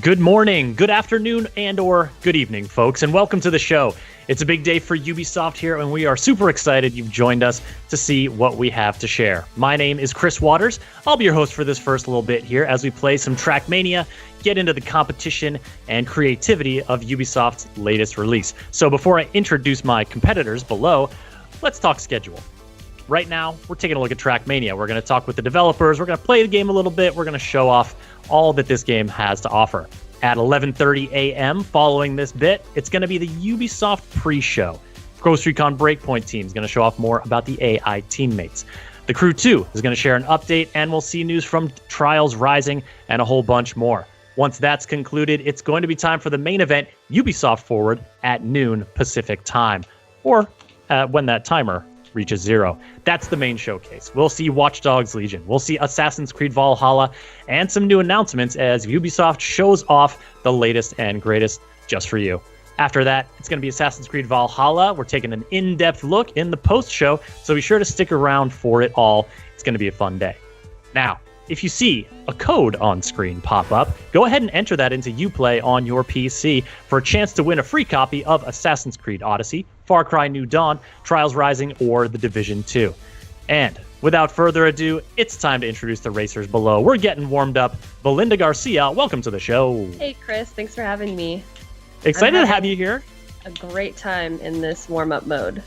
Good morning, good afternoon, and or good evening, folks, and welcome to the show. It's a big day for Ubisoft here, and we are super excited you've joined us to see what we have to share. My name is Chris Waters. I'll be your host for this first little bit here as we play some Trackmania, get into the competition and creativity of Ubisoft's latest release. So before I introduce my competitors below, let's talk schedule. Right now, we're taking a look at Trackmania. We're going to talk with the developers. We're going to play the game a little bit. We're going to show off all that this game has to offer. At 11:30 a.m. following this bit, it's going to be the Ubisoft pre-show. Ghost Recon Breakpoint team is going to show off more about the AI teammates. The Crew 2 is going to share an update, and we'll see news from Trials Rising and a whole bunch more. Once that's concluded, it's going to be time for the main event, Ubisoft Forward, at noon Pacific time, or when that timer reaches 0. That's the main showcase. We'll see Watch Dogs Legion. We'll see Assassin's Creed Valhalla and some new announcements as Ubisoft shows off the latest and greatest just for you. After that, it's going to be Assassin's Creed Valhalla. We're taking an in-depth look in the post-show, so be sure to stick around for it all. It's going to be a fun day. Now, if you see a code on screen pop up, go ahead and enter that into Uplay on your PC for a chance to win a free copy of Assassin's Creed Odyssey, Far Cry New Dawn, Trials Rising, or The Division 2. And without further ado, it's time to introduce the racers below. We're getting warmed up. Belinda Garcia, welcome to the show. Hey, Chris. Thanks for having me. Excited to have you here. A great time in this warm-up mode.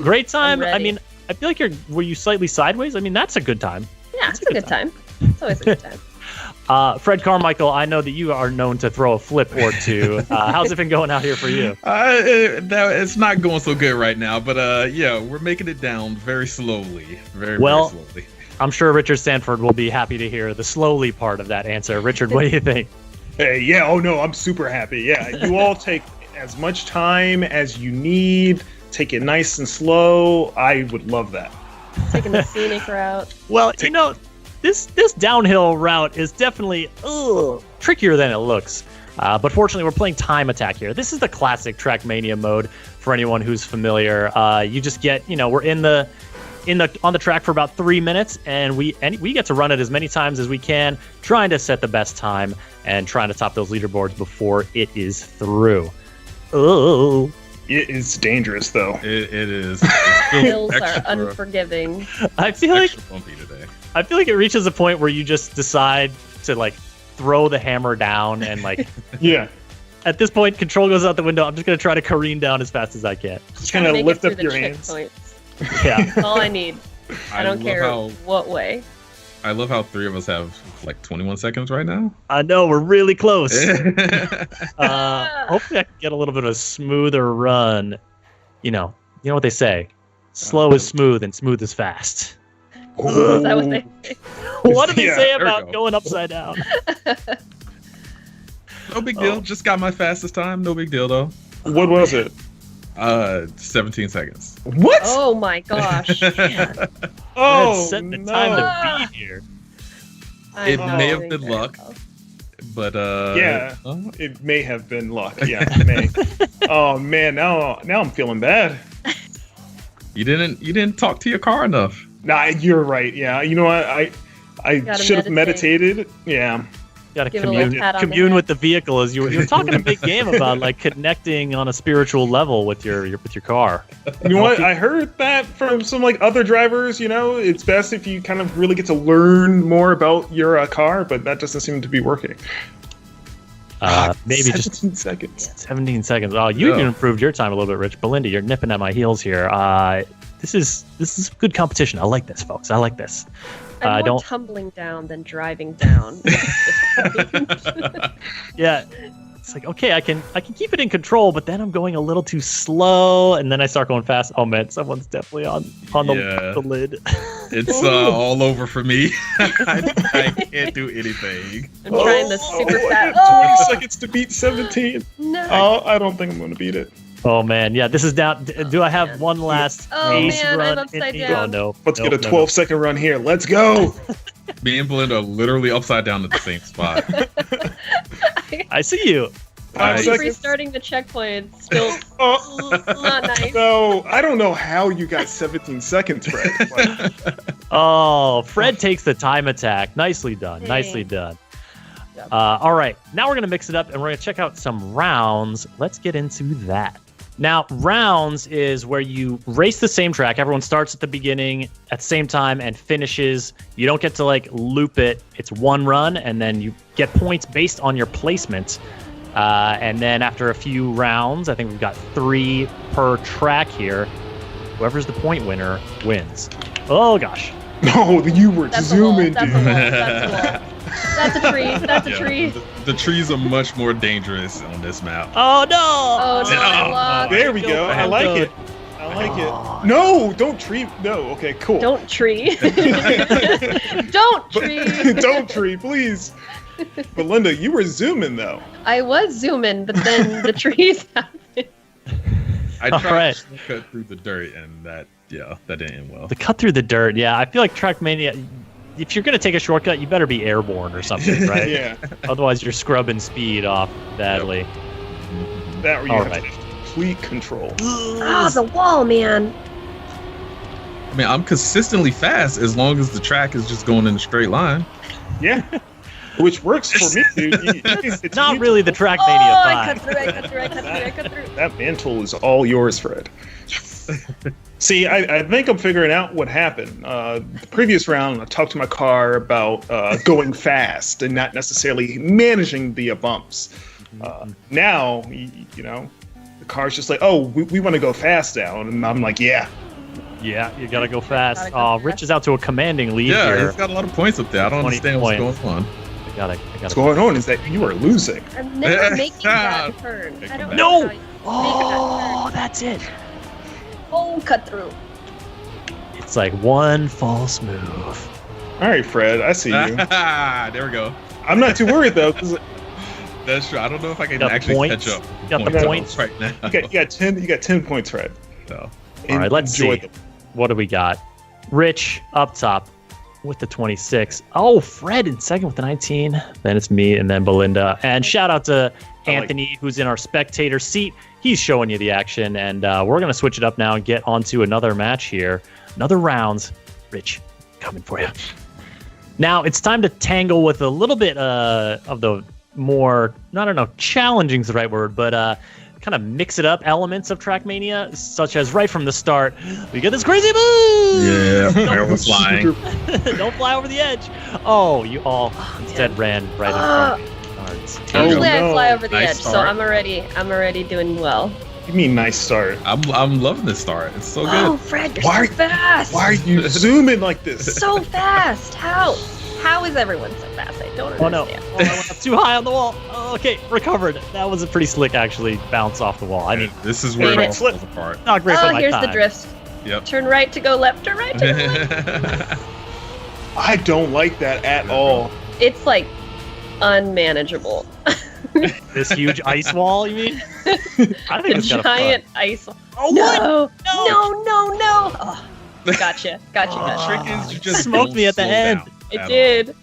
Great time? I mean, I feel like were you slightly sideways? I mean, that's a good time. Yeah, it's a good time. It's always a good time. Fred Carmichael, I know that you are known to throw a flip or two. How's it been going out here for you? It's not going so good right now, but yeah, we're making it down very slowly. Very slowly. I'm sure Richard Sanford will be happy to hear the slowly part of that answer. Richard, what do you think? Hey, yeah, oh no, I'm super happy. Yeah, you all take as much time as you need. Take it nice and slow. I would love that. Taking the scenic route. Well, you know, this downhill route is definitely trickier than it looks. But fortunately, we're playing time attack here. This is the classic Trackmania mode for anyone who's familiar. You just get, we're on the track for about 3 minutes, and we get to run it as many times as we can, trying to set the best time and trying to top those leaderboards before it is through. Oh. It is dangerous, though. It is. Hills are unforgiving. I feel like bumpy today. I feel like it reaches a point where you just decide to throw the hammer down and yeah. At this point, control goes out the window. I'm just gonna try to careen down as fast as I can. Just kind of lift up your hands. Yeah. That's all I need. I don't care what way. I love how 3 of us have 21 seconds right now. I know, we're really close. Hopefully I can get a little bit of a smoother run. You know what they say. Slow is smooth and smooth is fast. Is that what they say? What do they say about going upside down? No big deal. Just got my fastest time. No big deal, though. What was it? 17 seconds. What? Oh my gosh. Oh, set the time to be here. It may have been luck, but yeah, it may have been luck. Yeah, it may. Oh man, now I'm feeling bad. You didn't talk to your car enough. Nah, you're right. Yeah, you know what? I should have meditated. Yeah. You gotta commune with the vehicle as you were talking a big game about connecting on a spiritual level with your car. You know what? I heard that from some other drivers. It's best if you kind of really get to learn more about your car, but that doesn't seem to be working. Maybe 17 seconds. 17 seconds. Oh, you even improved your time a little bit, Rich. Belinda, you're nipping at my heels here. This is good competition. I like this, folks. I like this. I'm more tumbling down than driving down. Yeah, it's okay, I can keep it in control, but then I'm going a little too slow, and then I start going fast. Oh man, someone's definitely on the lid. It's all over for me. I can't do anything. I'm trying the super fast. 20 seconds to beat 17. No. Oh, I don't think I'm going to beat it. Oh man, yeah, this is down. Do I have one last ace run? I'm upside down. Oh no. Let's get a 12-second run here. Let's go. Me and Belinda are literally upside down at the same spot. I see you. Restarting the checkpoint. Still not nice. No, I don't know how you got 17 seconds, Fred. Oh, Fred takes the time attack. Nicely done. Nicely done. job. All right, now we're going to mix it up and we're going to check out some rounds. Let's get into that. Now, rounds is where you race the same track. Everyone starts at the beginning at the same time and finishes. You don't get to like loop it. It's one run, and then you get points based on your placement. And then after a few rounds, I think we've got 3 per track here. Whoever's the point winner wins. Oh, gosh. No, you were That's zooming, a dude. wall. That's a wall. That's a tree. That's a tree. The trees are much more dangerous on this map. Oh, no. Oh, no, I lost. There we go. I like it. I like it. No, don't tree. No, okay, cool. Don't tree. Don't tree. Don't tree, please. But Linda, you were zooming though. I was zooming, but then the trees happened. I tried right. to cut through the dirt, and that didn't end well. The cut through the dirt. Yeah, I feel like Trackmania, if you're going to take a shortcut, you better be airborne or something, right? Yeah. Otherwise, you're scrubbing speed off badly. That where you All have right. to have complete control. Oh, the wall, man. I mean, I'm consistently fast as long as the track is just going in a straight line. Yeah. Which works for me, dude. It's not really the Trackmania Oh, I vibe. cut through, I cut through, I cut through, I cut through. That mantle is all yours, Fred. See, I think I'm figuring out what happened. The previous round, I talked to my car about going fast and not necessarily managing the bumps. Now, you know, the car's just like, oh, we want to go fast now. And I'm like, yeah. Yeah, you got to go fast. Gotta go Rich fast. is out to a commanding lead Yeah, here. he's got a lot of points up there. I don't 20 understand what's points. going on. I gotta What's going on is that you are losing. I'm never making that turn. I don't No! know how you Oh, make that's it. that turn. Oh, cut through. It's like one false move. All right, Fred, I see you. There we go. I'm not too worried though, because That's true. I don't know if I can Got the actually points? catch up. Got the points? right now. you got 10 points, Fred. So, All right, let's Enjoy see. them. What do we got? Rich up top with the 26. Oh, Fred in second with the 19. Then it's me and then Belinda. And shout out to Anthony, who's in our spectator seat. He's showing you the action. And we're going to switch it up now and get onto another match here. Another rounds. Rich, coming for you. Now it's time to tangle with a little bit of the more, I don't know, challenging is the right word, but kind of mix it up elements of Trackmania, such as right from the start, we get this crazy move! yeah, I was flying. Don't fly over the edge. Oh, you all instead ran right in front of me. Darts. Usually I no. fly over the Nice edge, so start. I'm already doing well. You mean nice start? I'm loving this start. It's so Oh, good. Fred, you're Why- so fast. Why are you zooming like this? So fast. How? How is everyone so fast? I don't Oh no! understand. Oh, I went up too high on the wall. Oh, okay, recovered. That was a pretty slick, actually, bounce off the wall. I mean, This is where it Made all it. falls apart. not great for Oh, my here's time. the drift. Yep. Turn right to go left, turn right to go left. I don't like that at all. It's like unmanageable. This huge ice wall, you mean? I think The it's kind of giant ice. Oh, No, No. no. Oh, gotcha. The trick is you just Smoked don't me at the slow end. down It at all. did.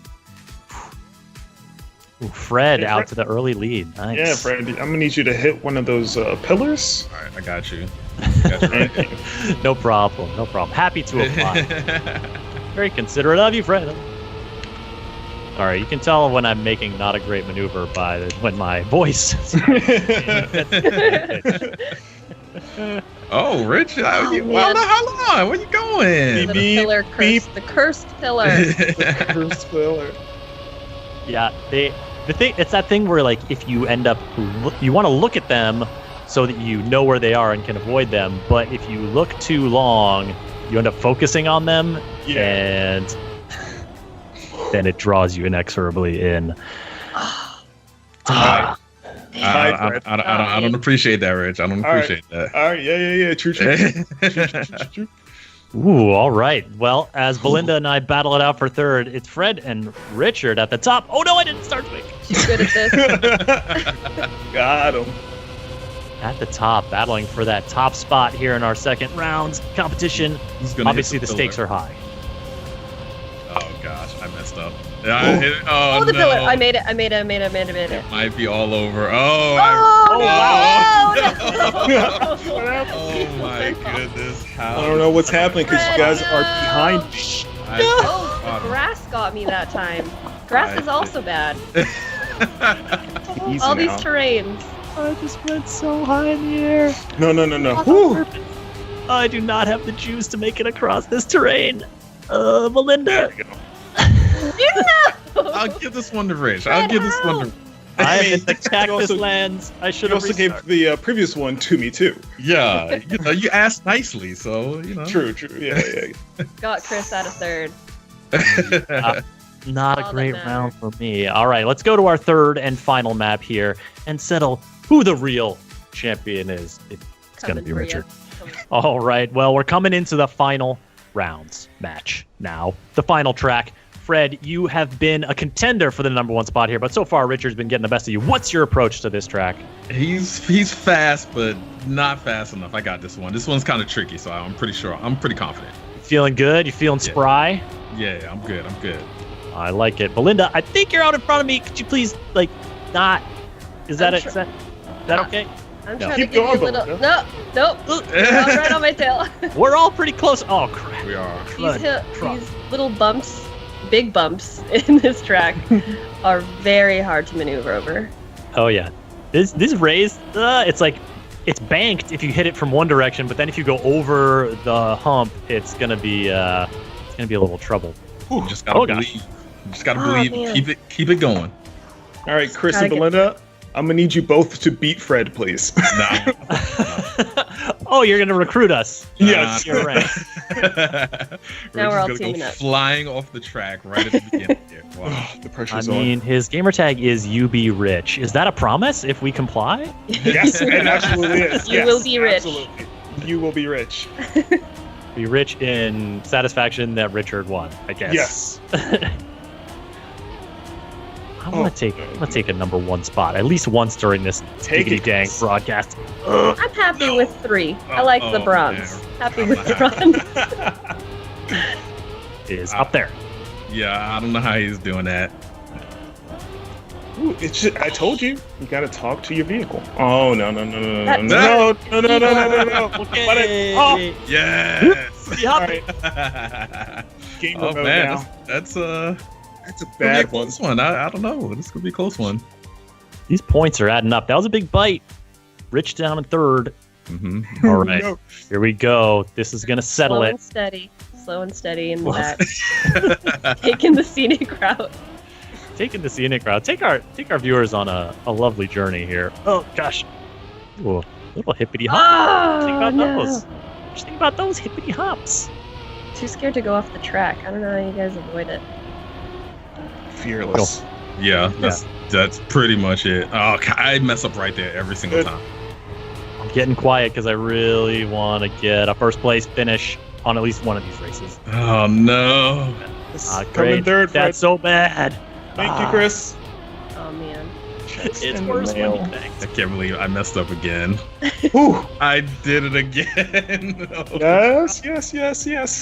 Ooh, Fred Yeah, out to the early lead. Nice. Yeah, Fred, I'm gonna need you to hit one of those pillars. All right, I got you. Got you right. No problem. No problem. Happy to apply. Very considerate of you, Fred. All right, you can tell when I'm making not a great maneuver by when my voice. Oh, Rich, Oh, well, man. how long? Where you going? The Beep, pillar beep. cursed. The cursed pillar. First pillar. Yeah, the thing, it's that thing where like if you end up you want to look at them so that you know where they are and can avoid them, but if you look too long, you end up focusing on them, Yeah. and then it draws you inexorably in. Hi. I don't appreciate that, Rich. I don't All right. appreciate that. All right, yeah. True. Ooh, all right. Well, as Belinda and I battle it out for third, it's Fred and Richard at the top. Oh no, I didn't start quick. She's good at this. Got him. At the top, battling for that top spot here in our second round competition. Who's gonna Obviously, hit the pillar? stakes are high. Oh gosh, I messed up. Oh, the no. pillar. I made it. It might be all over. Oh, Oh, wow. no. oh my goodness. How I don't know what's happening because you guys are behind me. Oh, the grass got me that time. Grass is also bad. Easy All now. these terrains. I just went so high in the air. No. Woo. I do not have the juice to make it across this terrain. Melinda. There we go. I'll give this one to Rich. I'll give this one to. I am mean, in the cactus also- lands. I should You have also gave the previous one to me too. Yeah, you asked nicely, so True. Yeah. Got Chris out of third. Not All a that great matters. round for me. All right, let's go to our third and final map here and settle who the real champion is. It's going to Coming be for ya. Richard. All right, well, we're coming into the final rounds match now. The final track. Fred, you have been a contender for the number one spot here, but so far Richard's been getting the best of you. What's your approach to this track? He's fast, but not fast enough. I got this one. This one's kind of tricky, so I'm pretty confident. Feeling good? You feeling Yeah. spry? Yeah, I'm good. I like it. Belinda, I think you're out in front of me. Could you please, not... Is that I'm it? sure- Is that okay? I'm No. trying Keep to give going, you a little. Belinda. Nope. You're right on my tail. We're all pretty close. Oh, crap. We are. These little bumps, big bumps in this track, are very hard to maneuver over. Oh, yeah. This raised, it's banked if you hit it from one direction, but then if you go over the hump, it's gonna be a little trouble. You just gotta Oh, believe. gosh. You just gotta Oh, believe. man. Keep it going. All right, Chris Gotta and get- Belinda, I'm gonna need you both to beat Fred, please. Nah. Oh, you're gonna recruit us. Yes. You're right. Now we're all just gonna teaming go up. flying off the track right at the beginning here. Wow. The I pressure's on. mean, his gamertag is UB-Rich. Is that a promise if we comply? Yes, it absolutely is. You Yes, will be rich. Absolutely. You will be rich. Be rich in satisfaction that Richard won, I guess. Yes. I'm gonna take a number one spot at least once during this Take it, dang Chris. broadcast. I'm happy with 3. I like the Oh, bronze. man. Happy with the bronze. Is up there. Yeah, I don't know how he's doing that. Ooh, it's just, I told you, you gotta talk to your vehicle. Oh no. That- No. Okay. Let it off. Yes. All right, game Oh remote man, now. that's That's a gonna be a bad one. close one. I don't know. This could be a close one. These points are adding up. That was a big bite. Rich down in third. Mm-hmm. All right, No. here we go. This is gonna settle Slow it. and steady. Slow and steady in the back. Taking the scenic route. Taking the scenic route. Take our viewers on a lovely journey here. Oh gosh. Ooh, little hippity hop. Think Oh, about no. those. Just think about those hippity hops. Too scared to go off the track. I don't know how you guys avoid it. Fearless. Yeah, that's pretty much it. Oh, I mess up right there every single time. I'm getting quiet because I really want to get a first place finish on at least one of these races. Oh no. Come Great. in third, Fred. That's so bad. Thank you, Chris. Oh man. It's in the worse when you mail. think. I can't believe I messed up again. Ooh. I did it again. Yes.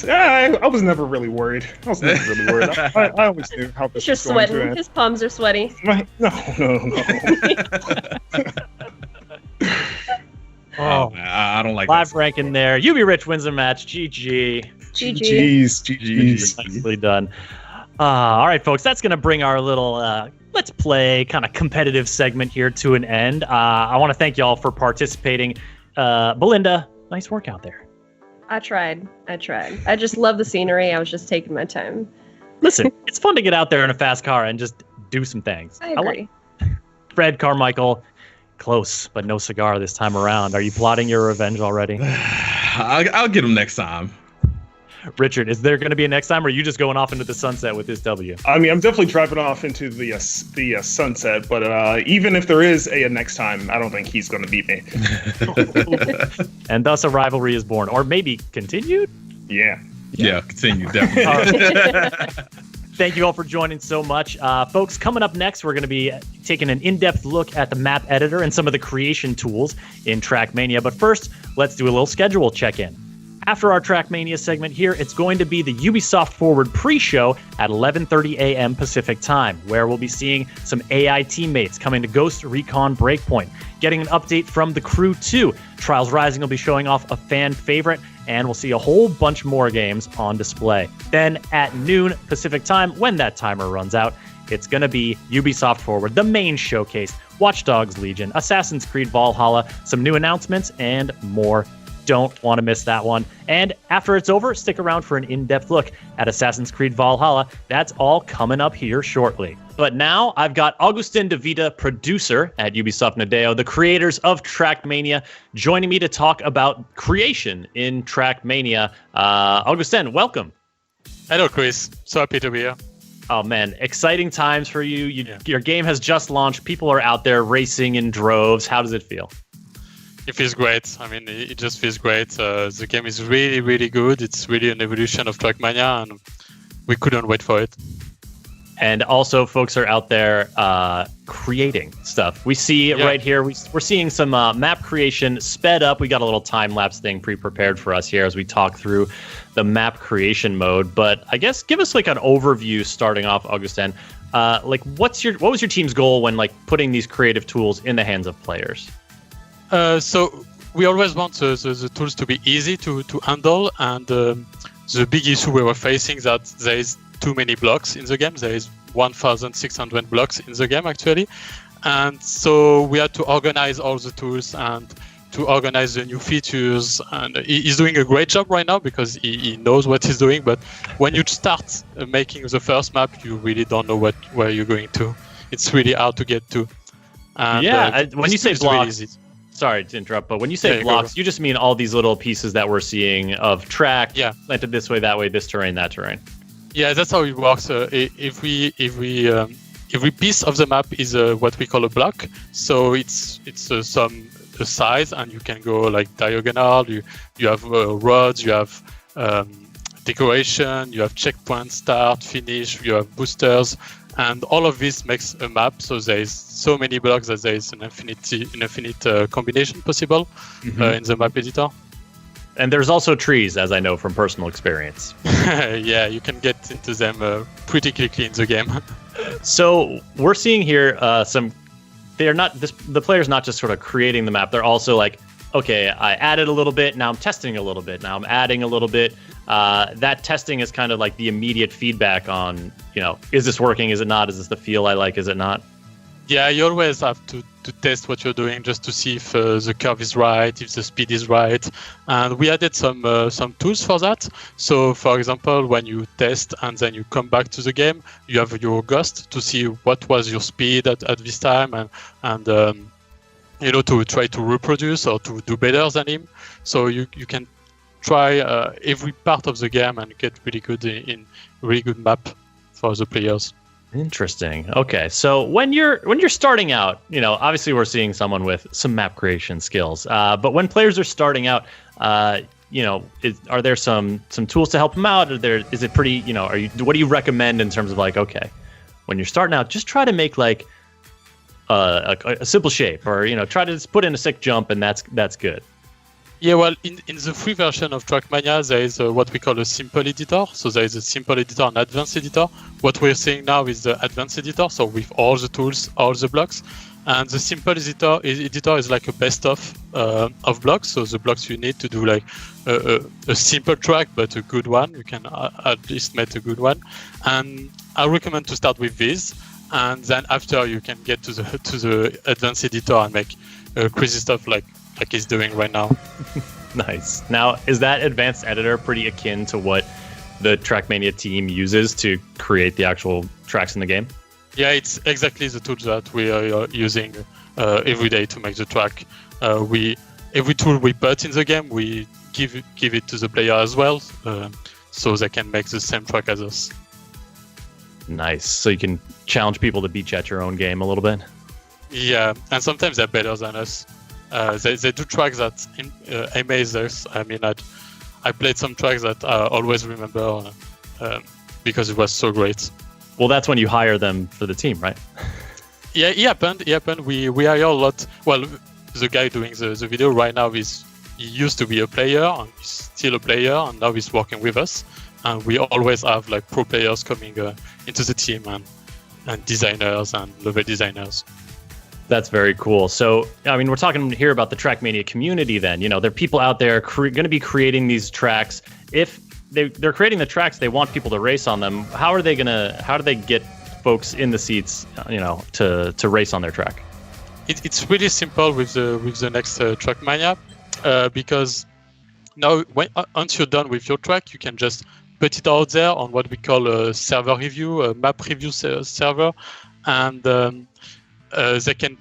Yeah, I was never really worried. I always knew how this He's just was going to sweating. end. His palms are sweaty. No. Oh, I don't like live that. ranking there. UB-Rich wins the match. GG. GG. GG's. Nicely done. All right, folks, that's going to bring our little Let's Play kind of competitive segment here to an end. I want to thank y'all for participating. Belinda, nice work out there. I tried. I just love the scenery. I was just taking my time. Listen, it's fun to get out there in a fast car and just do some things. I agree. Fred Carmichael, close, but no cigar this time around. Are you plotting your revenge already? I'll get him next time. Richard, is there going to be a next time, or are you just going off into the sunset with this W? I mean, I'm definitely driving off into the sunset, but even if there is a next time, I don't think he's going to beat me. And thus a rivalry is born, or maybe continued? Yeah. Yeah, continue, definitely. Thank you all for joining so much. Folks, coming up next, we're going to be taking an in-depth look at the map editor and some of the creation tools in Trackmania. But first, let's do a little schedule check-in. After our Trackmania segment here, it's going to be the Ubisoft Forward pre-show at 11:30 a.m. Pacific time, where we'll be seeing some AI teammates coming to Ghost Recon Breakpoint, getting an update from the crew too. Trials Rising will be showing off a fan favorite, and we'll see a whole bunch more games on display. Then at noon Pacific time, when that timer runs out, it's going to be Ubisoft Forward, the main showcase, Watch Dogs Legion, Assassin's Creed Valhalla, some new announcements, and more. Don't want to miss that one. And after it's over, stick around for an in-depth look at Assassin's Creed Valhalla. That's all coming up here shortly. But now I've got Augustin de Vita, producer at Ubisoft Nadeo, the creators of Trackmania, joining me to talk about creation in Trackmania. Augustin, welcome. Hello, Chris. So happy to be here. Oh, man. Exciting times for you. Your game has just launched. People are out there racing in droves. How does it feel? It feels great. I mean, it just feels great. The game is really, really good. It's really an evolution of Trackmania, and we couldn't wait for it. And also, folks are out there creating stuff. We see right here, we're seeing some map creation sped up. We got a little time-lapse thing pre-prepared for us here as we talk through the map creation mode. But I guess give us like an overview starting off, Augustin. What was your team's goal when like putting these creative tools in the hands of players? So we always want the tools to be easy to handle, and the big issue we were facing that there is too many blocks in the game. There is 1,600 blocks in the game actually, and so we had to organize all the tools and to organize the new features. And he's doing a great job right now because he knows what he's doing. But when you start making the first map, you really don't know where you're going to. It's really hard to get to. And, when you say blocks. Really sorry to interrupt, but when you say blocks, you just mean all these little pieces that we're seeing of track, planted this way, that way, this terrain, that terrain. Yeah, that's how it works. Every piece of the map is what we call a block. So it's some size, and you can go like diagonal. You have roads, you have decoration, you have checkpoint, start, finish, you have boosters. And all of this makes a map, so there is so many blocks that there is an infinite combination possible in the map editor. And there's also trees, as I know from personal experience. Yeah, you can get into them pretty quickly in the game. So we're seeing here the player's not just sort of creating the map. They're also like, okay, I added a little bit, now I'm testing a little bit, now I'm adding a little bit. That testing is kind of like the immediate feedback on, is this working? Is it not? Is this the feel I like? Is it not? Yeah, you always have to test what you're doing just to see if the curve is right, if the speed is right. And we added some tools for that. So, for example, when you test and then you come back to the game, you have your ghost to see what was your speed at this time and to try to reproduce or to do better than him. So you can try every part of the game and get really good in really good map for the players. Interesting. Okay, so when you're starting out, obviously we're seeing someone with some map creation skills. But when players are starting out, are there some tools to help them out? Is it pretty? What do you recommend in terms of like, okay, when you're starting out, just try to make like a simple shape, or try to just put in a sick jump, and that's good. Yeah, well, in the free version of Trackmania, there is what we call a simple editor. So there is a simple editor and advanced editor. What we're seeing now is the advanced editor, so with all the tools, all the blocks. And the simple editor is like a best of blocks. So the blocks you need to do like a simple track, but a good one. You can at least make a good one. And I recommend to start with this. And then after you can get to the advanced editor and make crazy stuff like he's doing right now. Nice. Now, is that advanced editor pretty akin to what the Trackmania team uses to create the actual tracks in the game? Yeah, it's exactly the tool that we are using every day to make the track. Every tool we put in the game, we give it to the player as well, so they can make the same track as us. Nice. So you can challenge people to beat you at your own game a little bit? Yeah, and sometimes they're better than us. They do tracks that amaze us. I mean, I played some tracks that I always remember because it was so great. Well, that's when you hire them for the team, right? Yeah, it happened. We hire a lot. Well, the guy doing the video right now he used to be a player, and he's still a player, and now he's working with us. And we always have like pro players coming into the team and designers and level designers. That's very cool. So, I mean, we're talking here about the Trackmania community then. There are people out there going to be creating these tracks. If they're creating the tracks, they want people to race on them. How do they get folks in the seats, to race on their track? It's really simple with the next Trackmania, because now once you're done with your track, you can just put it out there on what we call a server review, a map review server, and they can,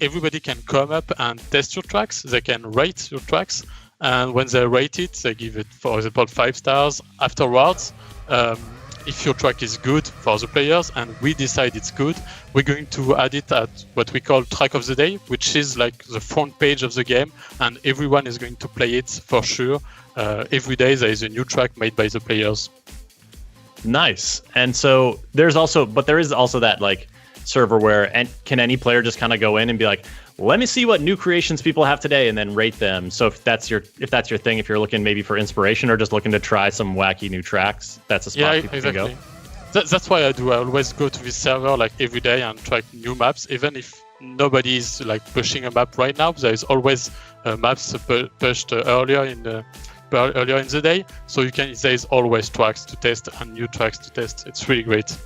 everybody can come up and test your tracks. They can rate your tracks, and when they rate it, they give it, for example, 5 stars. Afterwards, if your track is good for the players and we decide it's good, we're going to add it at what we call track of the day, which is like the front page of the game, and everyone is going to play it for sure. Every day there is a new track made by the players. Nice. And so there is also that server where can any player just kind of go in and be like, let me see what new creations people have today, and then rate them. So if that's your thing, if you're looking maybe for inspiration or just looking to try some wacky new tracks, that's a spot people can go. That's why I do. I always go to this server every day and try new maps, even if nobody is pushing a map right now. There is always maps pushed earlier in the day, so there is always tracks to test and new tracks to test. It's really great.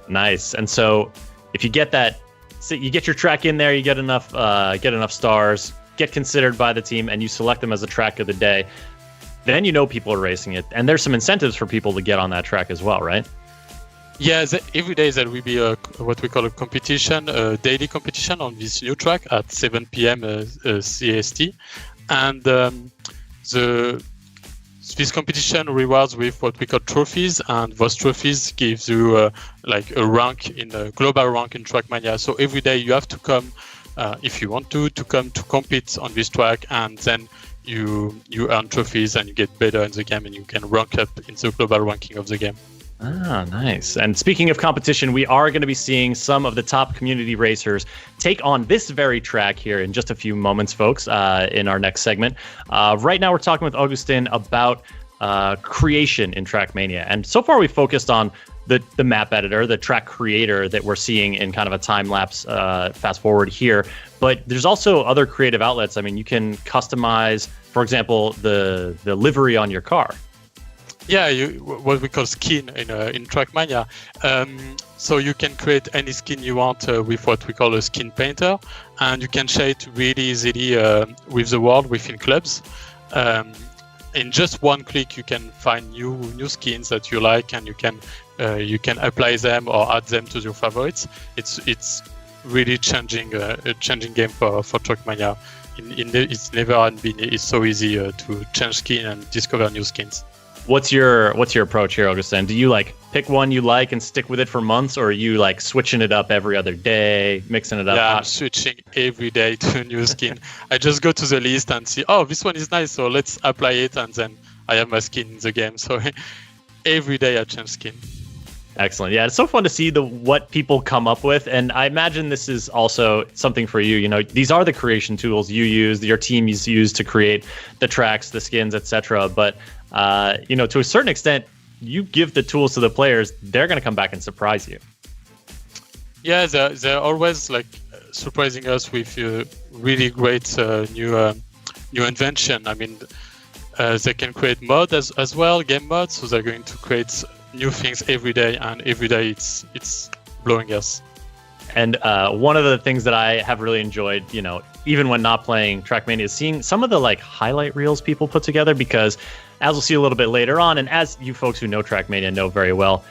Nice. And so if you get that, so you get your track in there, you get enough stars, get considered by the team, and you select them as a track of the day, then people are racing it, and there's some incentives for people to get on that track as well, right? Yeah, every day there will be what we call a competition, a daily competition on this new track at 7 p.m. CST, and this competition rewards with what we call trophies, and those trophies gives you a rank in a global rank in Trackmania. So every day you have to come, if you want to come to compete on this track, and then you earn trophies and you get better in the game, and you can rank up in the global ranking of the game. Ah, nice. And speaking of competition, we are going to be seeing some of the top community racers take on this very track here in just a few moments, folks, in our next segment. Right now, we're talking with Augustin about creation in Trackmania. And so far, we focused on the map editor, the track creator that we're seeing in kind of a time-lapse fast forward here. But there's also other creative outlets. I mean, you can customize, for example, the livery on your car. Yeah, what we call skin in Trackmania. So you can create any skin you want with what we call a skin painter, and you can share it really easily with the world within clubs. In just one click, you can find new skins that you like, and you can apply them or add them to your favorites. It's really changing game for Trackmania. It's never been it's so easy to change skin and discover new skins. What's your approach here, Augustin? Do you pick one you like and stick with it for months, or are you switching it up every other day, mixing it up? Yeah, I'm switching every day to a new skin. I just go to the list and see, oh, this one is nice, so let's apply it, and then I have my skin in the game. So every day I change skin. Excellent. Yeah, it's so fun to see what people come up with, and I imagine this is also something for you. These are the creation tools you use, your team use to create the tracks, the skins, etc. But to a certain extent, you give the tools to the players, they're going to come back and surprise you. Yeah, they're always surprising us with really great new invention. I mean, they can create mod as well, game mods. So they're going to create new things every day, and every day it's blowing us. And one of the things that I have really enjoyed, even when not playing Trackmania, is seeing some of the highlight reels people put together, because as we'll see a little bit later on, and as you folks who know Trackmania know very well,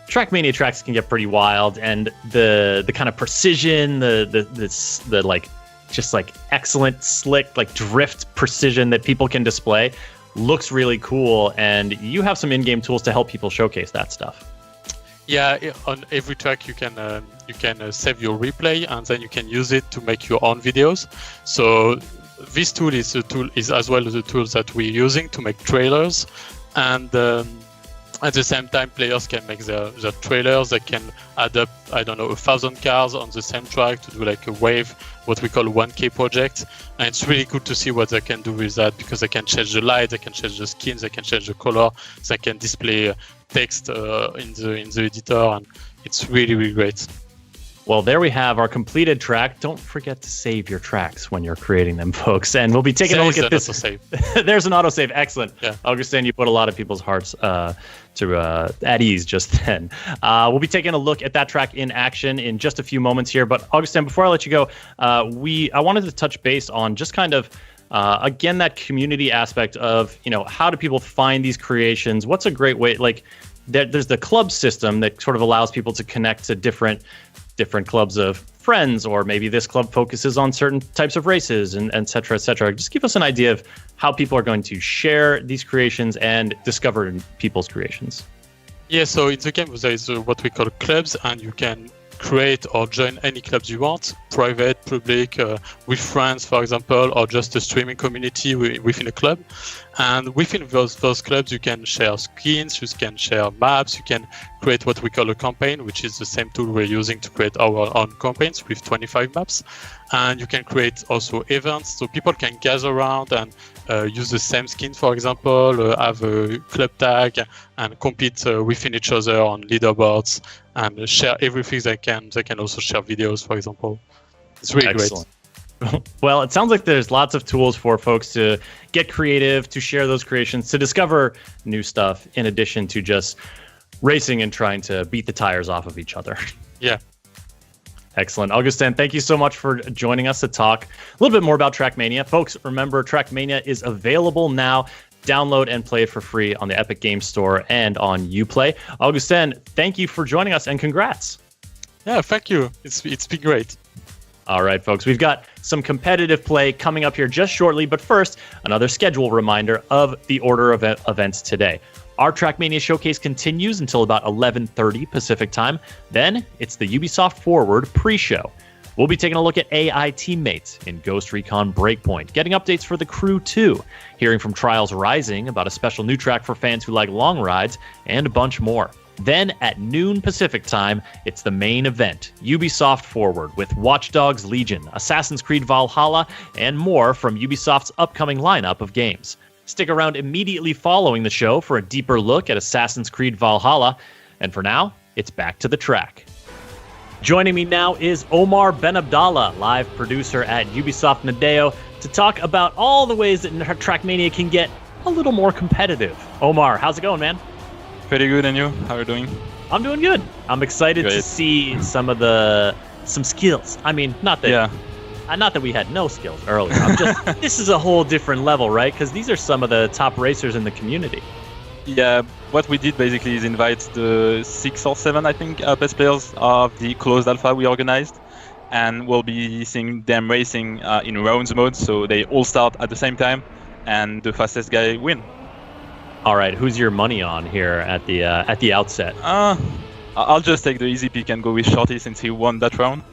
Trackmania tracks can get pretty wild, and the kind of precision, just excellent slick drift precision that people can display looks really cool, and you have some in-game tools to help people showcase that stuff. Yeah, on every track you can save your replay, and then you can use it to make your own videos. So this tool is as well as the tools that we're using to make trailers, and at the same time players can make their trailers. They can add up 1,000 cars on the same track to do a wave, what we call a 1K project, and it's really cool to see what they can do with that, because they can change the light, they can change the skins, they can change the color, they can display text in the editor, and it's really, really great. Well, there we have our completed track. Don't forget to save your tracks when you're creating them, folks. And we'll be taking a look at this. There's an autosave. Excellent. Yeah. Augustin, you put a lot of people's hearts at ease just then. We'll be taking a look at that track in action in just a few moments here. But Augustin, before I let you go, I wanted to touch base on just kind of again that community aspect of how do people find these creations? What's a great way? Like there's the club system that sort of allows people to connect to different clubs of friends, or maybe this club focuses on certain types of races, and et cetera, et cetera. Just give us an idea of how people are going to share these creations and discover people's creations. Yeah, so in the game there is what we call clubs, and you can create or join any clubs you want, private, public, with friends, for example, or just a streaming community within a club. And within those clubs, you can share skins, you can share maps, you can create what we call a campaign, which is the same tool we're using to create our own campaigns with 25 maps. And you can create also events, so people can gather around and use the same skin, for example, have a club tag and compete within each other on leaderboards and share everything they can. They can also share videos, for example. It's really Excellent. Great. Well, it sounds like there's lots of tools for folks to get creative, to share those creations, to discover new stuff, in addition to just racing and trying to beat the tires off of each other. Yeah. Excellent. Augustin, thank you so much for joining us to talk a little bit more about Trackmania. Folks, remember, Trackmania is available now. Download and play it for free on the Epic Games Store and on Uplay. Augustin, thank you for joining us, and congrats. Yeah, thank you. It's been great. All right, folks, we've got some competitive play coming up here just shortly, but first, another schedule reminder of the order of events today. Our Trackmania showcase continues until about 11:30 Pacific time. Then it's the Ubisoft Forward pre-show. We'll be taking a look at AI teammates in Ghost Recon Breakpoint, getting updates for the crew too, hearing from Trials Rising about a special new track for fans who like long rides, and a bunch more. Then at noon Pacific time, it's the main event, Ubisoft Forward, with Watch Dogs Legion, Assassin's Creed Valhalla, and more from Ubisoft's upcoming lineup of games. Stick around immediately following the show for a deeper look at Assassin's Creed Valhalla. And for now, it's back to the track. Joining me now is Omar Benabdallah, live producer at Ubisoft Nadeo, to talk about all the ways that Trackmania can get a little more competitive. Omar, how's it going, man? Pretty good, and you? How are you doing? I'm doing good. I'm excited to see some skills. I mean, not that we had no skills earlier. This is a whole different level, right? Because these are some of the top racers in the community. Yeah, what we did basically is invite the 6 or 7, I think, best players of the closed alpha we organized, and we'll be seeing them racing in rounds mode, so they all start at the same time, and the fastest guy win. All right, who's your money on here at the outset? I'll just take the easy pick and go with Shorty since he won that round.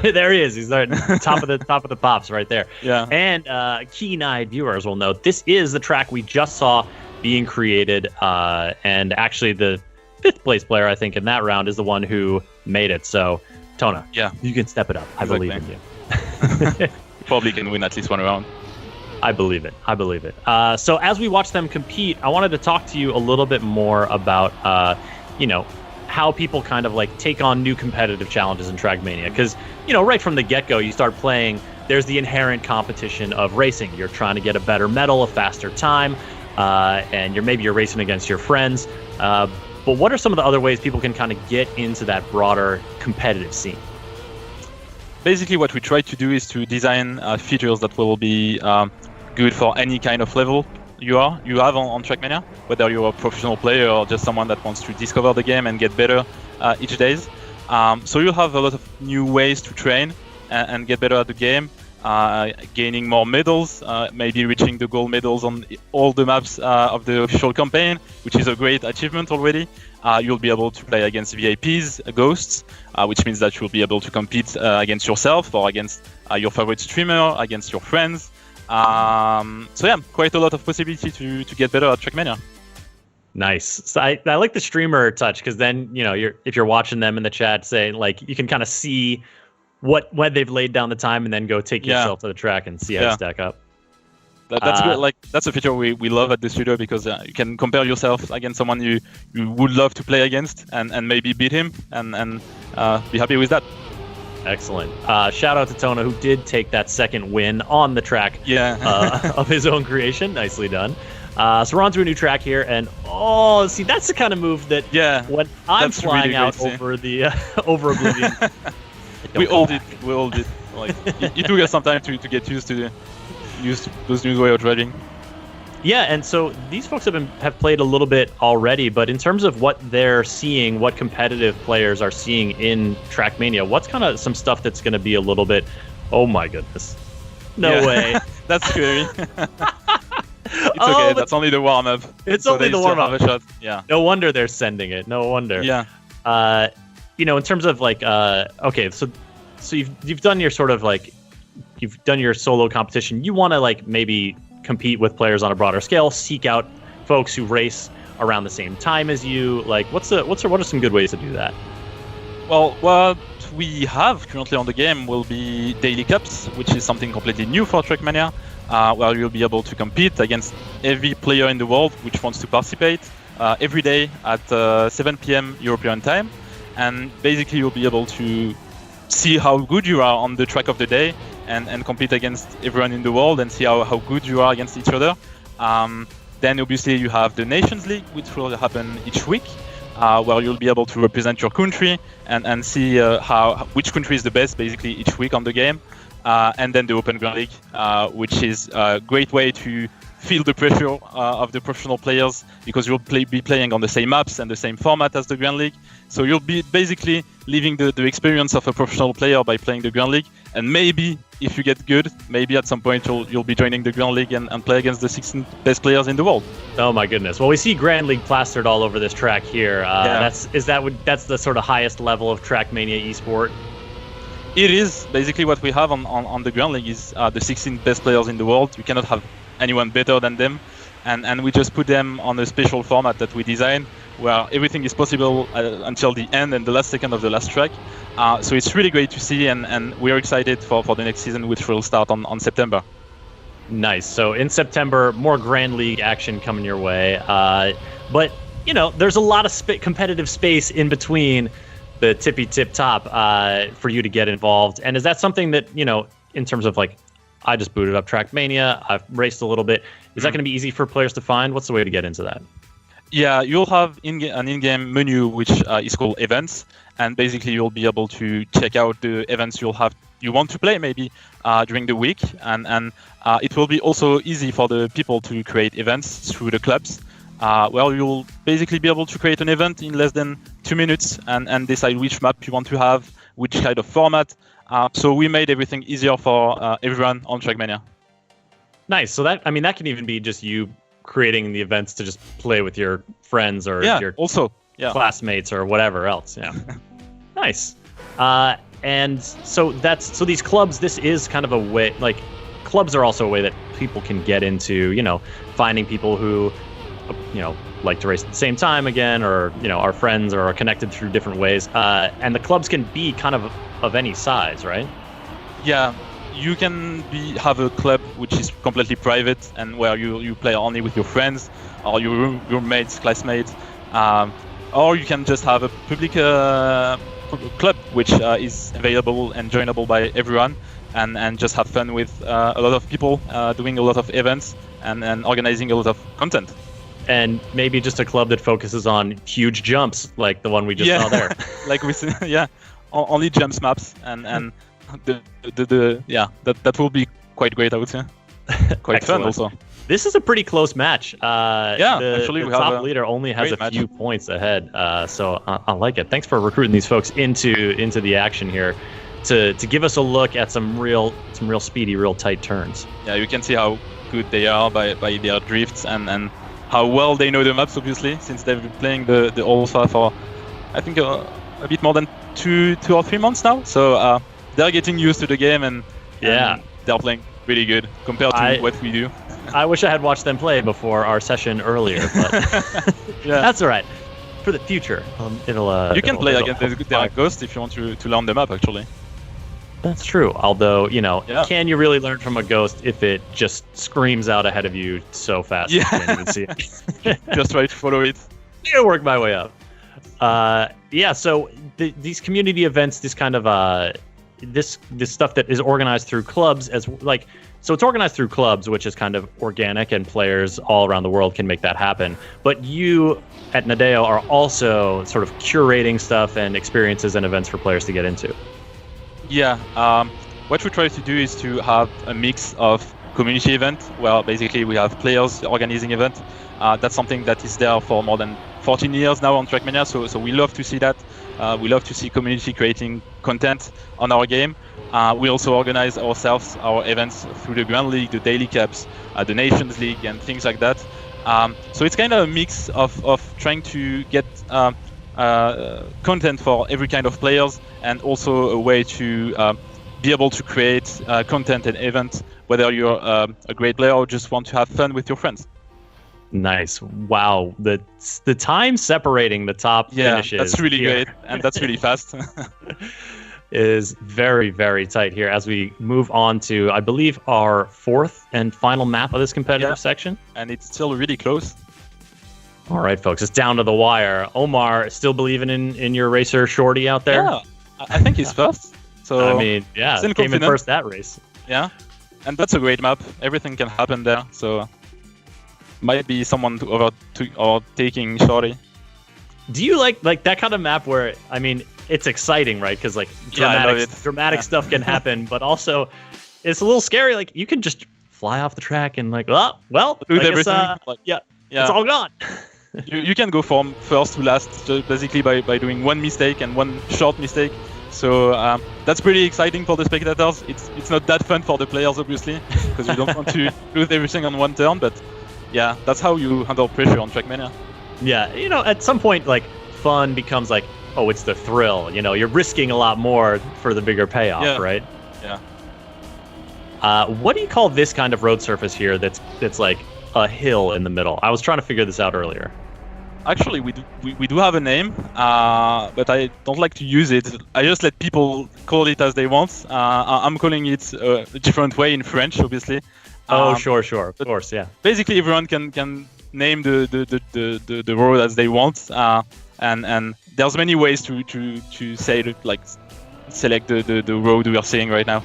There he is. He's there, top of the pops right there. Yeah. And keen-eyed viewers will note this is the track we just saw being created, and actually the 5th place player, I think, in that round is the one who made it. So, Tona, yeah, you can step it up. I believe in you. Probably can win at least one round. I believe it. So as we watch them compete, I wanted to talk to you a little bit more about, how people kind of like take on new competitive challenges in Trackmania. Because, right from the get-go, you start playing, there's the inherent competition of racing. You're trying to get a better medal, a faster time, and you're racing against your friends. But what are some of the other ways people can kind of get into that broader competitive scene? Basically, what we try to do is to design features that will be good for any kind of level you have on Trackmania, whether you're a professional player or just someone that wants to discover the game and get better each day. So you have a lot of new ways to train and get better at the game, gaining more medals, maybe reaching the gold medals on all the maps of the official campaign, which is a great achievement already. You'll be able to play against VIPs, ghosts, which means that you'll be able to compete against yourself or against your favorite streamer, against your friends. So yeah, quite a lot of possibility to get better at Trackmania. Nice. So I like the streamer touch, because then if you're watching them in the chat, say like you can kind of see when they've laid down the time, and then go take yourself to the track and see how you stack up. That's good. Like that's a feature we love at the studio, because you can compare yourself against someone you would love to play against and maybe beat him and be happy with that. Excellent. Shout out to Tona, who did take that second win on the track of his own creation. Nicely done. So we're on to a new track here, and see, that's the kind of move that when I'm flying really out over the over Oblivion. We all did. Like it took us some time to get used to those new way of driving. Yeah, and so these folks have played a little bit already, but in terms of what they're seeing, what competitive players are seeing in Trackmania, what's kind of some stuff that's going to be a little bit, oh my goodness, no way. That's scary. It's okay, that's only the warm-up. It's only the warm-up. Yeah. No wonder they're sending it. No wonder. Yeah. In terms of like, okay, so you've done your sort of like, you've done your solo competition. You want to like maybe compete with players on a broader scale, seek out folks who race around the same time as you. Like, what are some good ways to do that? Well, what we have currently on the game will be daily cups, which is something completely new for Trackmania, where you'll be able to compete against every player in the world which wants to participate every day at 7 p.m. European time, and basically you'll be able to see how good you are on the track of the day and compete against everyone in the world and see how good you are against each other. Then obviously you have the Nations League, which will happen each week, where you'll be able to represent your country and see which country is the best basically each week on the game. And then the Open Grand League, which is a great way to feel the pressure of the professional players, because you'll be playing on the same maps and the same format as the Grand League. So you'll be basically living the experience of a professional player by playing the Grand League. And maybe if you get good, maybe at some point you'll be joining the Grand League and play against the 16 best players in the world. Oh my goodness! Well, we see Grand League plastered all over this track here. That's the sort of highest level of Trackmania esport. It is basically what we have on the Grand League is the 16 best players in the world. You cannot have anyone better than them, and we just put them on a special format that we designed, where everything is possible until the end and the last second of the last track. So it's really great to see, and we're excited for the next season, which will start on September. Nice. So in September, more Grand League action coming your way. But there's a lot of competitive space in between the tippy tip top for you to get involved. And is that something that in terms of like, I just booted up Trackmania, I've raced a little bit. Is that going to be easy for players to find? What's the way to get into that? Yeah, you'll have an in-game menu which is called events, and basically you'll be able to check out the events you want to play maybe during the week, and it will be also easy for the people to create events through the clubs, where you'll basically be able to create an event in less than 2 minutes and decide which map you want to have, which kind of format. So we made everything easier for everyone on Trackmania. Nice. So that can even be just you creating the events to just play with your friends or your classmates or whatever else. Yeah. Nice. And so these clubs, this is kind of a way, like clubs are also a way that people can get into, finding people who, like to race at the same time again, or, are friends or are connected through different ways. And the clubs can be kind of any size, right? Yeah. You can have a club which is completely private and where you play only with your friends or your roommates, classmates, or you can just have a public club which is available and joinable by everyone, and just have fun with a lot of people doing a lot of events and organizing a lot of content. And maybe just a club that focuses on huge jumps like the one we just saw there. Like we see, only jumps maps and that will be quite great, I would say. Quite fun also. This is a pretty close match. Actually, the top leader only has a few points ahead, so I like it. Thanks for recruiting these folks into the action here to give us a look at some real speedy, real tight turns. Yeah, you can see how good they are by their drifts and how well they know the maps, obviously, since they've been playing the alpha for I think a bit more than two or 3 months now. So they're getting used to the game and they're playing really good compared to what we do. I wish I had watched them play before our session earlier, but that's all right. For the future, you can play against their ghost if you want to learn the map, actually. That's true. Although, can you really learn from a ghost if it just screams out ahead of you so fast you can't even see it? Just try to follow it. I'll work my way up. So these community events, this kind of this stuff that is organized through clubs so it's organized through clubs, which is kind of organic, and players all around the world can make that happen. But you at Nadeo are also sort of curating stuff and experiences and events for players to get into. Yeah, what we try to do is to have a mix of community event, where basically we have players organizing event. That's something that is there for more than 14 years now on Trackmania, so we love to see that. We love to see community creating content on our game. We also organize ourselves, our events through the Grand League, the Daily Cups, the Nations League, and things like that. So it's kind of a mix of trying to get content for every kind of players, and also a way to be able to create content and events, whether you're a great player or just want to have fun with your friends. Nice. Wow. The time separating the top finishes. That's really here great, and that's really fast. is very, very tight here as we move on to, I believe, our fourth and final map of this competitive section. And it's still really close. All right, folks, it's down to the wire. Omar, still believing in your racer Shorty out there? Yeah, I think he's first. So I mean, came in first that race. Yeah, and that's a great map. Everything can happen there. So might be someone overtaking Shorty. Do you like that kind of map where, I mean, it's exciting, right? Because like dramatic stuff can happen, but also it's a little scary. Like you can just fly off the track and like, lose everything. It's all gone. you can go from first to last just basically by doing one mistake and one short mistake. So that's pretty exciting for the spectators. It's not that fun for the players, obviously, because you don't want to lose everything on one turn. But yeah, that's how you handle pressure on Trackmania. Yeah, at some point, like, fun becomes like, oh, it's the thrill. You're risking a lot more for the bigger payoff, right? Yeah. What do you call this kind of road surface here that's like a hill in the middle? I was trying to figure this out earlier. Actually, we do have a name, but I don't like to use it. I just let people call it as they want. I'm calling it a different way in French, obviously. Sure, of course, yeah. Basically, everyone can name the road as they want, and there's many ways to say it, like select the road we are seeing right now.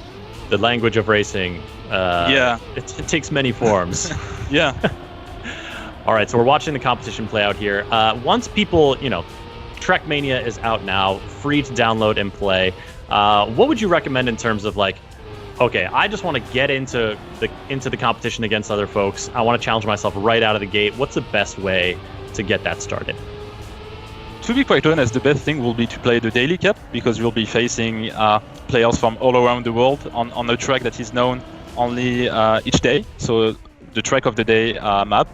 The language of racing. It takes many forms. Yeah. All right, so we're watching the competition play out here. Once people, Trackmania is out now, free to download and play. What would you recommend in terms of like, okay, I just want to get into the competition against other folks. I want to challenge myself right out of the gate. What's the best way to get that started? To be quite honest, the best thing will be to play the Daily Cup, because you'll be facing players from all around the world on a track that is known only each day. So the track of the day map.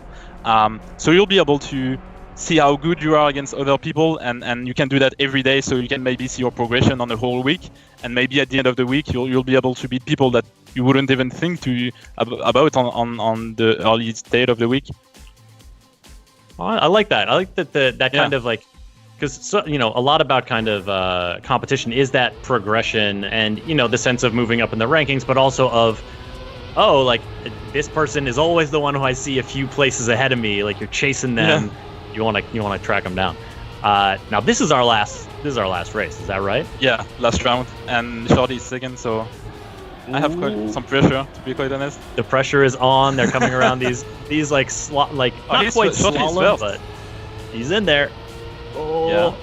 So you'll be able to see how good you are against other people, and you can do that every day, so you can maybe see your progression on the whole week, and maybe at the end of the week you'll be able to beat people that you wouldn't even think about on the early state of the week. I like that. I like that kind of like, because a lot about kind of competition is that progression and the sense of moving up in the rankings, but also of, oh, like this person is always the one who I see a few places ahead of me. Like you're chasing them. Yeah. You want to track them down. Now this is our last race. Is that right? Yeah, last round, and Shorty is second. So I have quite some pressure, to be quite honest. The pressure is on. They're coming around these like not quite slalom, but he's in there. Oh, yeah.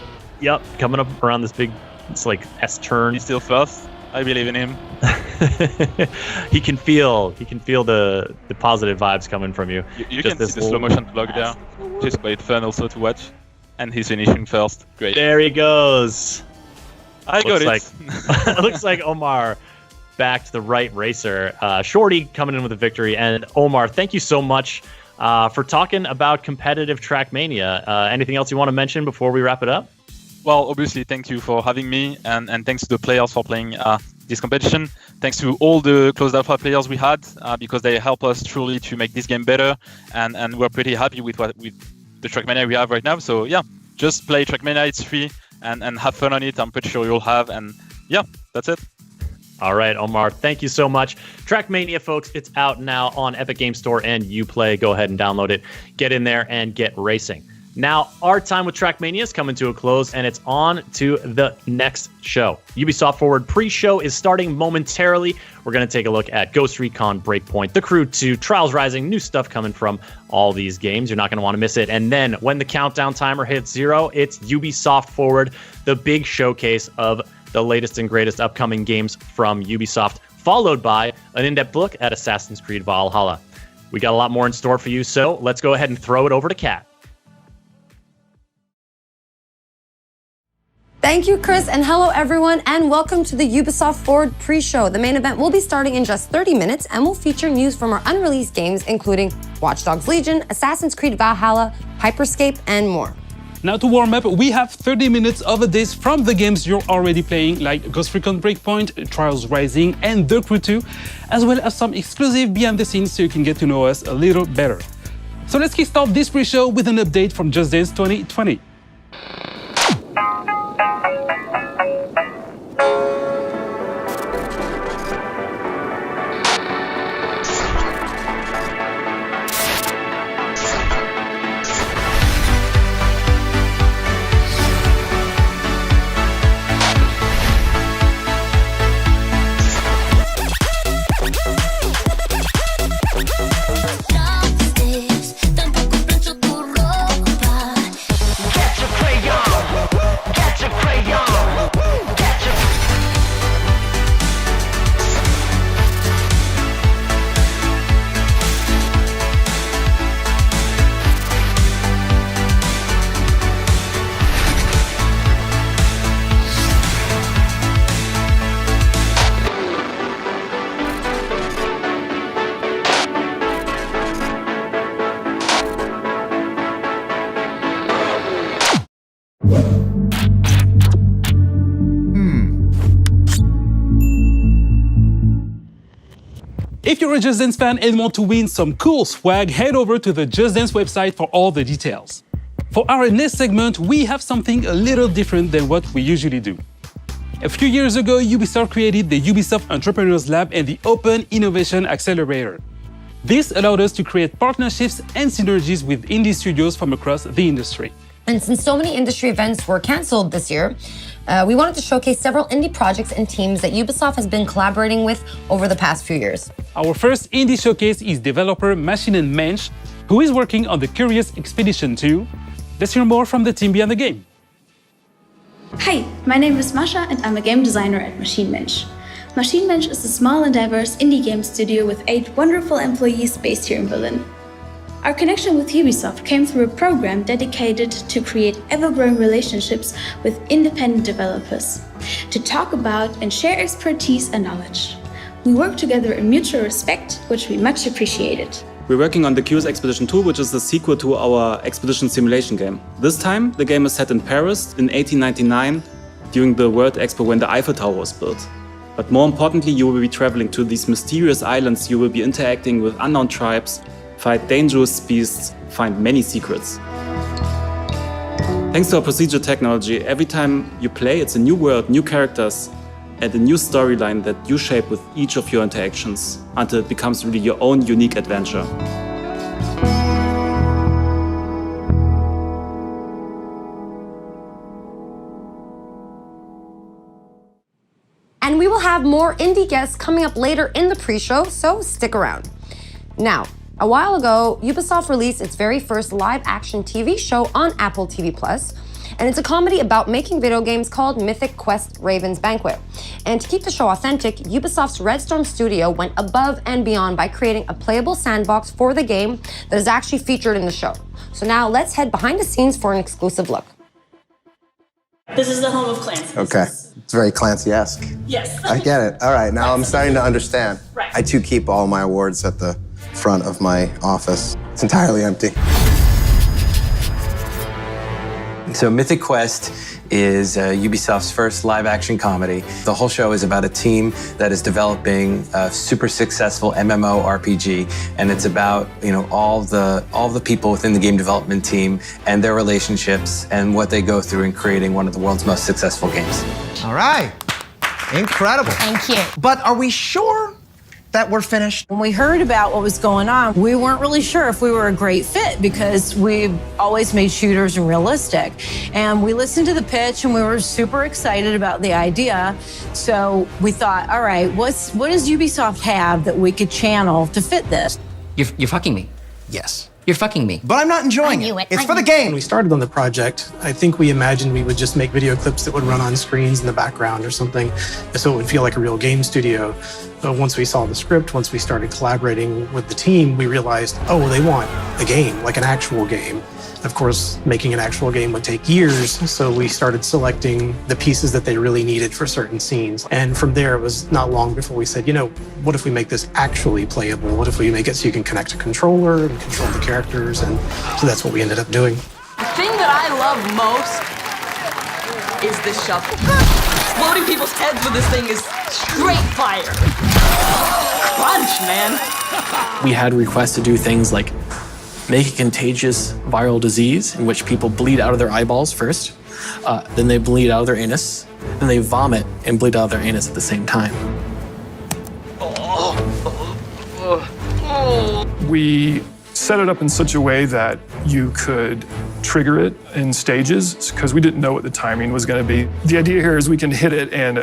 Yep, coming up around this big, it's like S turn. He's still first. I believe in him. He can feel the positive vibes coming from you. You can see the slow motion vlog there, which is quite fun also to watch. And he's finishing first. Great. There he goes. I got it. Looks like Omar backed the right racer. Shorty coming in with a victory. And Omar, thank you so much for talking about competitive Trackmania. Anything else you want to mention before we wrap it up? Well, obviously, thank you for having me, and thanks to the players for playing this competition. Thanks to all the closed alpha players we had, because they help us truly to make this game better, and we're pretty happy with the Trackmania we have right now. So yeah, just play Trackmania, it's free, and have fun on it. I'm pretty sure you'll have, and yeah, that's it. All right, Omar, thank you so much. Trackmania, folks, it's out now on Epic Games Store and Uplay. Go ahead and download it. Get in there and get racing. Now, our time with Trackmania is coming to a close, and it's on to the next show. Ubisoft Forward pre-show is starting momentarily. We're going to take a look at Ghost Recon Breakpoint, The Crew 2, Trials Rising, new stuff coming from all these games. You're not going to want to miss it. And then when the countdown timer hits 0, it's Ubisoft Forward, the big showcase of the latest and greatest upcoming games from Ubisoft, followed by an in-depth look at Assassin's Creed Valhalla. We got a lot more in store for you, so let's go ahead and throw it over to Kat. Thank you, Chris, and hello, everyone, and welcome to the Ubisoft Forward pre-show. The main event will be starting in just 30 minutes and will feature news from our unreleased games, including Watch Dogs Legion, Assassin's Creed Valhalla, Hyperscape, and more. Now to warm up, we have 30 minutes of updates from the games you're already playing, like Ghost Recon Breakpoint, Trials Rising, and The Crew 2, as well as some exclusive behind the scenes so you can get to know us a little better. So let's kickstart this pre-show with an update from Just Dance 2020. If you're a Just Dance fan and want to win some cool swag, head over to the Just Dance website for all the details. For our next segment, we have something a little different than what we usually do. A few years ago, Ubisoft created the Ubisoft Entrepreneurs Lab and the Open Innovation Accelerator. This allowed us to create partnerships and synergies with indie studios from across the industry. And since so many industry events were canceled this year, we wanted to showcase several indie projects and teams that Ubisoft has been collaborating with over the past few years. Our first indie showcase is developer Machine & Mensch, who is working on the Curious Expedition 2. Let's hear more from the team behind the game. Hi, my name is Masha and I'm a game designer at Machine Mensch. Machine Mensch is a small and diverse indie game studio with 8 wonderful employees based here in Berlin. Our connection with Ubisoft came through a program dedicated to create ever-growing relationships with independent developers, to talk about and share expertise and knowledge. We work together in mutual respect, which we much appreciated. We're working on the Curious Expedition 2, which is the sequel to our expedition simulation game. This time, the game is set in Paris in 1899, during the World Expo when the Eiffel Tower was built. But more importantly, you will be traveling to these mysterious islands, you will be interacting with unknown tribes, fight dangerous beasts, find many secrets. Thanks to our procedural technology, every time you play, it's a new world, new characters, and a new storyline that you shape with each of your interactions until it becomes really your own unique adventure. And we will have more indie guests coming up later in the pre-show, so stick around. Now, a while ago, Ubisoft released its very first live-action TV show on Apple TV+, and it's a comedy about making video games called Mythic Quest Raven's Banquet. And to keep the show authentic, Ubisoft's Red Storm studio went above and beyond by creating a playable sandbox for the game that is actually featured in the show. So now let's head behind the scenes for an exclusive look. This is the home of Clancy. Okay. It's very Clancy-esque. Yes. I get it. All right, now I'm starting to understand. Right. I too keep all my awards at the front of my office. It's entirely empty. So Mythic Quest is Ubisoft's first live-action comedy. The whole show is about a team that is developing a super successful MMORPG, and it's about all the people within the game development team and their relationships and what they go through in creating one of the world's most successful games. All right, incredible. Thank you. But are we sure that we're finished. When we heard about what was going on, we weren't really sure if we were a great fit because we've always made shooters realistic. And we listened to the pitch and we were super excited about the idea. So we thought, all right, what does Ubisoft have that we could channel to fit this? You're fucking me. Yes. You're fucking me. But I'm not enjoying it. It's for the game. When we started on the project, I think we imagined we would just make video clips that would run on screens in the background or something, so it would feel like a real game studio. But once we saw the script, once we started collaborating with the team, we realized, oh, they want a game, like an actual game. Of course, making an actual game would take years, so we started selecting the pieces that they really needed for certain scenes. And from there, it was not long before we said, you know, what if we make this actually playable? What if we make it so you can connect a controller and control the characters? And so that's what we ended up doing. The thing that I love most is the shovel. Exploding people's heads with this thing is straight fire. Crunch, man. We had requests to do things like make a contagious viral disease in which people bleed out of their eyeballs first, then they bleed out of their anus, then they vomit and bleed out of their anus at the same time. We set it up in such a way that you could trigger it in stages because we didn't know what the timing was going to be. The idea here is we can hit it and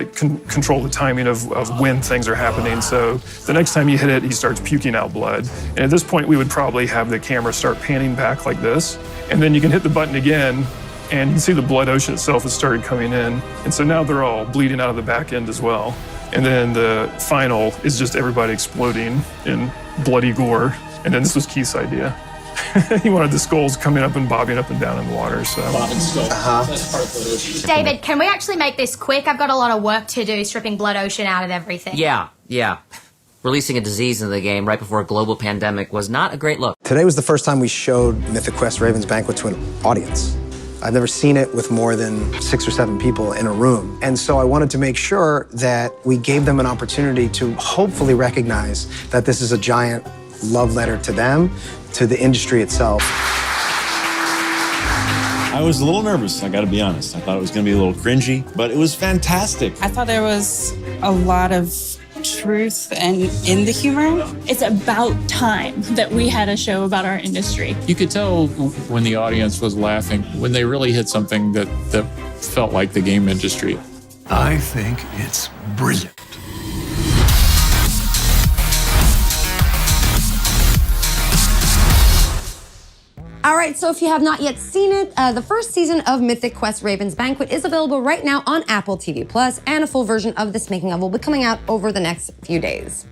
control the timing of when things are happening. So the next time you hit it, he starts puking out blood. And at this point, we would probably have the camera start panning back like this. And then you can hit the button again, and you can see the blood ocean itself has started coming in. And so now they're all bleeding out of the back end as well. And then the final is just everybody exploding in bloody gore. And then this was Keith's idea. He wanted the skulls coming up and bobbing up and down in the water. So. David, can we actually make this quick? I've got a lot of work to do stripping blood ocean out of everything. Yeah. Releasing a disease into the game right before a global pandemic was not a great look. Today was the first time we showed Mythic Quest Raven's Banquet to an audience. I've never seen it with more than 6 or 7 people in a room. And so I wanted to make sure that we gave them an opportunity to hopefully recognize that this is a giant love letter to them, to the industry itself. I was a little nervous, I gotta be honest. I thought it was gonna be a little cringy, but it was fantastic. I thought there was a lot of truth and in the humor. It's about time that we had a show about our industry. You could tell when the audience was laughing, when they really hit something that felt like the game industry. I think it's brilliant. All right, so if you have not yet seen it, the first season of Mythic Quest Raven's Banquet is available right now on Apple TV+, and a full version of this making of will be coming out over the next few days.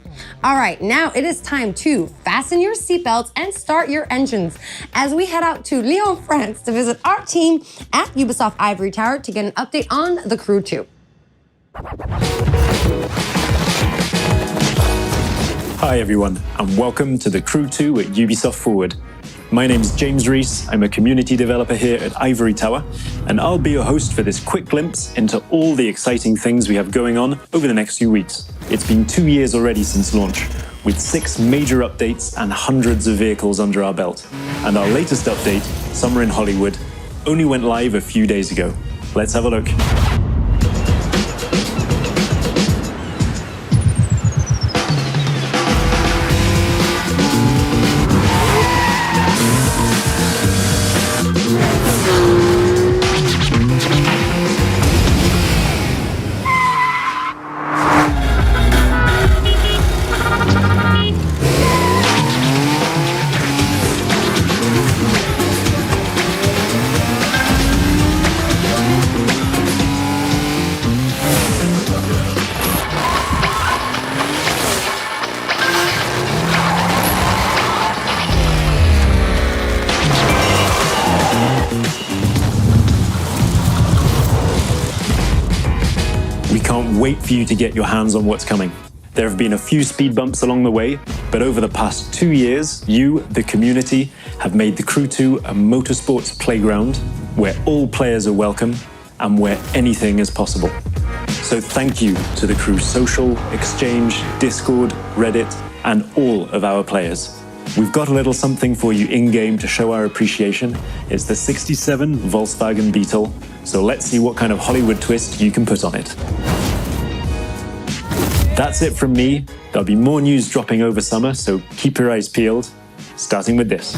All right, now it is time to fasten your seatbelts and start your engines as we head out to Lyon, France to visit our team at Ubisoft Ivory Tower to get an update on The Crew 2. Hi everyone, and welcome to The Crew 2 at Ubisoft Forward. My name's James Reese, I'm a community developer here at Ivory Tower, and I'll be your host for this quick glimpse into all the exciting things we have going on over the next few weeks. It's been 2 years already since launch, with 6 major updates and hundreds of vehicles under our belt. And our latest update, Summer in Hollywood, only went live a few days ago. Let's have a look. Wait for you to get your hands on what's coming. There have been a few speed bumps along the way, but over the past 2 years, you, the community, have made The Crew 2 a motorsports playground where all players are welcome and where anything is possible. So thank you to The Crew Social, Exchange, Discord, Reddit, and all of our players. We've got a little something for you in-game to show our appreciation. It's the 67 Volkswagen Beetle, so let's see what kind of Hollywood twist you can put on it. That's it from me. There'll be more news dropping over summer, so keep your eyes peeled, starting with this.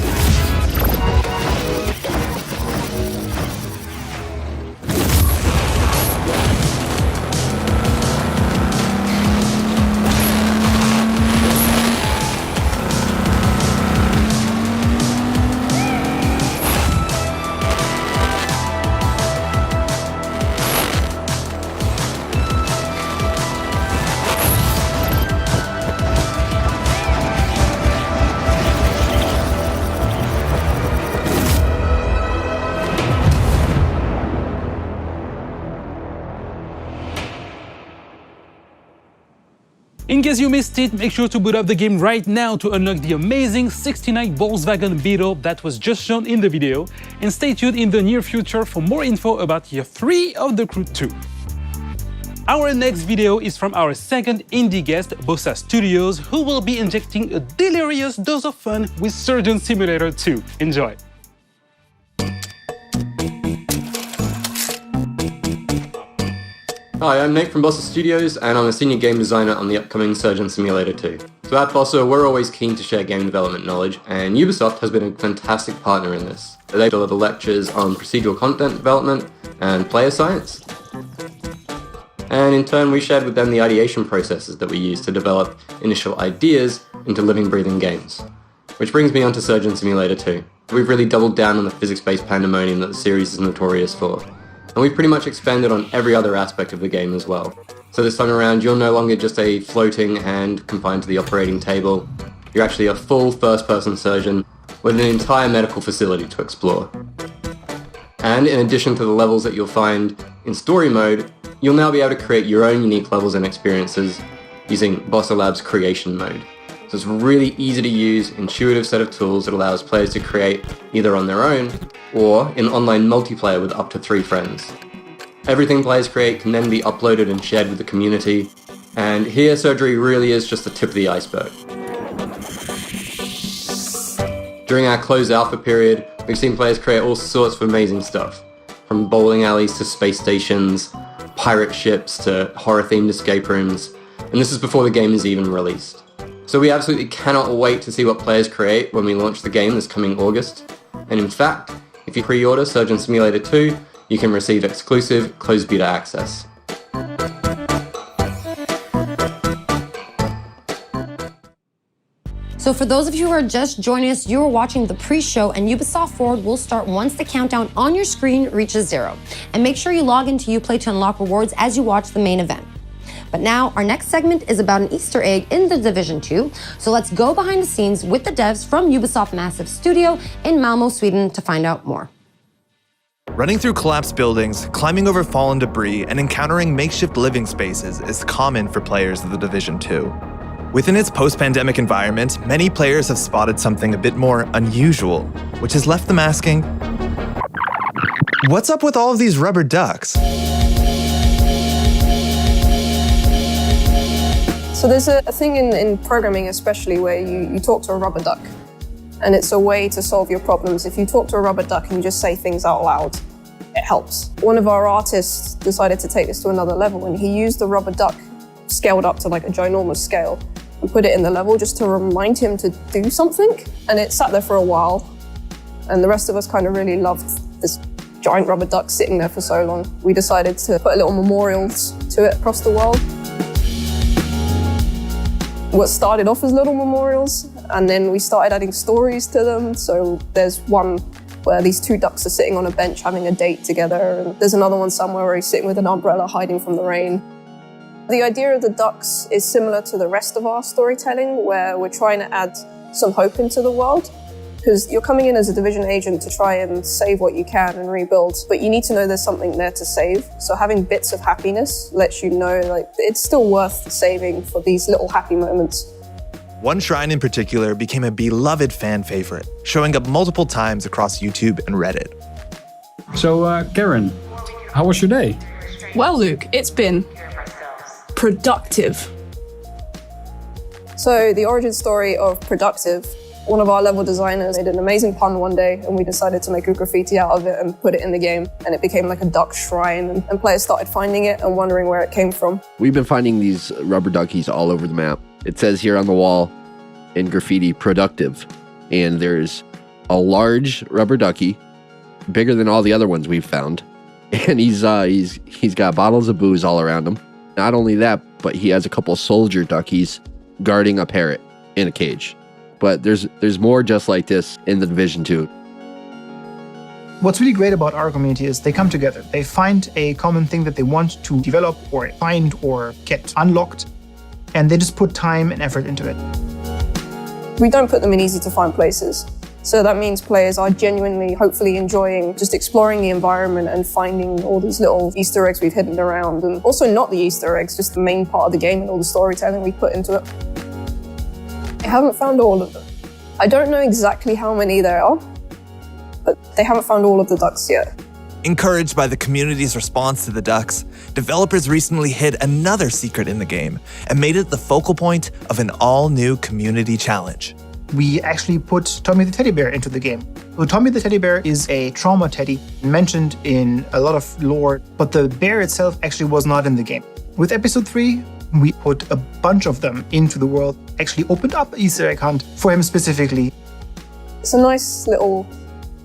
In case you missed it, make sure to boot up the game right now to unlock the amazing 69 Volkswagen Beetle that was just shown in the video, and stay tuned in the near future for more info about Year 3 of The Crew 2. Our next video is from our second indie guest, Bossa Studios, who will be injecting a delirious dose of fun with Surgeon Simulator 2. Enjoy! Hi, I'm Nate from Bossa Studios, and I'm a senior game designer on the upcoming Surgeon Simulator 2. So at Bossa, we're always keen to share game development knowledge, and Ubisoft has been a fantastic partner in this. They deliver lectures on procedural content development and player science. And in turn, we shared with them the ideation processes that we use to develop initial ideas into living, breathing games. Which brings me on to Surgeon Simulator 2. We've really doubled down on the physics-based pandemonium that the series is notorious for. And we've pretty much expanded on every other aspect of the game as well. So this time around, you're no longer just a floating hand confined to the operating table. You're actually a full first-person surgeon with an entire medical facility to explore. And in addition to the levels that you'll find in story mode, you'll now be able to create your own unique levels and experiences using Bossa Labs creation mode. So it's a really easy to use, intuitive set of tools that allows players to create either on their own or in online multiplayer with up to 3 friends. Everything players create can then be uploaded and shared with the community, and here surgery really is just the tip of the iceberg. During our closed alpha period, we've seen players create all sorts of amazing stuff, from bowling alleys to space stations, pirate ships to horror-themed escape rooms, and this is before the game is even released. So we absolutely cannot wait to see what players create when we launch the game this coming August. And in fact, if you pre-order Surgeon Simulator 2, you can receive exclusive closed beta access. So for those of you who are just joining us, you are watching the pre-show, and Ubisoft Forward will start once the countdown on your screen reaches 0. And make sure you log into Uplay to unlock rewards as you watch the main event. But now, our next segment is about an Easter egg in The Division 2, so let's go behind the scenes with the devs from Ubisoft Massive Studio in Malmo, Sweden to find out more. Running through collapsed buildings, climbing over fallen debris, and encountering makeshift living spaces is common for players of The Division 2. Within its post-pandemic environment, many players have spotted something a bit more unusual, which has left them asking, what's up with all of these rubber ducks? So there's a thing in programming especially where you talk to a rubber duck, and it's a way to solve your problems. If you talk to a rubber duck and you just say things out loud, it helps. One of our artists decided to take this to another level, and he used the rubber duck scaled up to like a ginormous scale and put it in the level just to remind him to do something. And it sat there for a while, and the rest of us kind of really loved this giant rubber duck sitting there for so long. We decided to put little memorials to it across the world. What started off as little memorials, and then we started adding stories to them. So there's one where these 2 ducks are sitting on a bench having a date together, and there's another one somewhere where he's sitting with an umbrella hiding from the rain. The idea of the ducks is similar to the rest of our storytelling, where we're trying to add some hope into the world. Because you're coming in as a Division agent to try and save what you can and rebuild, but you need to know there's something there to save. So having bits of happiness lets you know like it's still worth saving for these little happy moments. One shrine in particular became a beloved fan favorite, showing up multiple times across YouTube and Reddit. So, Karen, how was your day? Well, Luke, it's been productive. So the origin story of productive One of our level designers made an amazing pun one day, and we decided to make a graffiti out of it and put it in the game, and it became like a duck shrine, and players started finding it and wondering where it came from. We've been finding these rubber duckies all over the map. It says here on the wall in graffiti, productive, and there's a large rubber ducky, bigger than all the other ones we've found, and he's got bottles of booze all around him. Not only that, but he has a couple soldier duckies guarding a parrot in a cage. But there's more just like this in the Division 2. What's really great about our community is they come together. They find a common thing that they want to develop or find or get unlocked, and they just put time and effort into it. We don't put them in easy to find places. So that means players are genuinely, hopefully enjoying just exploring the environment and finding all these little Easter eggs we've hidden around. And also not the Easter eggs, just the main part of the game and all the storytelling we put into it. I haven't found all of them. I don't know exactly how many there are, but they haven't found all of the ducks yet. Encouraged by the community's response to the ducks, developers recently hid another secret in the game and made it the focal point of an all-new community challenge. We actually put Tommy the teddy bear into the game. So Tommy the teddy bear is a trauma teddy mentioned in a lot of lore, but the bear itself actually was not in the game. With episode 3, we put a bunch of them into the world, actually opened up an Easter egg hunt for him specifically. It's a nice little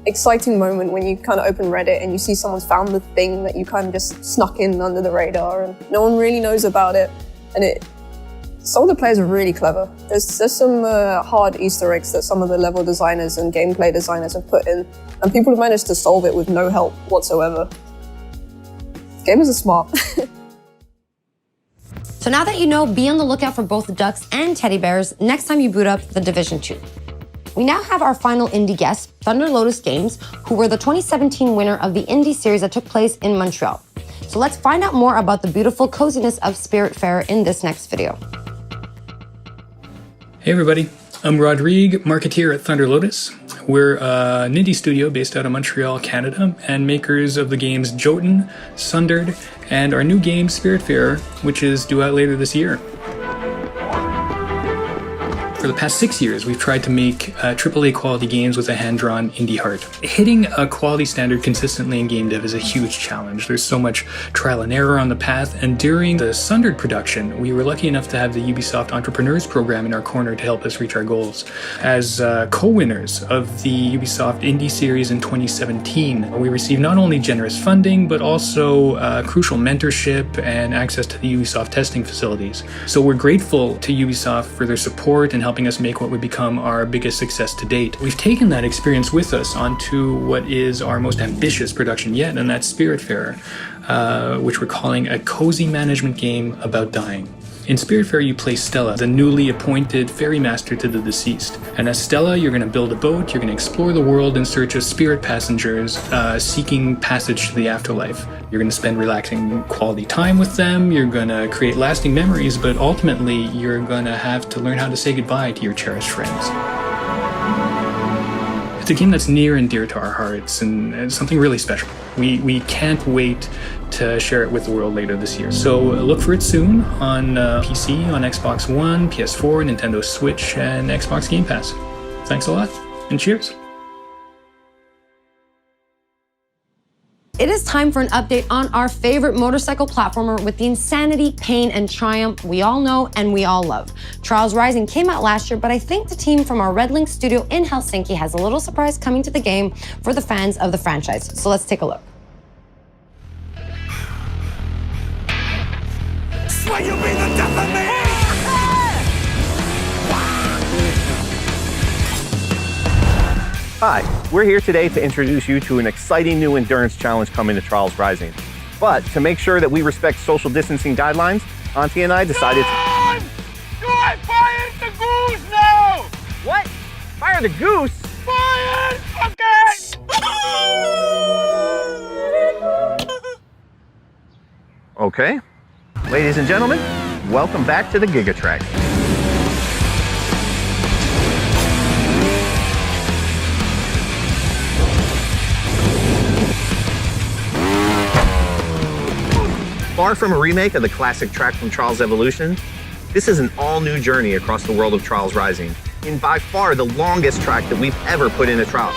exciting moment when you kind of open Reddit and you see someone's found the thing that you kind of just snuck in under the radar and no one really knows about it. And some of the players are really clever. There's some hard Easter eggs that some of the level designers and gameplay designers have put in, and people have managed to solve it with no help whatsoever. Gamers are smart. So now that you know, be on the lookout for both the ducks and teddy bears next time you boot up the Division 2. We now have our final indie guest, Thunder Lotus Games, who were the 2017 winner of the indie series that took place in Montreal. So let's find out more about the beautiful coziness of Spiritfarer in this next video. Hey everybody, I'm Rodrigue, marketeer at Thunder Lotus. We're an indie studio based out of Montreal, Canada, and makers of the games Jotun, Sundered, and our new game Spiritfarer, which is due out later this year. For the past 6 years, we've tried to make AAA quality games with a hand-drawn indie heart. Hitting a quality standard consistently in game dev is a huge challenge. There's so much trial and error on the path, and during the Sundered production, we were lucky enough to have the Ubisoft Entrepreneurs program in our corner to help us reach our goals. As co-winners of the Ubisoft Indie Series in 2017, we received not only generous funding, but also crucial mentorship and access to the Ubisoft testing facilities. So we're grateful to Ubisoft for their support and helping us make what would become our biggest success to date. We've taken that experience with us onto what is our most ambitious production yet, and that's Spiritfarer, which we're calling a cozy management game about dying. In Spiritfarer, you play Stella, the newly appointed ferry master to the deceased. And as Stella, you're going to build a boat, you're going to explore the world in search of spirit passengers seeking passage to the afterlife. You're going to spend relaxing quality time with them, you're going to create lasting memories, but ultimately, you're going to have to learn how to say goodbye to your cherished friends. It's a game that's near and dear to our hearts and it's something really special. We can't wait to share it with the world later this year. So look for it soon on PC, on Xbox One, PS4, Nintendo Switch, and Xbox Game Pass. Thanks a lot, and cheers. It is time for an update on our favorite motorcycle platformer with the insanity, pain, and triumph we all know and we all love. Trials Rising came out last year, but I think the team from our Red Link studio in Helsinki has a little surprise coming to the game for the fans of the franchise. So let's take a look. Swear you'll be the death of me! Hi, we're here today to introduce you to an exciting new endurance challenge coming to Trials Rising. But to make sure that we respect social distancing guidelines, Auntie and I decided to... Do I fire the goose now? What? Fire the goose? Fire! Okay. Ladies and gentlemen, welcome back to the Gigatrack. Far from a remake of the classic track from Trials Evolution, this is an all-new journey across the world of Trials Rising, in by far the longest track that we've ever put in a trial.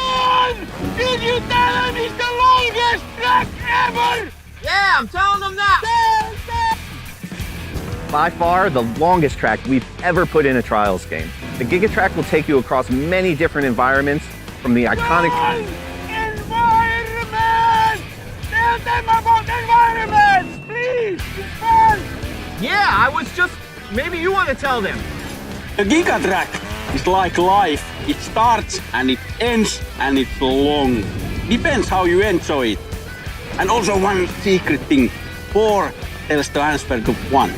Did you tell him it's the longest track ever? Yeah, I'm telling them that. By far the longest track we've ever put in a Trials game. The Gigatrack will take you across many different environments from the iconic... Environment! Tell them about environments, please! Yeah, I was just... Maybe you want to tell them. The Gigatrack is like life. It starts and it ends and it's long. Depends how you enjoy it. And also one secret thing. 4 tells the answer to 1.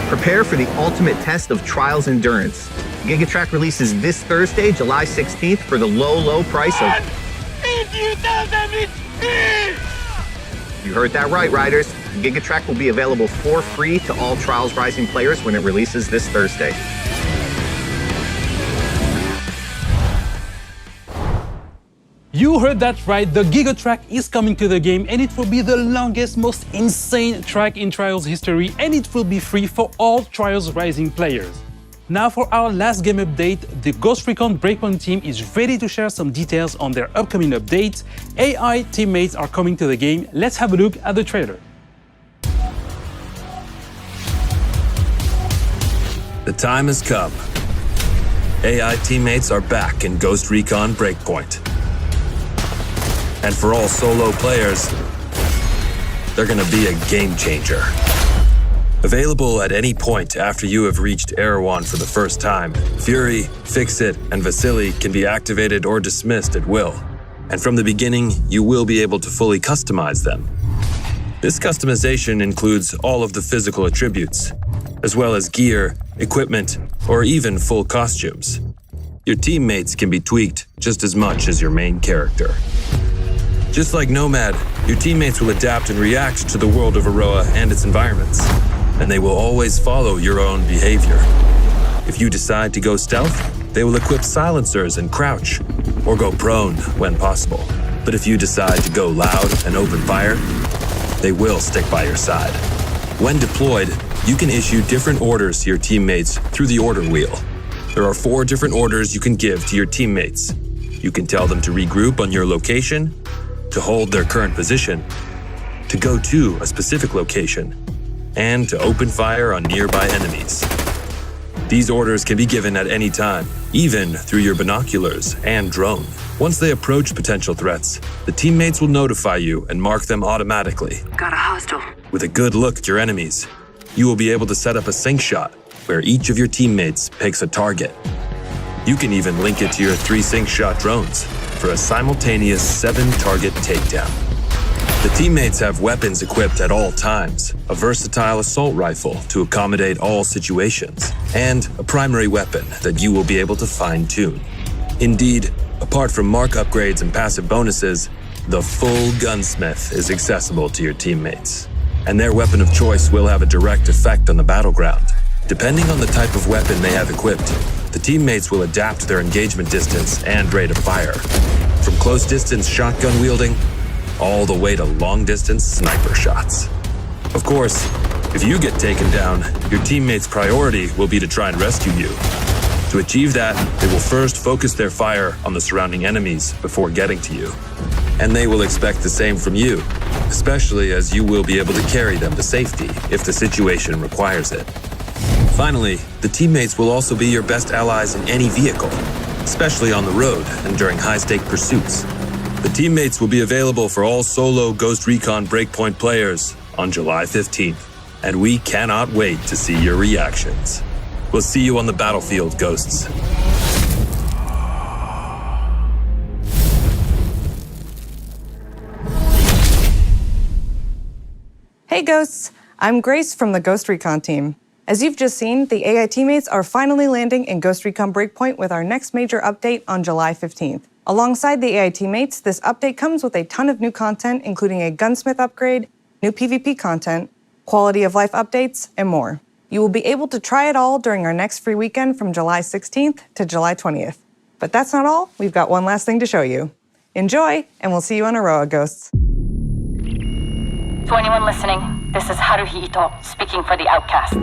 Prepare for the ultimate test of Trials endurance. Gigatrack releases this Thursday, July 16th for the low price of... Did you tell them it's free? You heard that right, riders. Gigatrack will be available for free to all Trials Rising players when it releases this Thursday. You heard that right, the Gigatrack is coming to the game and it will be the longest, most insane track in Trials history, and it will be free for all Trials Rising players. Now for our last game update, the Ghost Recon Breakpoint team is ready to share some details on their upcoming updates. AI teammates are coming to the game. Let's have a look at the trailer. The time has come. AI teammates are back in Ghost Recon Breakpoint. And for all solo players, they're gonna be a game changer. Available at any point after you have reached Erewhon for the first time, Fury, Fixit, and Vasily can be activated or dismissed at will. And from the beginning, you will be able to fully customize them. This customization includes all of the physical attributes, as well as gear, equipment, or even full costumes. Your teammates can be tweaked just as much as your main character. Just like Nomad, your teammates will adapt and react to the world of Aroa and its environments, and they will always follow your own behavior. If you decide to go stealth, they will equip silencers and crouch, or go prone when possible. But if you decide to go loud and open fire, they will stick by your side. When deployed, you can issue different orders to your teammates through the order wheel. There are 4 different orders you can give to your teammates. You can tell them to regroup on your location, to hold their current position, to go to a specific location, and to open fire on nearby enemies. These orders can be given at any time, even through your binoculars and drone. Once they approach potential threats, the teammates will notify you and mark them automatically. Got a hostile. With a good look at your enemies, you will be able to set up a sync shot where each of your teammates picks a target. You can even link it to your 3 sync shot drones for a simultaneous 7-target takedown. The teammates have weapons equipped at all times, a versatile assault rifle to accommodate all situations, and a primary weapon that you will be able to fine-tune. Indeed, apart from mark upgrades and passive bonuses, the full gunsmith is accessible to your teammates, and their weapon of choice will have a direct effect on the battleground. Depending on the type of weapon they have equipped, the teammates will adapt their engagement distance and rate of fire, from close-distance shotgun wielding all the way to long-distance sniper shots. Of course, if you get taken down, your teammates' priority will be to try and rescue you. To achieve that, they will first focus their fire on the surrounding enemies before getting to you. And they will expect the same from you, especially as you will be able to carry them to safety if the situation requires it. Finally, the teammates will also be your best allies in any vehicle, especially on the road and during high-stake pursuits. The teammates will be available for all solo Ghost Recon Breakpoint players on July 15th, and we cannot wait to see your reactions. We'll see you on the battlefield, Ghosts. Hey Ghosts, I'm Grace from the Ghost Recon team. As you've just seen, the AI teammates are finally landing in Ghost Recon Breakpoint with our next major update on July 15th. Alongside the AI teammates, this update comes with a ton of new content, including a gunsmith upgrade, new PvP content, quality of life updates, and more. You will be able to try it all during our next free weekend from July 16th to July 20th. But that's not all, we've got one last thing to show you. Enjoy, and we'll see you on Aroa, Ghosts. To anyone listening, this is Haruhi Ito speaking for the Outcasts.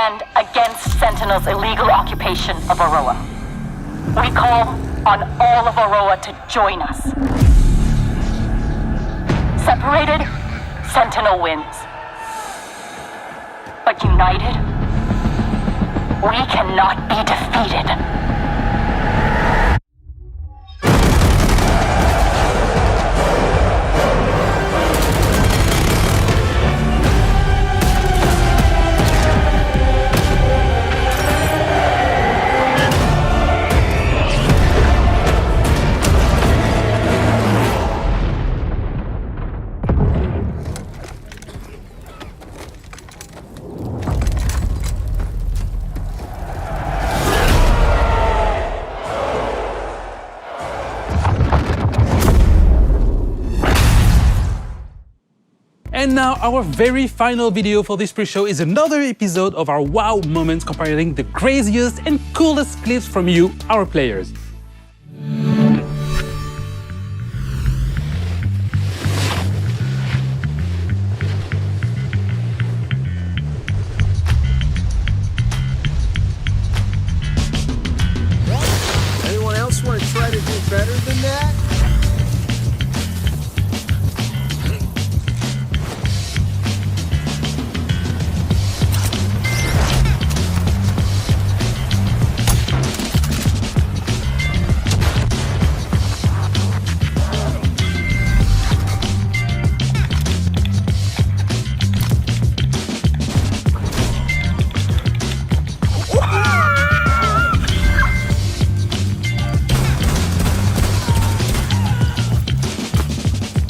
stand against Sentinel's illegal occupation of Aroa. We call on all of Aroa to join us. Separated, Sentinel wins. But united, we cannot be defeated. And now our very final video for this pre-show is another episode of our wow moments comparing the craziest and coolest clips from you, our players. Anyone else want to try to do better than that?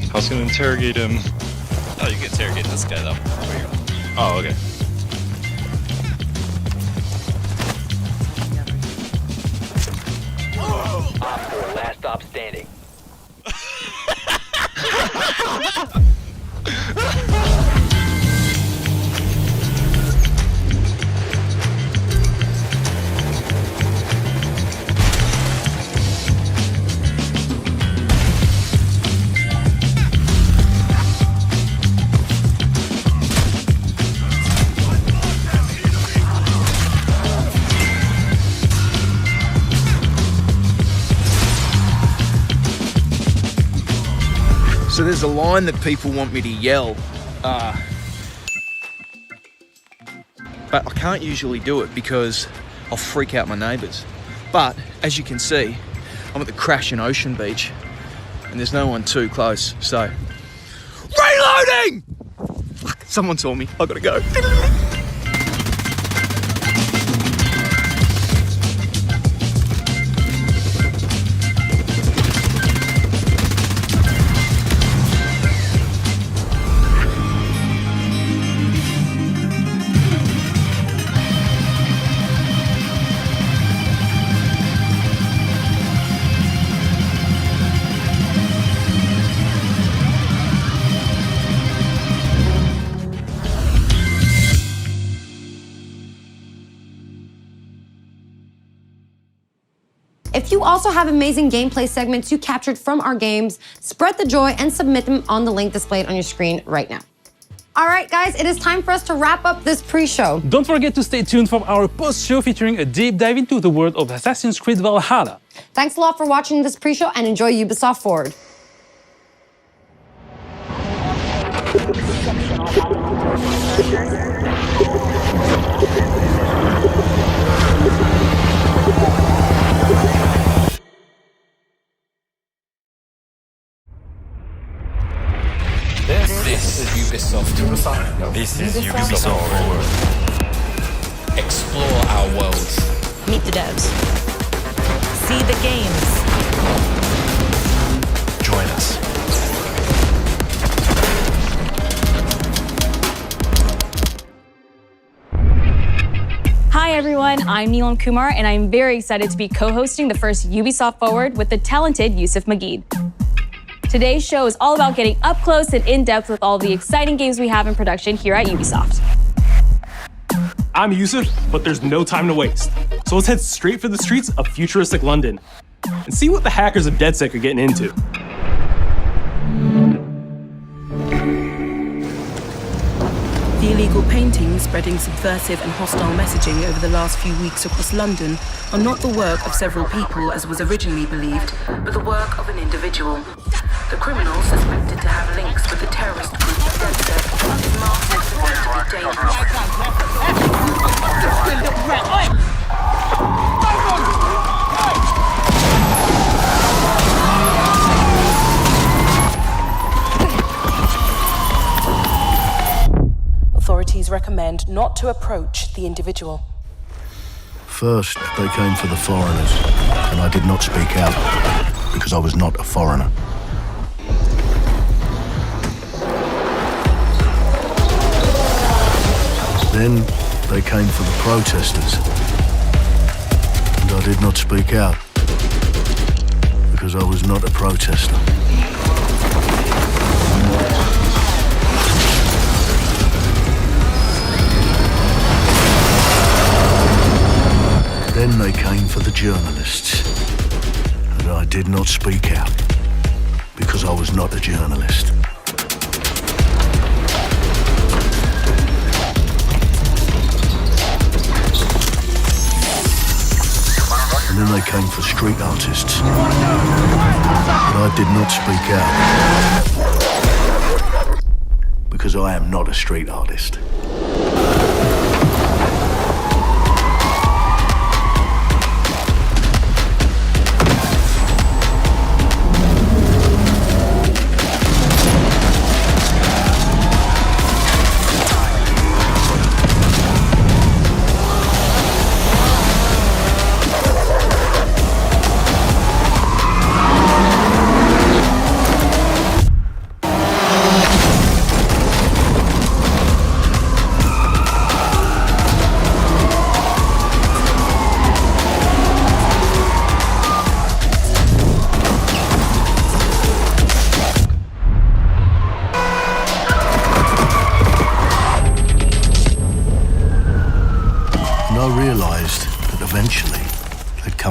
I was gonna interrogate him. Oh, you can interrogate this guy though. Where you go? Oh, okay. Op 4, last stop standing. So there's a line that people want me to yell, but I can't usually do it because I'll freak out my neighbours. But as you can see, I'm at the Crashing Ocean Beach and there's no one too close, so... Reloading! Fuck, someone saw me, I gotta go. If you also have amazing gameplay segments you captured from our games, spread the joy and submit them on the link displayed on your screen right now. All right, guys, it is time for us to wrap up this pre-show. Don't forget to stay tuned for our post-show featuring a deep dive into the world of Assassin's Creed Valhalla. Thanks a lot for watching this pre-show and enjoy Ubisoft Forward. This is Ubisoft. This is Ubisoft Forward. Explore our worlds. Meet the devs. See the games. Join us. Hi everyone, I'm Neelam Kumar and I'm very excited to be co-hosting the first Ubisoft Forward with the talented Yusuf Mageed. Today's show is all about getting up close and in-depth with all the exciting games we have in production here at Ubisoft. I'm Yusuf, but there's no time to waste. So let's head straight for the streets of futuristic London and see what the hackers of DedSec are getting into. The illegal paintings spreading subversive and hostile messaging over the last few weeks across London are not the work of several people as was originally believed, but the work of an individual. The criminal, suspected to have links with the terrorist group DedSec, is marked as potentially dangerous. Authorities recommend not to approach the individual. First, they came for the foreigners, and I did not speak out because I was not a foreigner. Then they came for the protesters, and I did not speak out because I was not a protester. Then they came for the journalists, and I did not speak out because I was not a journalist. And then they came for street artists, but I did not speak out because I am not a street artist.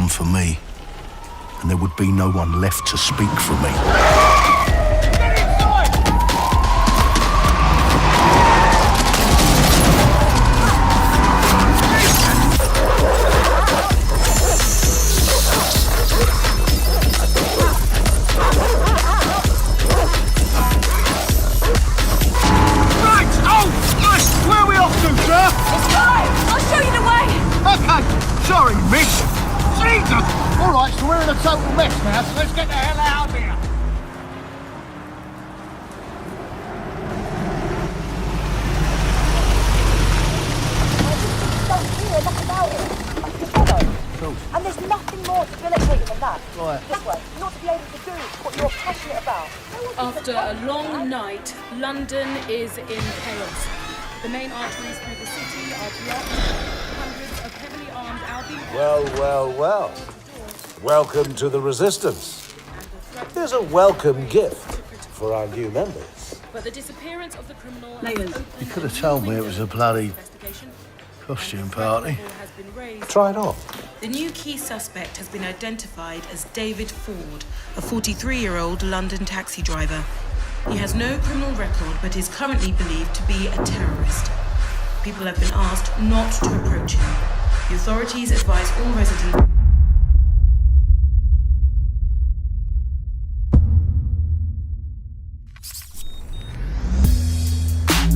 For me, and there would be no one left to speak for me. Right! Oh! Where are we off to, sir? Let's go! I'll show you the way! Okay, sorry, miss. Jesus! All right, so we're in a total mess now, so let's get the hell out of here. Don't hear enough about it. Together. Cool. And there's nothing more debilitating than that. Right. This way, not to be able to do what you're passionate about. After a long night, London is in chaos. The main arteries through the city are blocked. Hundreds of heavily armed Albion... Well. Welcome to the Resistance. Here's a welcome gift for our new members. But the disappearance of the criminal... You could have told me it was a bloody costume party. Try it on. The new key suspect has been identified as David Ford, a 43-year-old London taxi driver. He has no criminal record, but is currently believed to be a terrorist. People have been asked not to approach him. The authorities advise all residents...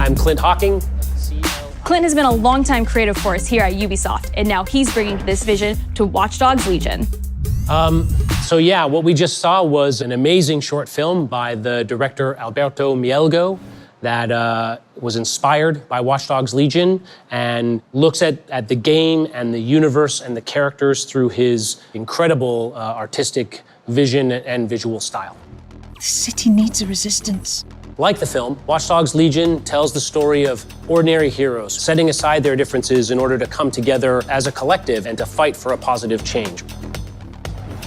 I'm Clint Hawking. Clint has been a longtime creative force here at Ubisoft, and now he's bringing this vision to Watch Dogs Legion. So yeah, what we just saw was an amazing short film by the director Alberto Mielgo that was inspired by Watch Dogs Legion and looks at the game and the universe and the characters through his incredible artistic vision and visual style. The city needs a resistance. Like the film, Watch Dogs Legion tells the story of ordinary heroes setting aside their differences in order to come together as a collective and to fight for a positive change.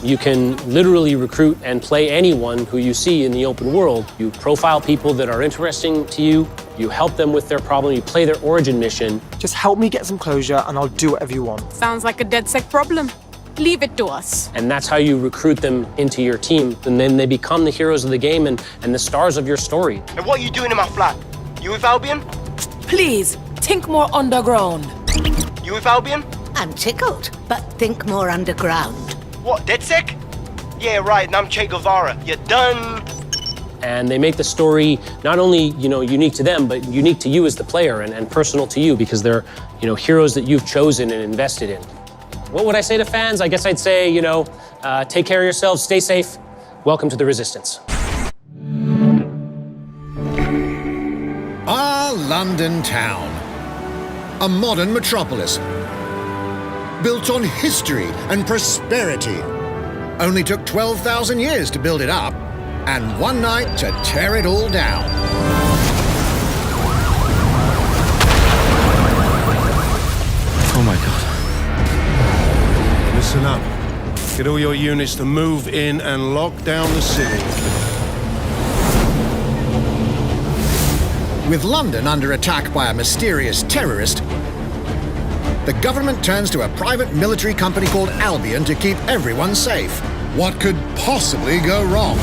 You can literally recruit and play anyone who you see in the open world. You profile people that are interesting to you, you help them with their problem, you play their origin mission. Just help me get some closure and I'll do whatever you want. Sounds like a DedSec problem. Leave it to us. And that's how you recruit them into your team. And then they become the heroes of the game and the stars of your story. And what are you doing in my flat? You with Albion? Please, think more underground. You with Albion? I'm tickled, but think more underground. What, DedSec? Yeah, right, and I'm Che Guevara. You done? And they make the story not only, unique to them, but unique to you as the player and personal to you because they're, heroes that you've chosen and invested in. What would I say to fans? I guess I'd say, take care of yourselves, stay safe. Welcome to the Resistance. Our London town. A modern metropolis. Built on history and prosperity. Only took 12,000 years to build it up, and one night to tear it all down. Oh my God. Listen up. Get all your units to move in and lock down the city. With London under attack by a mysterious terrorist, the government turns to a private military company called Albion to keep everyone safe. What could possibly go wrong?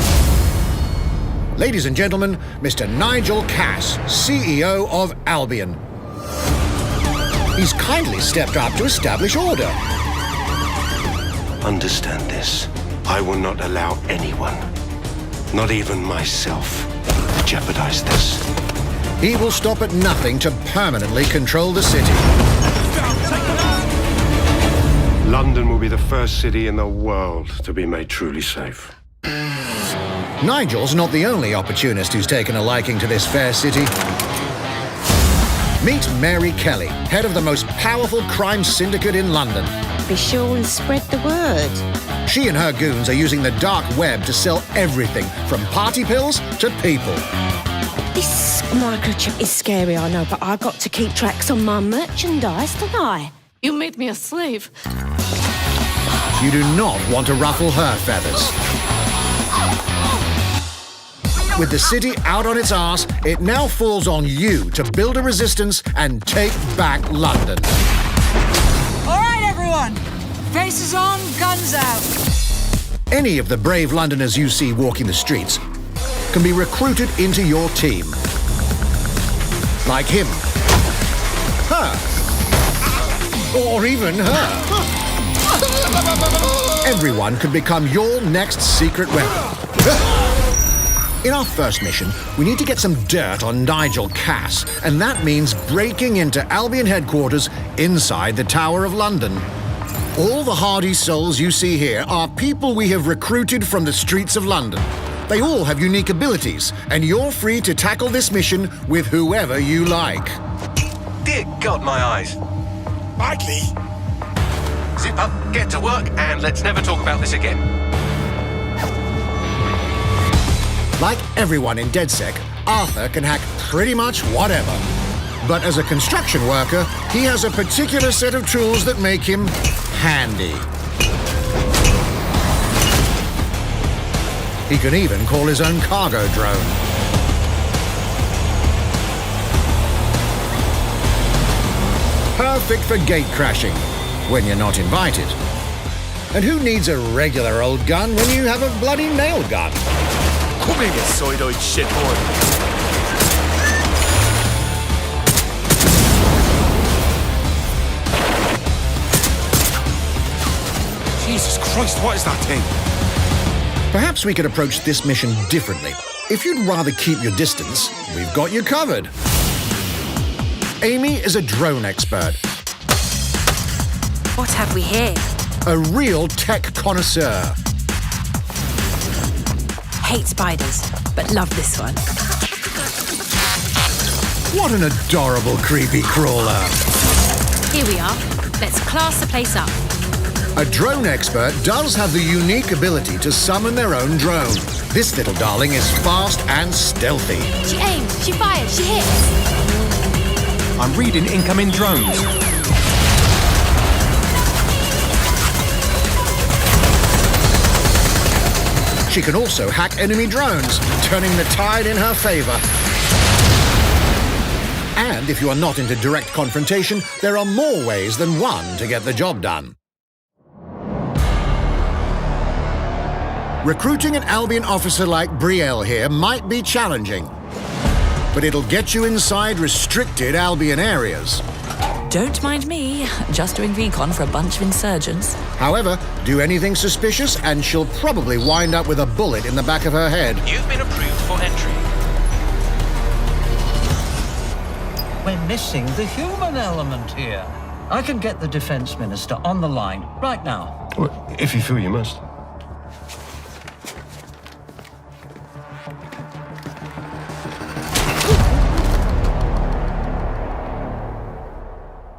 Ladies and gentlemen, Mr. Nigel Cass, CEO of Albion. He's kindly stepped up to establish order. Understand this. I will not allow anyone, not even myself, to jeopardize this. He will stop at nothing to permanently control the city. London will be the first city in the world to be made truly safe. Nigel's not the only opportunist who's taken a liking to this fair city. Meet Mary Kelly, head of the most powerful crime syndicate in London. Be sure and spread the word. She and her goons are using the dark web to sell everything from party pills to people. This microchip is scary, I know, but I got to keep tracks on my merchandise, don't I? You made me a slave. You do not want to ruffle her feathers. With the city out on its arse, it now falls on you to build a resistance and take back London. All right, everyone. Faces on, guns out. Any of the brave Londoners you see walking the streets can be recruited into your team. Like him. Her. Or even her. Everyone could become your next secret weapon. In our first mission, we need to get some dirt on Nigel Cass, and that means breaking into Albion headquarters inside the Tower of London. All the hardy souls you see here are people we have recruited from the streets of London. They all have unique abilities, and you're free to tackle this mission with whoever you like. Dear God, my eyes. Mikey! Zip up, get to work, and let's never talk about this again. Like everyone in DedSec, Arthur can hack pretty much whatever. But as a construction worker, he has a particular set of tools that make him handy. He can even call his own cargo drone. Perfect for gate crashing, when you're not invited. And who needs a regular old gun when you have a bloody nail gun? Come here, you soy-eyed shitboy. Jesus Christ, what is that thing? Perhaps we could approach this mission differently. If you'd rather keep your distance, we've got you covered. Amy is a drone expert. What have we here? A real tech connoisseur. Hate spiders, but love this one. What an adorable creepy crawler. Here we are. Let's class the place up. A drone expert does have the unique ability to summon their own drone. This little darling is fast and stealthy. She aims, she fires, she hits. I'm reading incoming drones. She can also hack enemy drones, turning the tide in her favor. And if you are not into direct confrontation, there are more ways than one to get the job done. Recruiting an Albion officer like Brielle here might be challenging. but it'll get you inside restricted Albion areas. Don't mind me, just doing recon for a bunch of insurgents. However, do anything suspicious and she'll probably wind up with a bullet in the back of her head. You've been approved for entry. We're missing the human element here. I can get the Defense Minister on the line right now. Well, if you feel you must.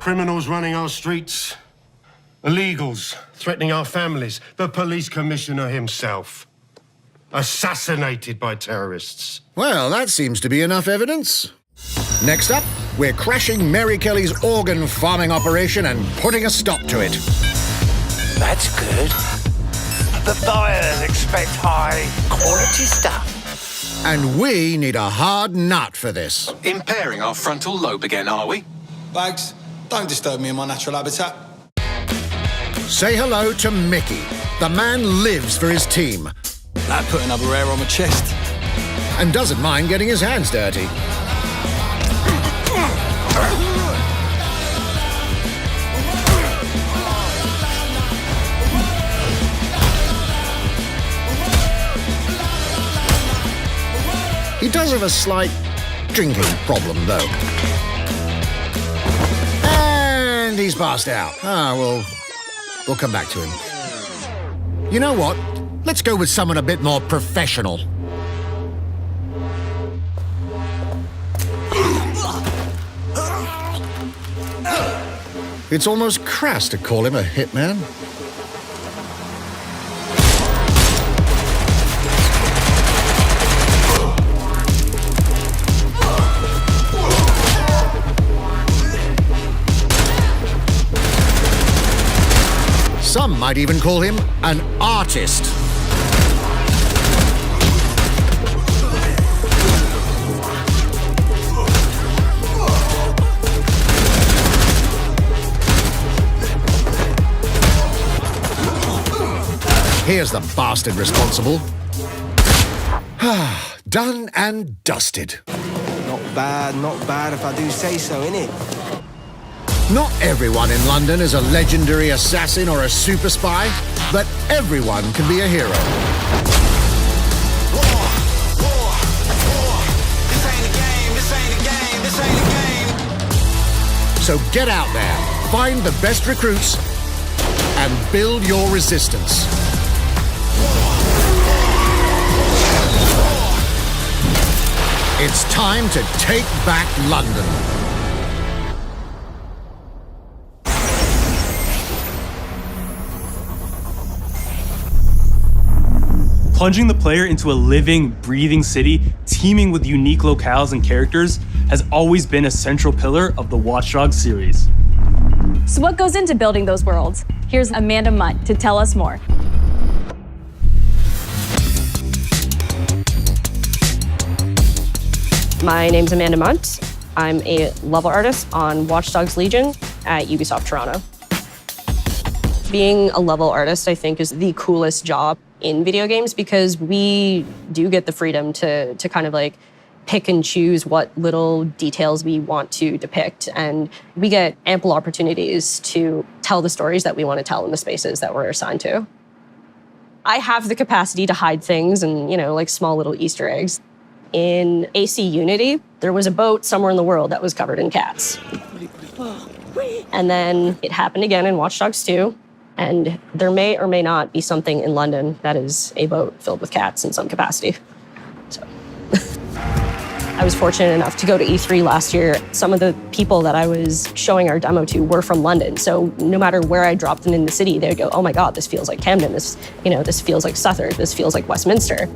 Criminals running our streets, illegals threatening our families, the police commissioner himself, assassinated by terrorists. Well, that seems to be enough evidence. Next up, we're crashing Mary Kelly's organ farming operation and putting a stop to it. That's good. The buyers expect high quality stuff. And we need a hard nut for this. Impairing our frontal lobe again, are we? Bags, don't disturb me in my natural habitat. Say hello to Mickey. The man lives for his team. That put another hair on my chest. And doesn't mind getting his hands dirty. He does have a slight drinking problem, though. And he's passed out. We'll come back to him. You know what? Let's go with someone a bit more professional. It's almost crass to call him a hitman. Some might even call him an artist. Here's the bastard responsible. Done and dusted. Not bad if I do say so, innit? Not everyone in London is a legendary assassin or a super spy, but everyone can be a hero. This ain't a game, this ain't a game, this ain't a game. So get out there, find the best recruits, and build your resistance. It's time to take back London. Plunging the player into a living, breathing city teeming with unique locales and characters has always been a central pillar of the Watch Dogs series. So what goes into building those worlds? Here's Amanda Mutt to tell us more. My name's Amanda Munt. I'm a level artist on Watch Dogs Legion at Ubisoft Toronto. Being a level artist, I think, is the coolest job in video games because we do get the freedom to kind of like pick and choose what little details we want to depict. And we get ample opportunities to tell the stories that we want to tell in the spaces that we're assigned to. I have the capacity to hide things and, like small little Easter eggs. In AC Unity, there was a boat somewhere in the world that was covered in cats. And then it happened again in Watch Dogs 2. And there may or may not be something in London that is a boat filled with cats in some capacity. So I was fortunate enough to go to E3 last year. Some of the people that I was showing our demo to were from London. So no matter where I dropped them in the city, they'd go, oh my God, this feels like Camden. This feels like Southwark. This feels like Westminster.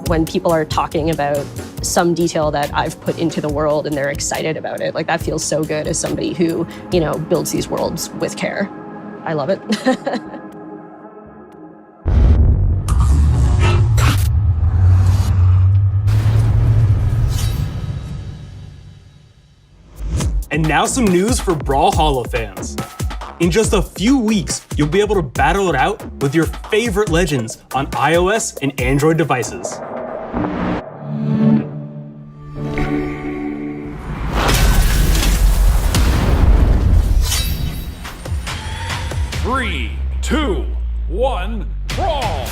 When people are talking about some detail that I've put into the world and they're excited about it, like that feels so good as somebody who, builds these worlds with care. I love it. And now some news for Brawlhalla fans. In just a few weeks, you'll be able to battle it out with your favorite legends on iOS and Android devices. 1, Brawl!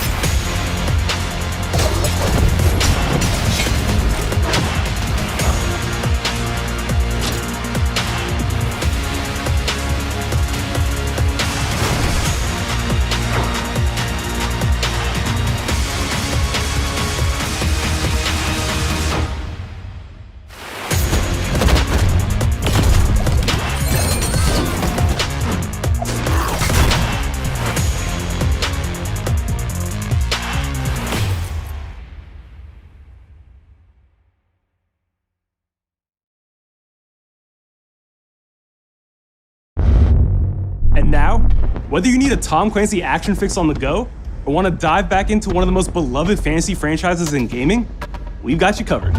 And now, whether you need a Tom Clancy action fix on the go, or want to dive back into one of the most beloved fantasy franchises in gaming, we've got you covered.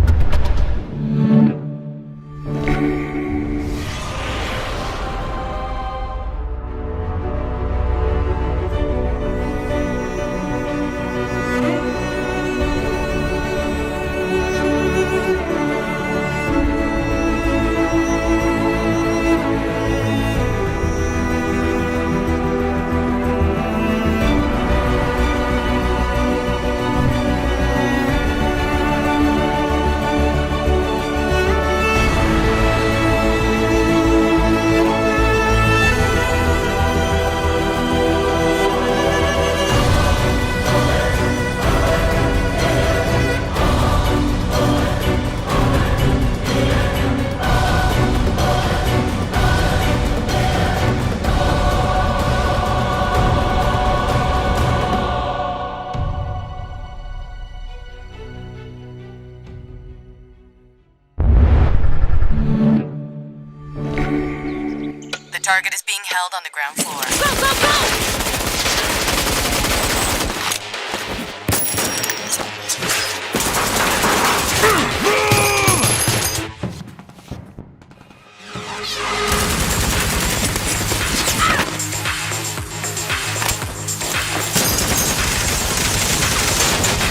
The target is being held on the ground floor. Go, go, go!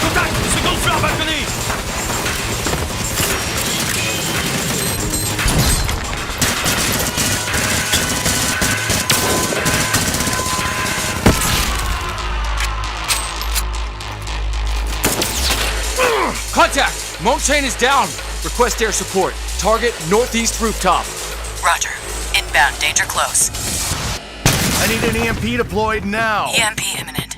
Contact! Second floor balcony! Contact! Montaigne is down. Request air support. Target northeast rooftop. Roger. Inbound. Danger close. I need an EMP deployed now. EMP imminent.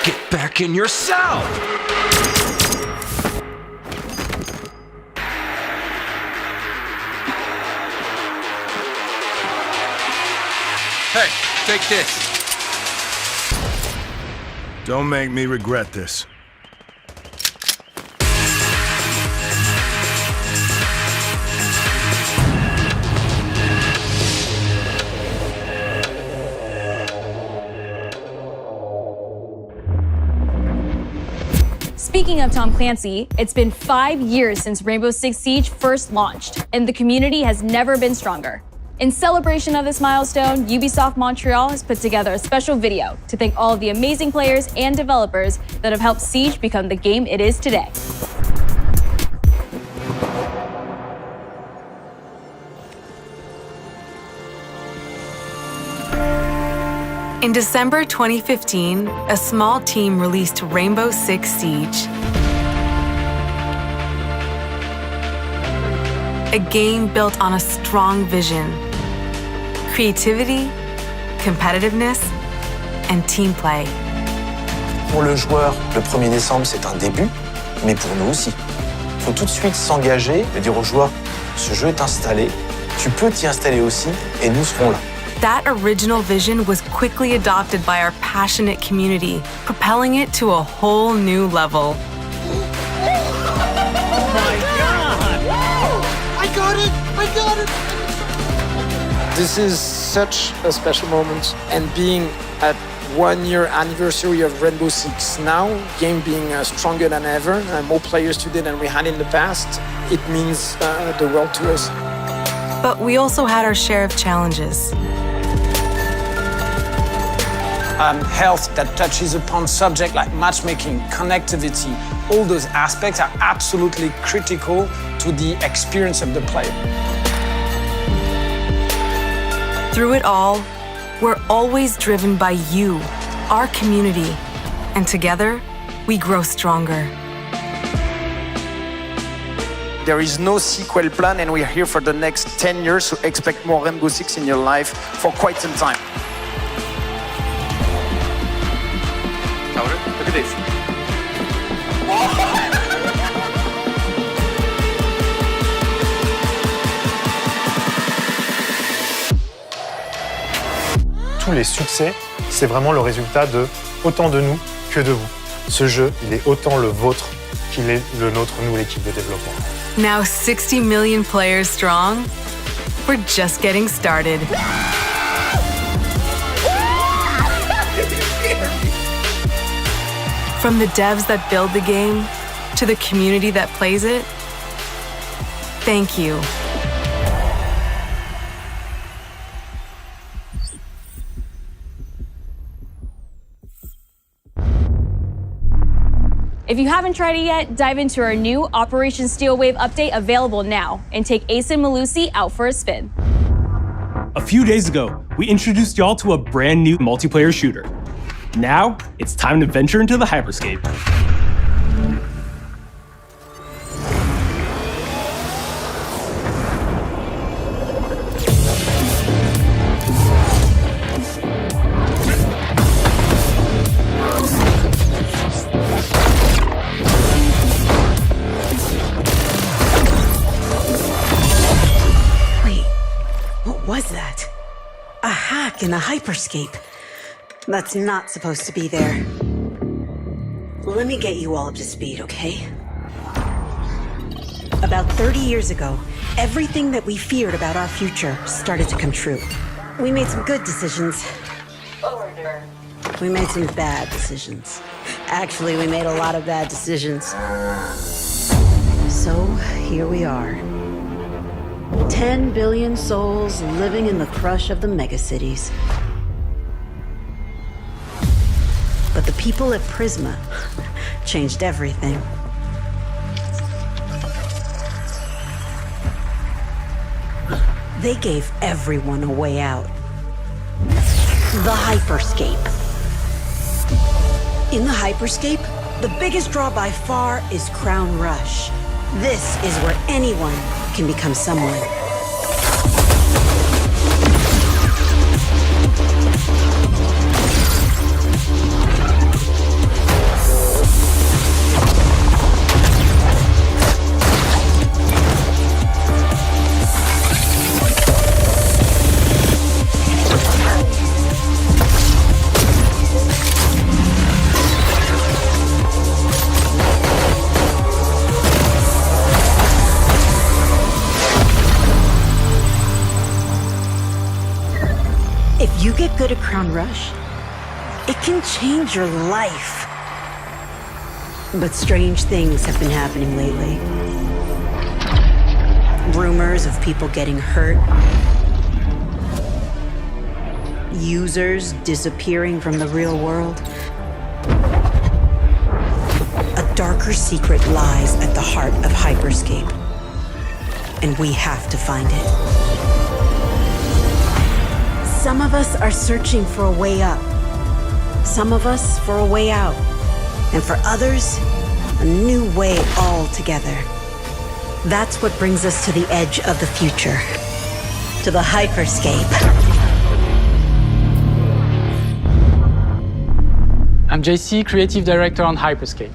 Get back in your cell! Hey, take this. Don't make me regret this. Speaking of Tom Clancy, it's been 5 years since Rainbow Six Siege first launched, and the community has never been stronger. In celebration of this milestone, Ubisoft Montreal has put together a special video to thank all of the amazing players and developers that have helped Siege become the game it is today. In December 2015, a small team released Rainbow Six Siege. A game built on a strong vision, creativity, competitiveness, and team play. Pour le joueur, le 1er décembre, c'est un début, mais pour nous aussi. Il faut tout de suite s'engager et dire aux joueurs, ce jeu est installé, tu peux t'y installer aussi, et nous serons là. That original vision was quickly adopted by our passionate community, propelling it to a whole new level. I got it! This is such a special moment, and being at 1 year anniversary of Rainbow Six now, game being stronger than ever, and more players today than we had in the past, it means the world to us. But we also had our share of challenges. health that touches upon subjects like matchmaking, connectivity. All those aspects are absolutely critical to the experience of the player. Through it all, we're always driven by you, our community, and together, we grow stronger. There is no sequel plan, and we're here for the next 10 years, so expect more Rainbow Six in your life for quite some time. Look at this. Tous les succès, c'est vraiment le résultat de autant de nous que de vous. Ce jeu, il est autant le vôtre qu'il est le nôtre, nous, l'équipe de développement. Now 60 million players strong, we're just getting started. From the devs that build the game to the community that plays it, thank you. If you haven't tried it yet, dive into our new Operation Steel Wave update available now and take Ace and Malusi out for a spin. A few days ago, we introduced y'all to a brand new multiplayer shooter. Now, it's time to venture into the Hyperscape. What was that? A hack in the Hyperscape. That's not supposed to be there. Let me get you all up to speed, okay? About 30 years ago, everything that we feared about our future started to come true. We made some good decisions. We made some bad decisions. Actually, we made a lot of bad decisions. So, here we are. 10 billion souls living in the crush of the megacities. But the people at Prisma changed everything. They gave everyone a way out. The Hyperscape. In the Hyperscape, the biggest draw by far is Crown Rush. This is where anyone can become someone. If you get good at Crown Rush, it can change your life. But strange things have been happening lately. Rumors of people getting hurt. Users disappearing from the real world. A darker secret lies at the heart of Hyperscape. And we have to find it. Some of us are searching for a way up. Some of us for a way out. And for others, a new way altogether. That's what brings us to the edge of the future. To the Hyperscape. I'm JC, Creative Director on Hyperscape.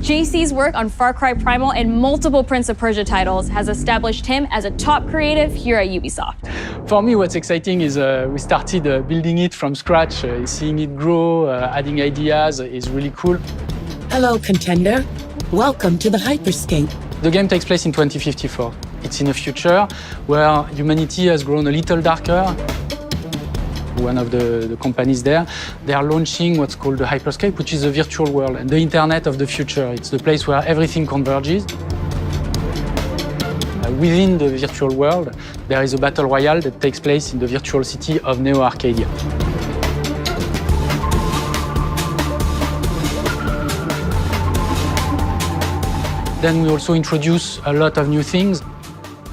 JC's work on Far Cry Primal and multiple Prince of Persia titles has established him as a top creative here at Ubisoft. For me, what's exciting is we started building it from scratch. Seeing it grow, adding ideas is really cool. Hello, contender. Welcome to the Hyperscape. The game takes place in 2054. It's in a future where humanity has grown a little darker. One of the companies there, they are launching what's called the Hyperscape, which is a virtual world and the internet of the future. It's the place where everything converges. Within the virtual world, there is a battle royale that takes place in the virtual city of Neo Arcadia. Then we also introduce a lot of new things.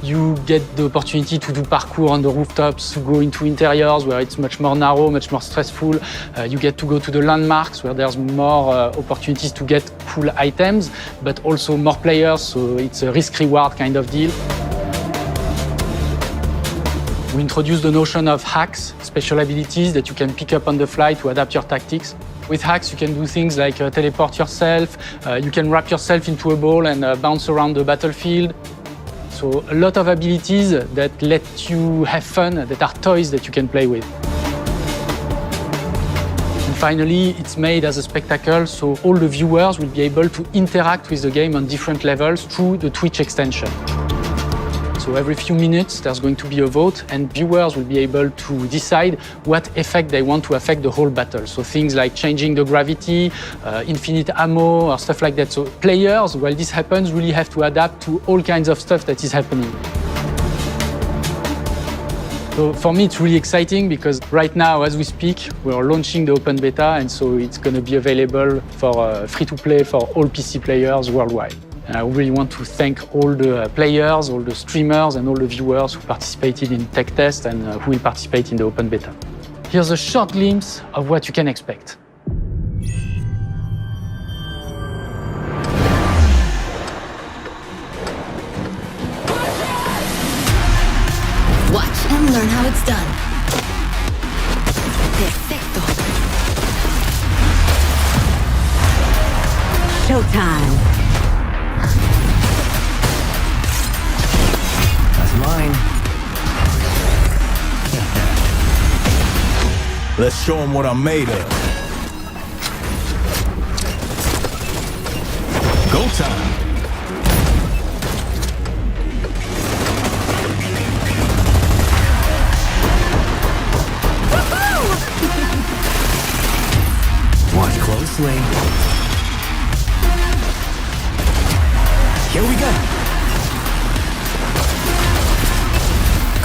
You get the opportunity to do parkour on the rooftops, to go into interiors where it's much more narrow, much more stressful. You get to go to the landmarks where there's more opportunities to get cool items, but also more players, so it's a risk-reward kind of deal. We introduced the notion of hacks, special abilities that you can pick up on the fly to adapt your tactics. With hacks, you can do things like teleport yourself, you can wrap yourself into a ball and bounce around the battlefield. So a lot of abilities that let you have fun, that are toys that you can play with. And finally, it's made as a spectacle, so all the viewers will be able to interact with the game on different levels through the Twitch extension. So every few minutes, there's going to be a vote, and viewers will be able to decide what effect they want to affect the whole battle. So things like changing the gravity, infinite ammo, or stuff like that. So players, while this happens, really have to adapt to all kinds of stuff that is happening. So for me, it's really exciting because right now, as we speak, we're launching the open beta, and so it's going to be available for free-to-play for all PC players worldwide. And I really want to thank all the players, all the streamers, and all the viewers who participated in tech test and who will participate in the open beta. Here's a short glimpse of what you can expect. Watch and learn how it's done. Perfecto. Showtime. Mine. Let's show them what I'm made of. Go time. Watch closely. Here we go.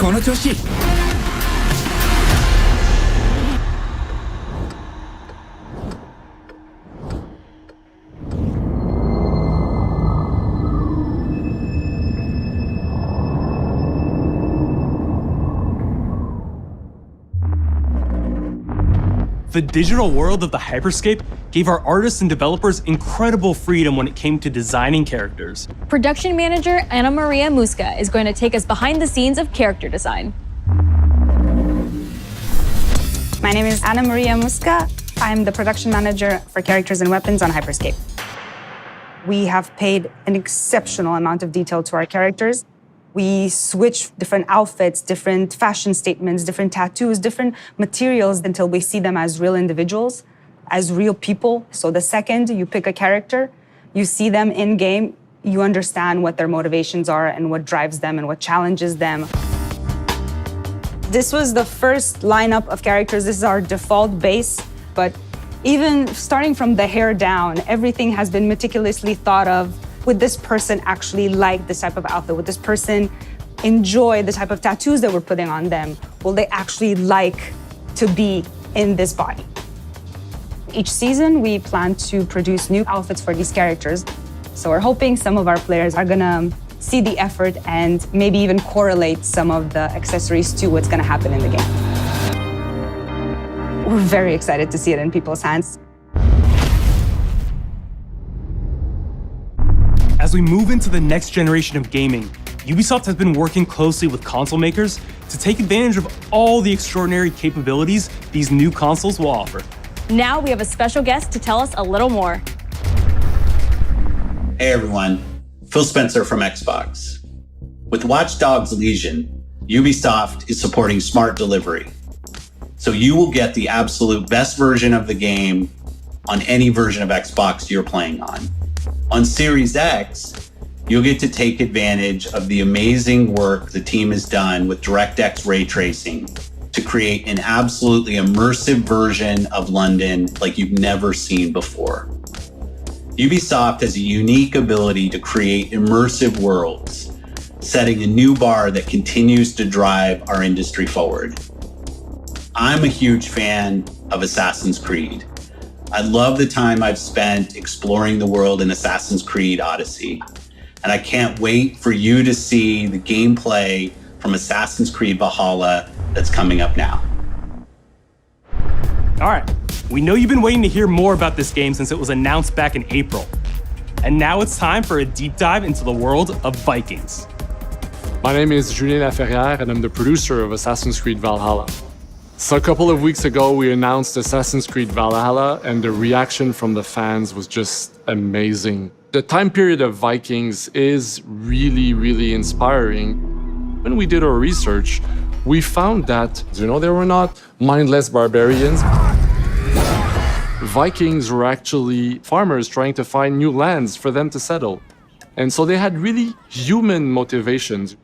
この調子。The digital world of the Hyperscape gave our artists and developers incredible freedom when it came to designing characters. Production manager Ana Maria Musca is going to take us behind the scenes of character design. My name is Ana Maria Musca. I'm the production manager for characters and weapons on Hyperscape. We have paid an exceptional amount of detail to our characters. We switch different outfits, different fashion statements, different tattoos, different materials until we see them as real individuals, as real people. So the second you pick a character, you see them in game, you understand what their motivations are and what drives them and what challenges them. This was the first lineup of characters. This is our default base, but even starting from the hair down, everything has been meticulously thought of. Would this person actually like this type of outfit? Would this person enjoy the type of tattoos that we're putting on them? Will they actually like to be in this body? Each season, we plan to produce new outfits for these characters. So we're hoping some of our players are gonna see the effort and maybe even correlate some of the accessories to what's gonna happen in the game. We're very excited to see it in people's hands. As we move into the next generation of gaming, Ubisoft has been working closely with console makers to take advantage of all the extraordinary capabilities these new consoles will offer. Now we have a special guest to tell us a little more. Hey everyone, Phil Spencer from Xbox. With Watch Dogs Legion, Ubisoft is supporting smart delivery. So you will get the absolute best version of the game on any version of Xbox you're playing on. On Series X, you'll get to take advantage of the amazing work the team has done with DirectX ray tracing to create an absolutely immersive version of London like you've never seen before. Ubisoft has a unique ability to create immersive worlds, setting a new bar that continues to drive our industry forward. I'm a huge fan of Assassin's Creed. I love the time I've spent exploring the world in Assassin's Creed Odyssey. and I can't wait for you to see the gameplay from Assassin's Creed Valhalla that's coming up now. All right, we know you've been waiting to hear more about this game since it was announced back in April. And now it's time for a deep dive into the world of Vikings. My name is Julien Laferrière, and I'm the producer of Assassin's Creed Valhalla. So a couple of weeks ago, we announced Assassin's Creed Valhalla, and the reaction from the fans was just amazing. The time period of Vikings is really, really inspiring. When we did our research, we found that, they were not mindless barbarians. Vikings were actually farmers trying to find new lands for them to settle. And so they had really human motivations.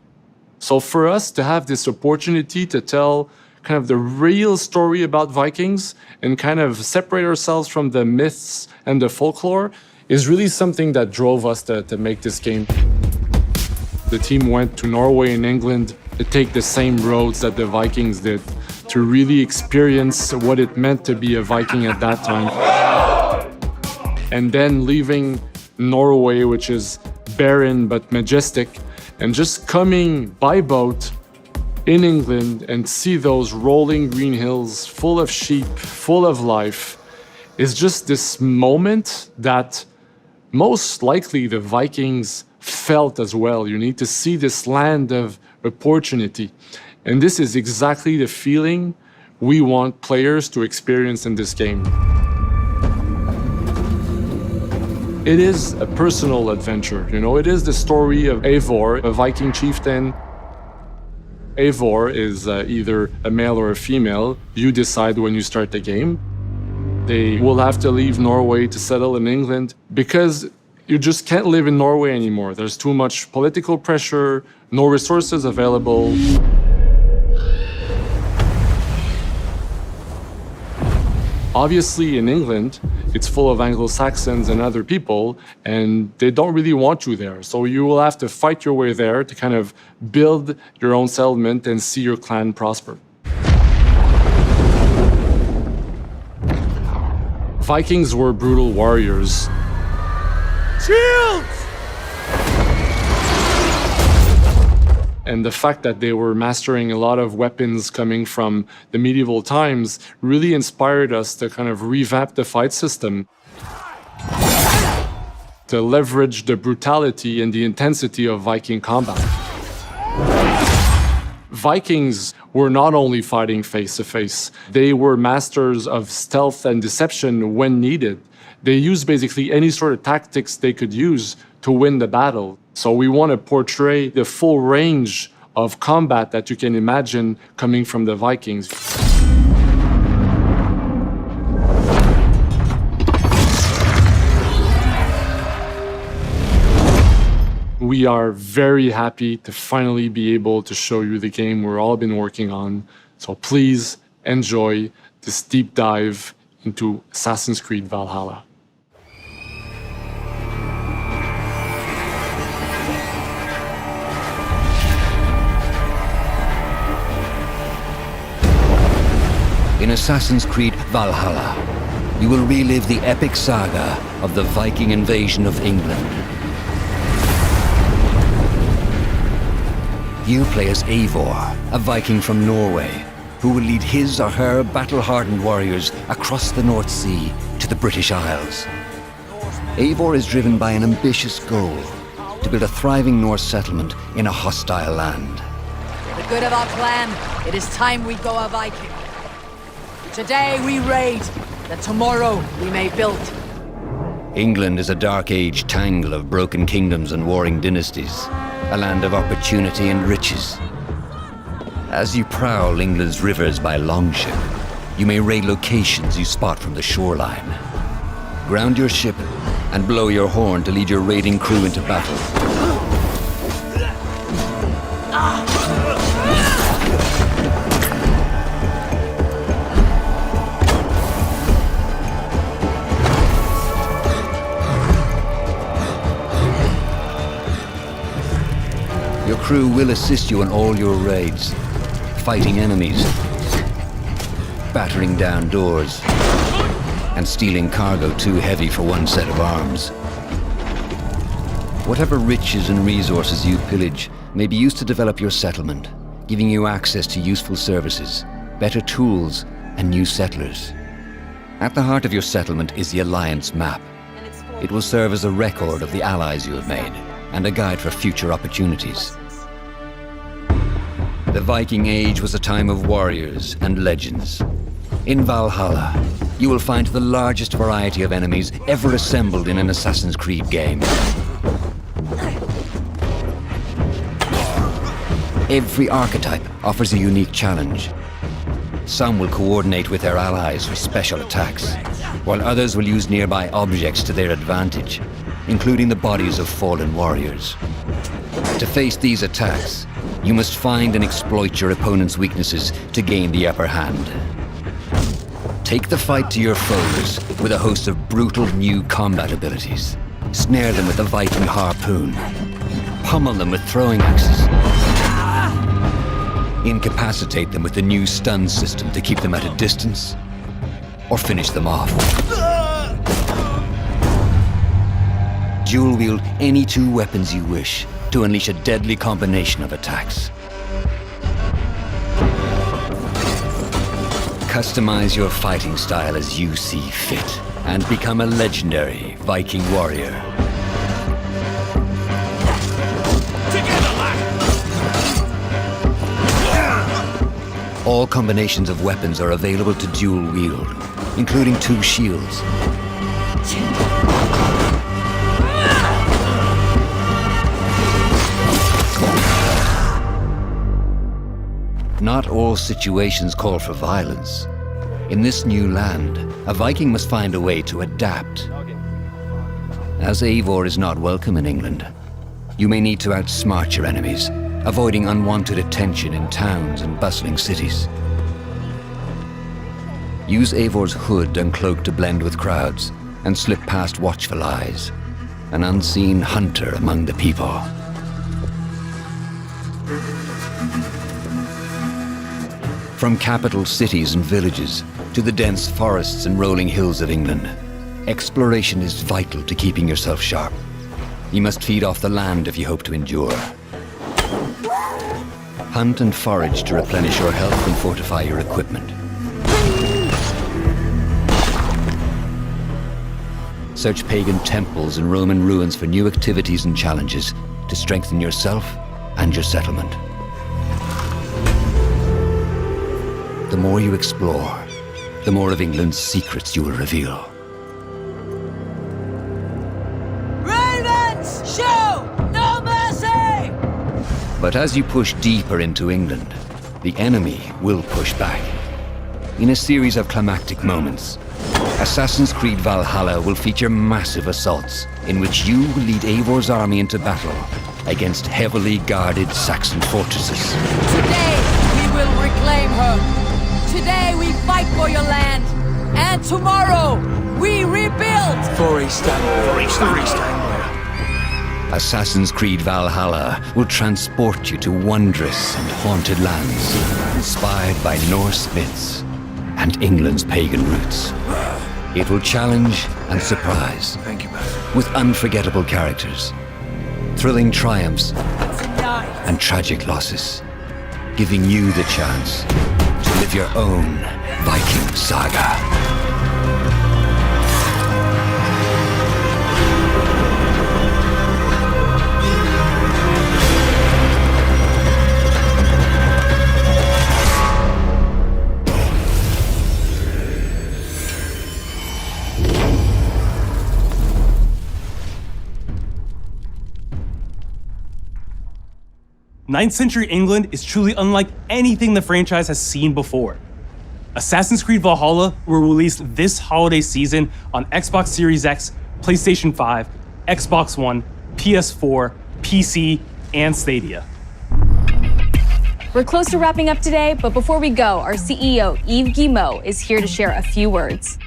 So for us to have this opportunity to tell kind of the real story about Vikings and kind of separate ourselves from the myths and the folklore is really something that drove us to make this game. The team went to Norway and England to take the same roads that the Vikings did, to really experience what it meant to be a Viking at that time. And then leaving Norway, which is barren but majestic, and just coming by boat in England and see those rolling green hills full of sheep, full of life, is just this moment that most likely the Vikings felt as well. You need to see this land of opportunity. And this is exactly the feeling we want players to experience in this game. It is a personal adventure, it is the story of Eivor, a Viking chieftain. Eivor is either a male or a female. You decide when you start the game. They will have to leave Norway to settle in England because you just can't live in Norway anymore. There's too much political pressure, no resources available. Obviously, in England, it's full of Anglo-Saxons and other people, and they don't really want you there. So you will have to fight your way there to kind of build your own settlement and see your clan prosper. Vikings were brutal warriors. Shields! And the fact that they were mastering a lot of weapons coming from the medieval times really inspired us to kind of revamp the fight system, to leverage the brutality and the intensity of Viking combat. Vikings were not only fighting face-to-face, they were masters of stealth and deception when needed. They used basically any sort of tactics they could use to win the battle. So we want to portray the full range of combat that you can imagine coming from the Vikings. We are very happy to finally be able to show you the game we've all been working on. So please enjoy this deep dive into Assassin's Creed Valhalla. In Assassin's Creed Valhalla, you will relive the epic saga of the Viking invasion of England. You play as Eivor, a Viking from Norway, who will lead his or her battle-hardened warriors across the North Sea to the British Isles. Eivor is driven by an ambitious goal, to build a thriving Norse settlement in a hostile land. For the good of our clan, it is time we go a Viking. Today we raid, that tomorrow we may build. England is a dark age tangle of broken kingdoms and warring dynasties, a land of opportunity and riches. As you prowl England's rivers by longship, you may raid locations you spot from the shoreline. Ground your ship and blow your horn to lead your raiding crew into battle. Your crew will assist you in all your raids, fighting enemies, battering down doors, and stealing cargo too heavy for one set of arms. Whatever riches and resources you pillage may be used to develop your settlement, giving you access to useful services, better tools, and new settlers. At the heart of your settlement is the Alliance map. It will serve as a record of the allies you have made, and a guide for future opportunities. The Viking Age was a time of warriors and legends. In Valhalla, you will find the largest variety of enemies ever assembled in an Assassin's Creed game. Every archetype offers a unique challenge. Some will coordinate with their allies for special attacks, while others will use nearby objects to their advantage, including the bodies of fallen warriors. To face these attacks, you must find and exploit your opponent's weaknesses to gain the upper hand. Take the fight to your foes with a host of brutal new combat abilities. Snare them with the Viking harpoon. Pummel them with throwing axes. Incapacitate them with the new stun system to keep them at a distance, or finish them off. Dual wield any two weapons you wish to unleash a deadly combination of attacks. Customize your fighting style as you see fit, and become a legendary Viking warrior. All combinations of weapons are available to dual wield, including two shields. Not all situations call for violence. In this new land, a Viking must find a way to adapt. As Eivor is not welcome in England, you may need to outsmart your enemies, avoiding unwanted attention in towns and bustling cities. Use Eivor's hood and cloak to blend with crowds, and slip past watchful eyes, an unseen hunter among the people. From capital cities and villages to the dense forests and rolling hills of England, exploration is vital to keeping yourself sharp. You must feed off the land if you hope to endure. Hunt and forage to replenish your health and fortify your equipment. Search pagan temples and Roman ruins for new activities and challenges to strengthen yourself and your settlement. The more you explore, the more of England's secrets you will reveal. Ravens, show no mercy! But as you push deeper into England, the enemy will push back. In a series of climactic moments, Assassin's Creed Valhalla will feature massive assaults in which you will lead Eivor's army into battle against heavily guarded Saxon fortresses. Today, we will reclaim her. Today, we fight for your land. And tomorrow, we rebuild! For East Assassin's Creed Valhalla will transport you to wondrous and haunted lands, inspired by Norse myths and England's pagan roots. It will challenge and surprise. Thank you, with unforgettable characters, thrilling triumphs, and tragic losses, giving you the chance to live your own Viking saga. Ninth century England is truly unlike anything the franchise has seen before. Assassin's Creed Valhalla will release this holiday season on Xbox Series X, PlayStation 5, Xbox One, PS4, PC, and Stadia. We're close to wrapping up today, but before we go, our CEO, Yves Guillemot, is here to share a few words.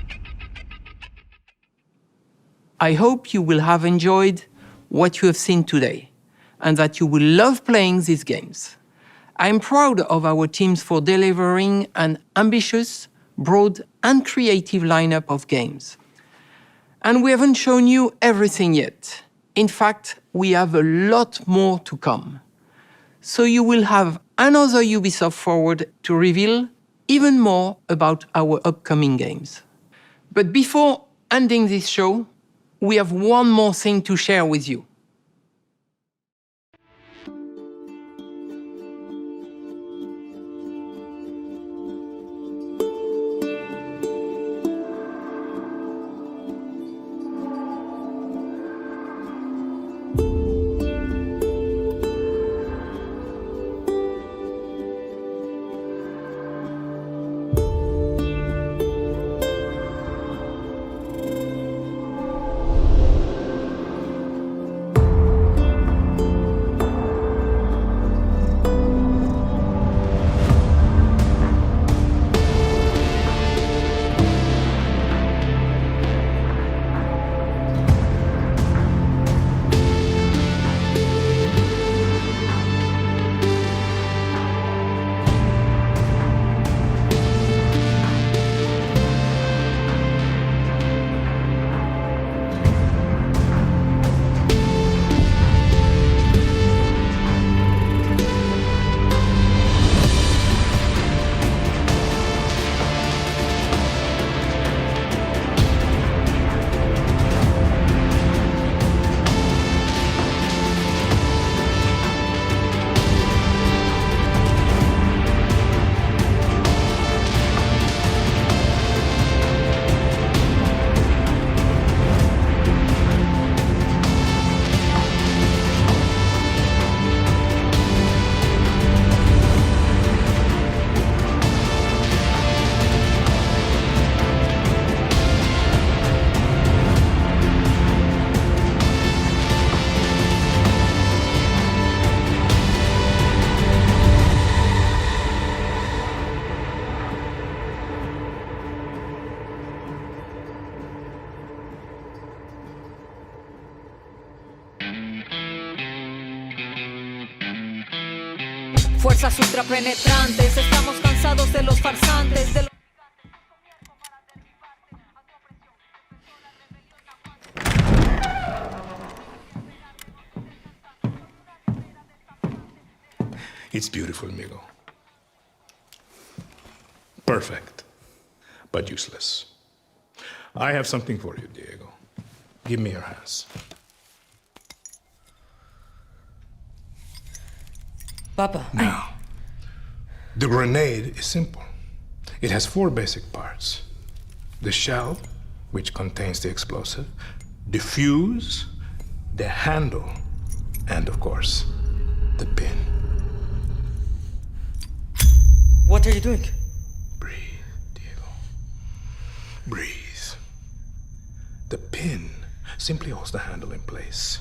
I hope you will have enjoyed what you have seen today, and that you will love playing these games. I'm proud of our teams for delivering an ambitious, broad, and creative lineup of games. And we haven't shown you everything yet. In fact, we have a lot more to come. So you will have another Ubisoft Forward to reveal even more about our upcoming games. But before ending this show, we have one more thing to share with you. Fuerzas ultrapenetrantes, estamos cansados de los farsantes, de los... It's beautiful, Migo. Perfect, but useless. I have something for you, Diego. Give me your hands. Papa. Now, the grenade is simple. It has 4 basic parts. The shell, which contains the explosive, the fuse, the handle, and of course, the pin. What are you doing? Breathe, Diego. Breathe. The pin simply holds the handle in place.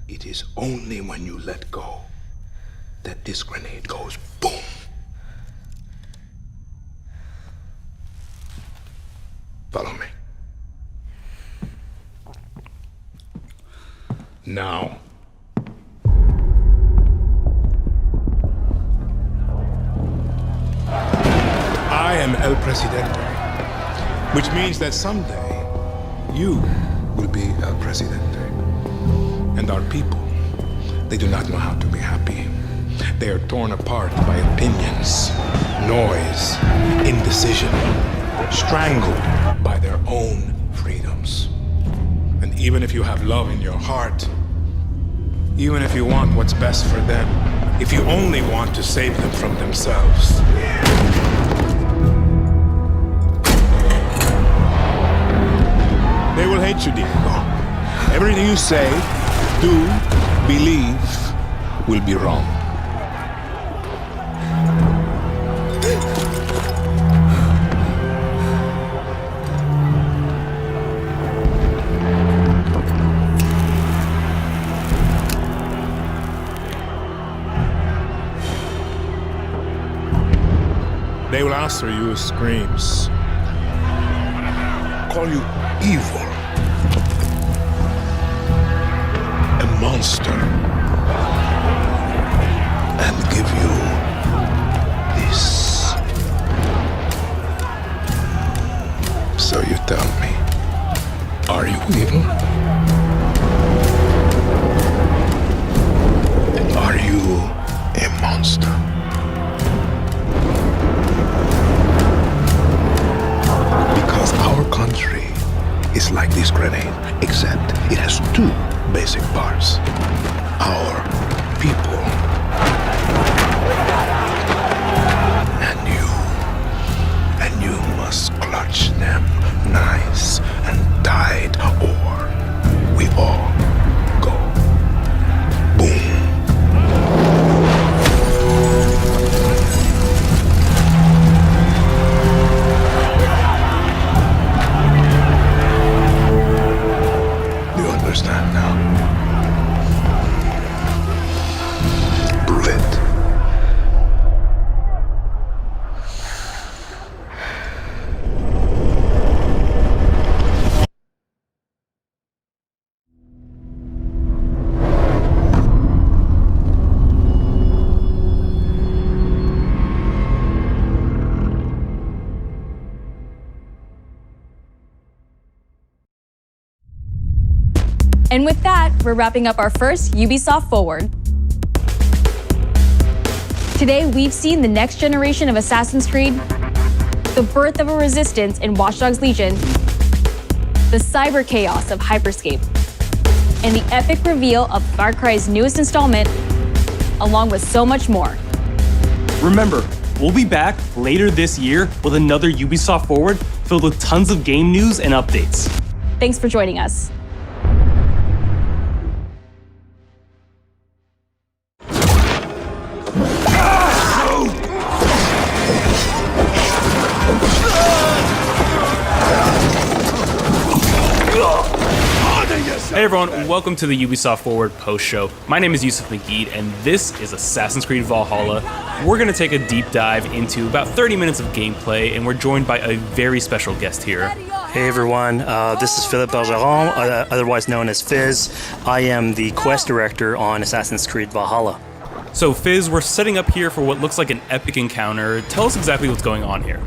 It is only when you let go that this grenade goes boom. Follow me. Now, I am El Presidente, which means that someday you will be El Presidente. And our people, they do not know how to be happy. They are torn apart by opinions, noise, indecision, strangled by their own freedoms. And even if you have love in your heart, even if you want what's best for them, if you only want to save them from themselves, they will hate you, Diego. Everything you say, do, believe, will be wrong. They will answer you with screams, call you evil, a monster, and give you this. So you tell me, are you evil? And with that, we're wrapping up our first Ubisoft Forward. Today, we've seen the next generation of Assassin's Creed, the birth of a resistance in Watch Dogs Legion, the cyber chaos of Hyperscape, and the epic reveal of Far Cry's newest installment, along with so much more. Remember, we'll be back later this year with another Ubisoft Forward filled with tons of game news and updates. Thanks for joining us. Hey everyone, welcome to the Ubisoft Forward post show. My name is Yusuf Magid, and this is Assassin's Creed Valhalla. We're going to take a deep dive into about 30 minutes of gameplay, and we're joined by a very special guest here. Hey everyone, this is Philippe Bergeron, otherwise known as Fizz. I am the quest director on Assassin's Creed Valhalla. So Fizz, we're setting up here for what looks like an epic encounter. Tell us exactly what's going on here.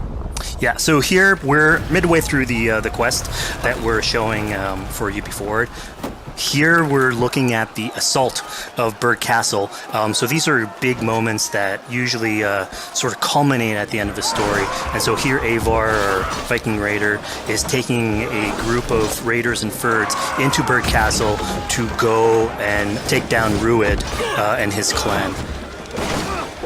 Yeah, so here we're midway through the quest that we're showing for UB Forward. Here we're looking at the assault of Berg Castle. So these are big moments that usually sort of culminate at the end of the story. And so here Eivor, our Viking raider, is taking a group of raiders and Fyrds into Berg Castle to go and take down Rued and his clan.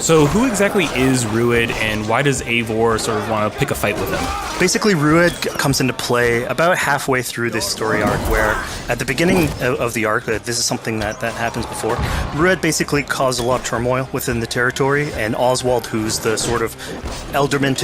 So who exactly is Rued, and why does Eivor sort of want to pick a fight with him? Basically, Rued comes into play about halfway through this story arc, where at the beginning of the arc, this is something that happens before, Rued basically caused a lot of turmoil within the territory, and Oswald, who's the sort of elderman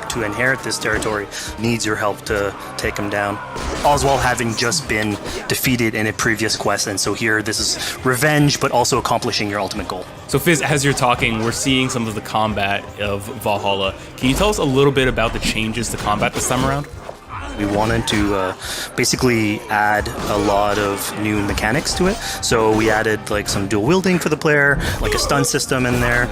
to inherit this territory, needs your help to take him down. Oswald having just been defeated in a previous quest, and so here this is revenge, but also accomplishing your ultimate goal. So Fizz, as you're talking, we're seeing some of the combat of Valhalla. Can you tell us a little bit about the changes to combat this time around? We wanted to basically add a lot of new mechanics to it. So we added like some dual wielding for the player, like a stun system in there.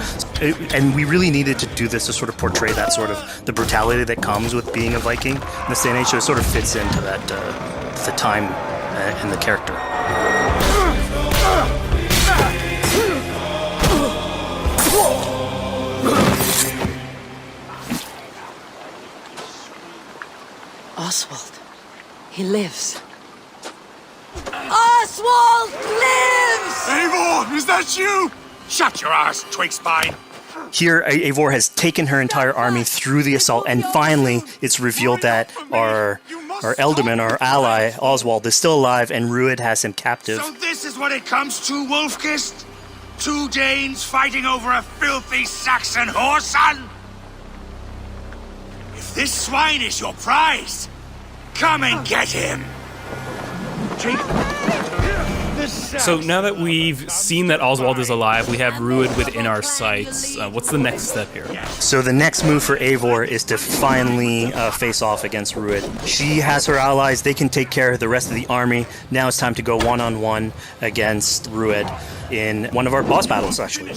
And we really needed to do this to sort of portray that sort of the brutality that comes with being a Viking in this day and age. So it sort of fits into that the time and the character. Oswald. He lives. Oswald lives! Eivor, is that you? Shut your ass, twig spine. Here, Eivor has taken her entire army through the assault, and finally it's revealed that our Elderman, our ally, Oswald, is still alive, and Rued has him captive. So this is what it comes to, Wolfkist? Two Danes fighting over a filthy Saxon whoreson? If this swine is your prize, come and get him! So now that we've seen that Oswald is alive, we have Rued within our sights. What's the next step here? So the next move for Eivor is to finally face off against Rued. She has her allies, they can take care of the rest of the army. Now it's time to go one-on-one against Rued in one of our boss battles, actually.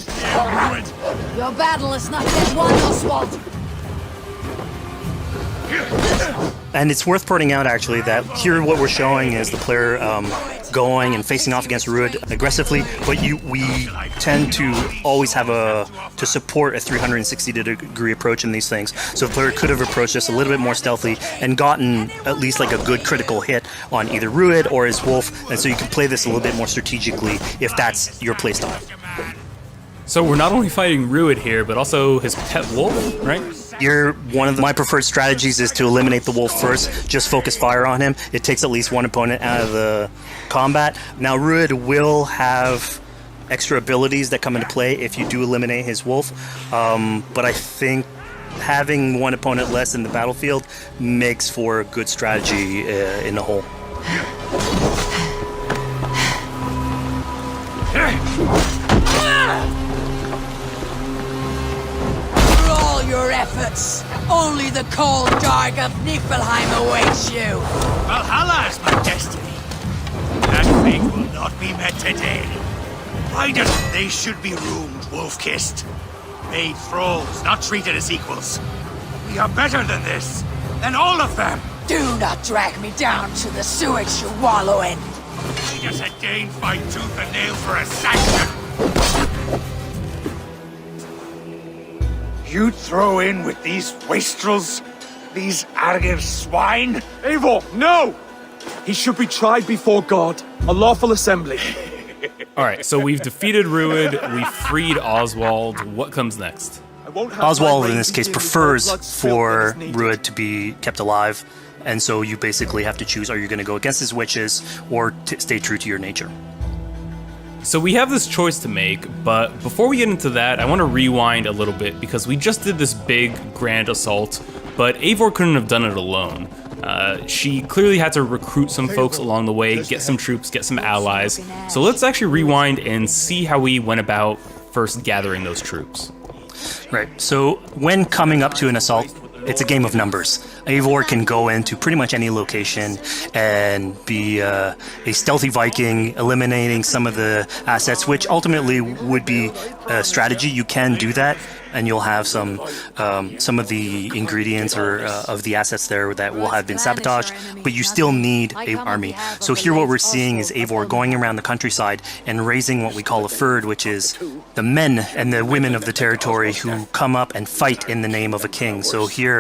Your battle is not yet won, Oswald! And it's worth pointing out, actually, that here what we're showing is the player going and facing off against Rued aggressively, but we tend to always have to support a 360-degree approach in these things. So the player could have approached this a little bit more stealthily and gotten at least like a good critical hit on either Rued or his wolf, and so you can play this a little bit more strategically if that's your playstyle. So we're not only fighting Rued here, but also his pet wolf, right? Here, one of my preferred strategies is to eliminate the wolf first, just focus fire on him. It takes at least one opponent out of the combat. Now, Rued will have extra abilities that come into play if you do eliminate his wolf, but I think having one opponent less in the battlefield makes for a good strategy in the whole. Your efforts. Only the cold dark of Niflheim awaits you. Valhalla is my destiny. That fate will not be met today. Why doesn't they should be roomed, Wolfkist? Made thralls, not treated as equals. We are better than this. Than all of them. Do not drag me down to the sewage you wallow in. Lead us a Again, fight tooth and nail for a sanction. You'd throw in with these wastrels? These arrogant swine? Eivor, no! He should be tried before God, a lawful assembly. All right, so we've defeated Rued, we freed Oswald. What comes next? Oswald, in this case, prefers for Rued to be kept alive, and so you basically have to choose, are you going to go against his wishes or stay true to your nature? So we have this choice to make, but before we get into that, I want to rewind a little bit because we just did this big, grand assault, but Eivor couldn't have done it alone. She clearly had to recruit some folks along the way, get some troops, get some allies. So let's actually rewind and see how we went about first gathering those troops. Right, so when coming up to an assault, it's a game of numbers. Eivor can go into pretty much any location and be a stealthy Viking, eliminating some of the assets, which ultimately would be a strategy. You can do that, and you'll have some of the ingredients or of the assets there that will have been sabotaged, but you still need an army. So here what we're seeing is Eivor going around the countryside and raising what we call a Fyrd, which is the men and the women of the territory who come up and fight in the name of a king. So here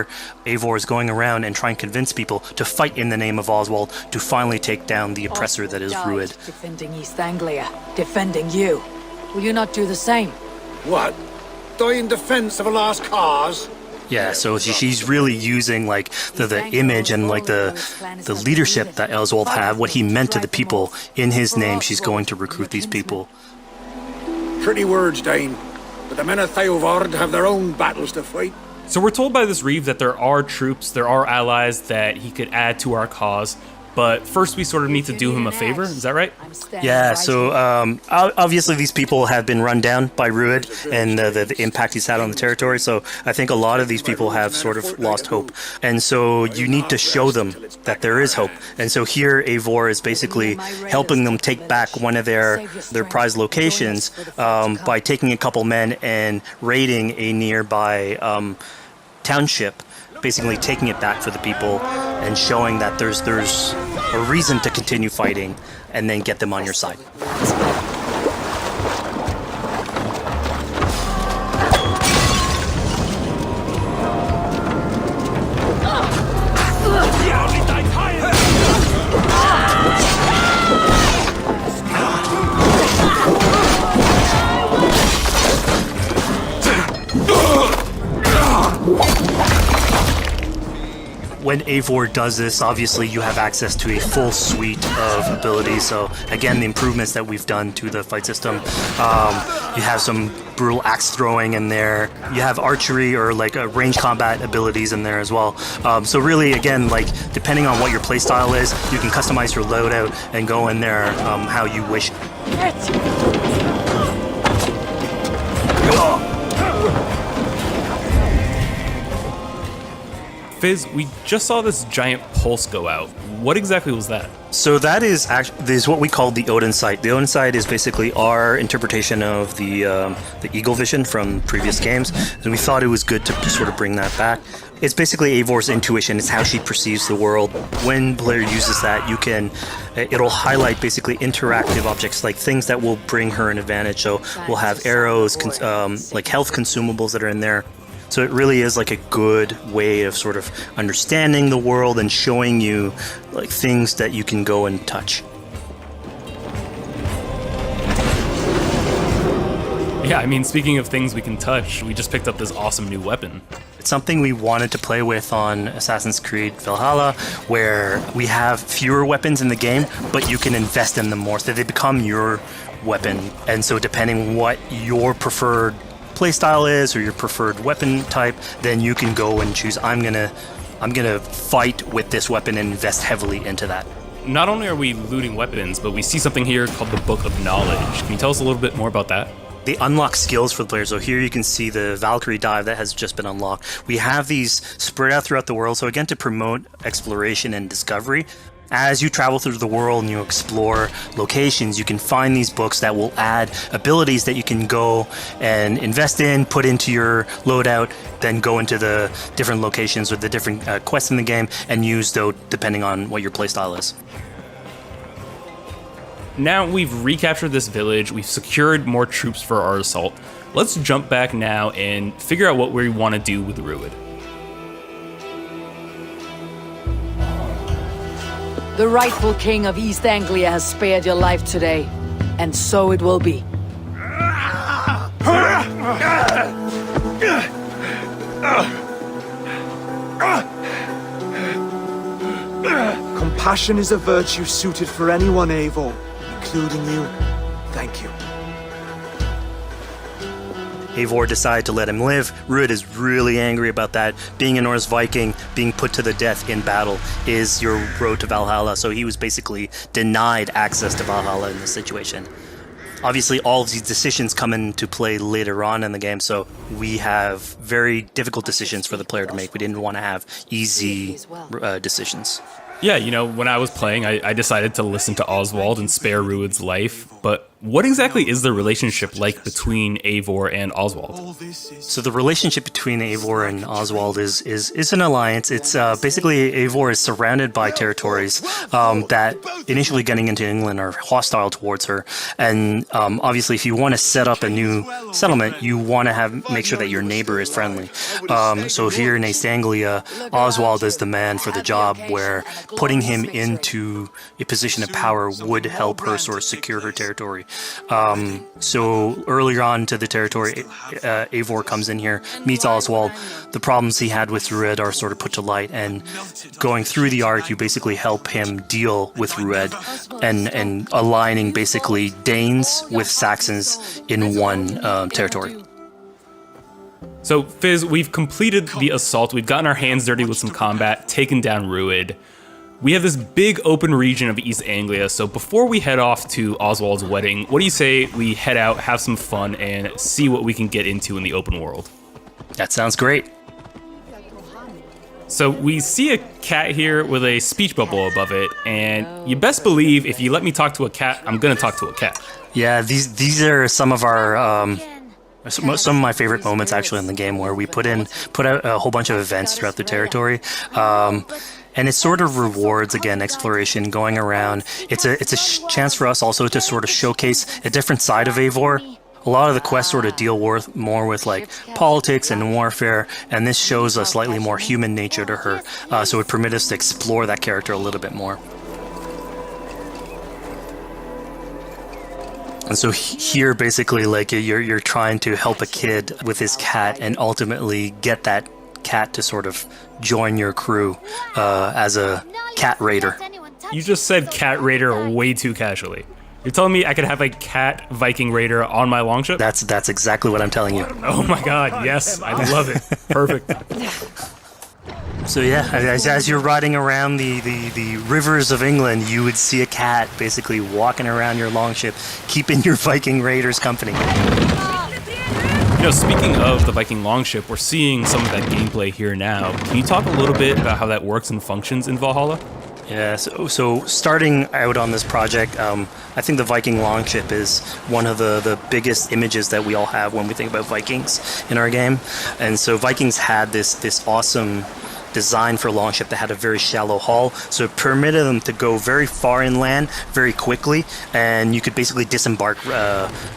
Eivor is going around and trying to convince people to fight in the name of Oswald to finally take down the oppressor that is Rued. Defending East Anglia, defending you. Will you not do the same? What? Die in defense of a lost cause? Yeah, so she's really using like the image and like the leadership that Oswald had, what he meant to the people in his name. She's going to recruit these people. Pretty words, Dane. But the men of Theovard have their own battles to fight. So we're told by this Reeve that there are troops, there are allies that he could add to our cause, but first we sort of need to do him a favor, is that right? Yeah, so obviously these people have been run down by Rued and the impact he's had on the territory, so I think a lot of these people have sort of lost hope. And so you need to show them that there is hope. And so here Eivor is basically helping them take back one of their prized locations by taking a couple men and raiding a nearby township, basically taking it back for the people and showing that there's a reason to continue fighting and then get them on your side. When Eivor does this, obviously you have access to a full suite of abilities. So again, the improvements that we've done to the fight system. You have some brutal axe throwing in there. You have archery or like range combat abilities in there as well. So really, again, like depending on what your playstyle is, you can customize your loadout and go in there how you wish. Fizz, we just saw this giant pulse go out. What exactly was that? So that is what we call the Odin sight. The Odin sight is basically our interpretation of the eagle vision from previous games, and we thought it was good to sort of bring that back. It's basically Eivor's intuition. It's how she perceives the world. When player uses that, it'll highlight basically interactive objects, like things that will bring her an advantage. So we'll have arrows, like health consumables that are in there. So it really is like a good way of sort of understanding the world and showing you like things that you can go and touch. Yeah, I mean, speaking of things we can touch, we just picked up this awesome new weapon. It's something we wanted to play with on Assassin's Creed Valhalla, where we have fewer weapons in the game, but you can invest in them more, so they become your weapon. And so depending what your preferred playstyle is or your preferred weapon type, then you can go and choose, I'm gonna fight with this weapon and invest heavily into that. Not only are we looting weapons, but we see something here called the Book of Knowledge. Can you tell us a little bit more about that? They unlock skills for the players. So here you can see the Valkyrie dive that has just been unlocked. We have these spread out throughout the world, so again, to promote exploration and discovery. As you travel through the world and you explore locations, you can find these books that will add abilities that you can go and invest in, put into your loadout, then go into the different locations with the different quests in the game and use those depending on what your playstyle is. now we've recaptured this village, we've secured more troops for our assault. Let's jump back now and figure out what we want to do with Rued. The rightful king of East Anglia has spared your life today, and so it will be. Compassion is a virtue suited for anyone, Eivor, including you. Thank you. Eivor decided to let him live. Rued is really angry about that. Being a Norse Viking, being put to the death in battle is your road to Valhalla, so he was basically denied access to Valhalla in this situation. Obviously, all of these decisions come into play later on in the game, so we have very difficult decisions for the player to make. We didn't want to have easy decisions. Yeah, you know, when I was playing, I decided to listen to Oswald and spare Rued's life, but what exactly is the relationship like between Eivor and Oswald? So the relationship between Eivor and Oswald is an alliance. It's basically Eivor is surrounded by territories that initially getting into England are hostile towards her, and obviously if you want to set up a new settlement, you want to make sure that your neighbor is friendly. So here in East Anglia, Oswald is the man for the job, where putting him into a position of power would help her sort of secure her territory. So earlier on to the territory, Eivor comes in here, meets Oswald. The problems he had with Rued are sort of put to light, and going through the arc, you basically help him deal with Rued and aligning basically Danes with Saxons in one territory. So, Fizz, we've completed the assault. We've gotten our hands dirty with some combat, taken down Rued. We have this big open region of East Anglia, so before we head off to Oswald's wedding, what do you say we head out, have some fun, and see what we can get into in the open world? That sounds great. So we see a cat here with a speech bubble above it, and you best believe if you let me talk to a cat, I'm gonna talk to a cat. Yeah, these are some of our some of my favorite moments actually in the game, where we put out a whole bunch of events throughout the territory. And it sort of rewards, again, exploration, going around. It's a chance for us also to sort of showcase a different side of Eivor. A lot of the quests sort of deal more with like politics and warfare, and this shows a slightly more human nature to her. So it permits us to explore that character a little bit more. And so here, basically, like you're trying to help a kid with his cat, and ultimately get that cat to sort of join your crew as a cat raider. You just said cat raider way too casually. You're telling me I could have a cat Viking raider on my longship? That's exactly what I'm telling you. Oh my god, yes, I love it. Perfect. So yeah, as you're riding around the rivers of England, you would see a cat basically walking around your longship, keeping your Viking raiders company. You know, speaking of the Viking longship, we're seeing some of that gameplay here now. Can you talk a little bit about how that works and functions in Valhalla? Yeah, so starting out on this project, I think the Viking longship is one of the biggest images that we all have when we think about Vikings in our game. And so Vikings had this awesome design for longship that had a very shallow hull, so it permitted them to go very far inland very quickly, and you could basically disembark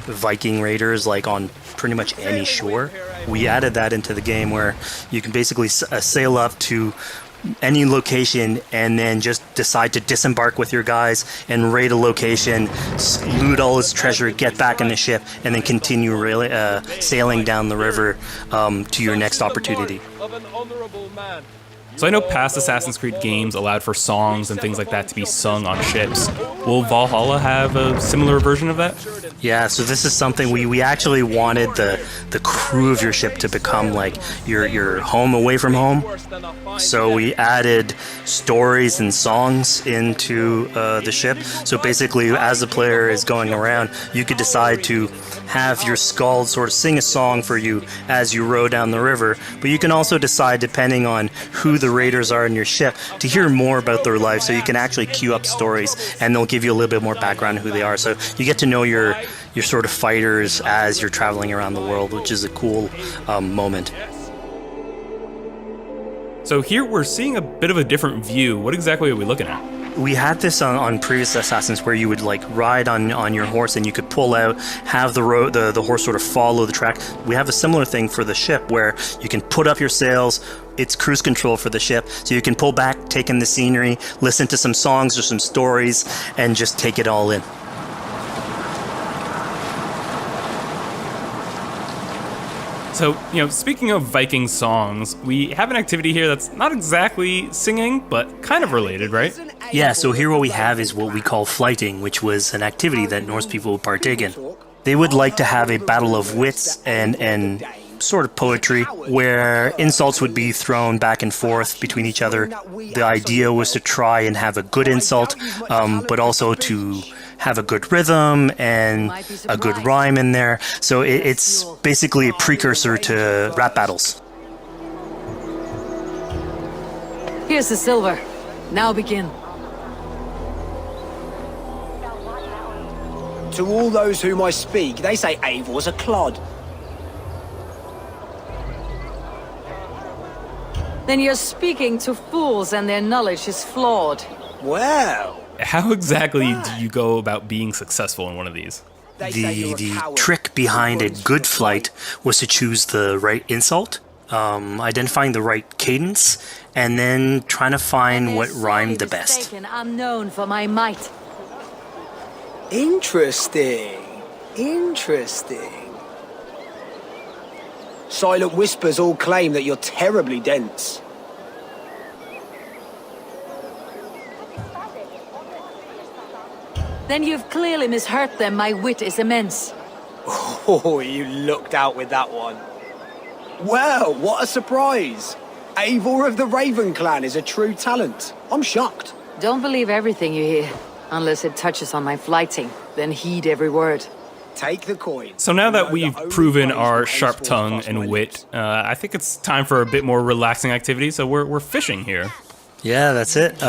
Viking raiders like on pretty much any shore. We added that into the game, where you can basically sail up to any location and then just decide to disembark with your guys and raid a location, loot all its treasure, get back in the ship, and then continue sailing down the river to your next opportunity. So I know past Assassin's Creed games allowed for songs and things like that to be sung on ships. Will Valhalla have a similar version of that? Yeah, so this is something we actually wanted the crew of your ship to become like your home away from home. So we added stories and songs into the ship. So basically, as the player is going around, you could decide to have your skald sort of sing a song for you as you row down the river. But you can also decide, depending on who the raiders are in your ship, to hear more about their life. So you can actually queue up stories, and they'll give you a little bit more background on who they are. So you get to know your sort of fighters as you're traveling around the world, which is a cool moment. So here we're seeing a bit of a different view. What exactly are we looking at? We had this on previous Assassins where you would like ride on your horse and you could pull out, have the horse sort of follow the track. We have a similar thing for the ship where you can put up your sails. It's cruise control for the ship, so you can pull back, take in the scenery, listen to some songs or some stories, and just take it all in. So, speaking of Viking songs, we have an activity here that's not exactly singing, but kind of related, right? Yeah, so here what we have is what we call flighting, which was an activity that Norse people would partake in. They would like to have a battle of wits and sort of poetry where insults would be thrown back and forth between each other. The idea was to try and have a good insult, but also to have a good rhythm and a good rhyme in there. So it's basically a precursor to rap battles. Here's the silver. Now begin. To all those whom I speak, they say Eivor's a clod. Then you're speaking to fools and their knowledge is flawed. Well... How exactly do you go about being successful in one of these? The trick behind a good flight was to choose the right insult, identifying the right cadence, and then trying to find what rhymed the best. I'm known for my might. Interesting. Silent whispers all claim that you're terribly dense. Then you've clearly misheard them. My wit is immense. Oh, you looked out with that one. Well, what a surprise. Eivor of the Raven Clan is a true talent. I'm shocked. Don't believe everything you hear, unless it touches on my flighting. Then heed every word. Take the coin. So now that we've proven our sharp tongue and wit, I think it's time for a bit more relaxing activity. So we're fishing here. Yeah, that's it.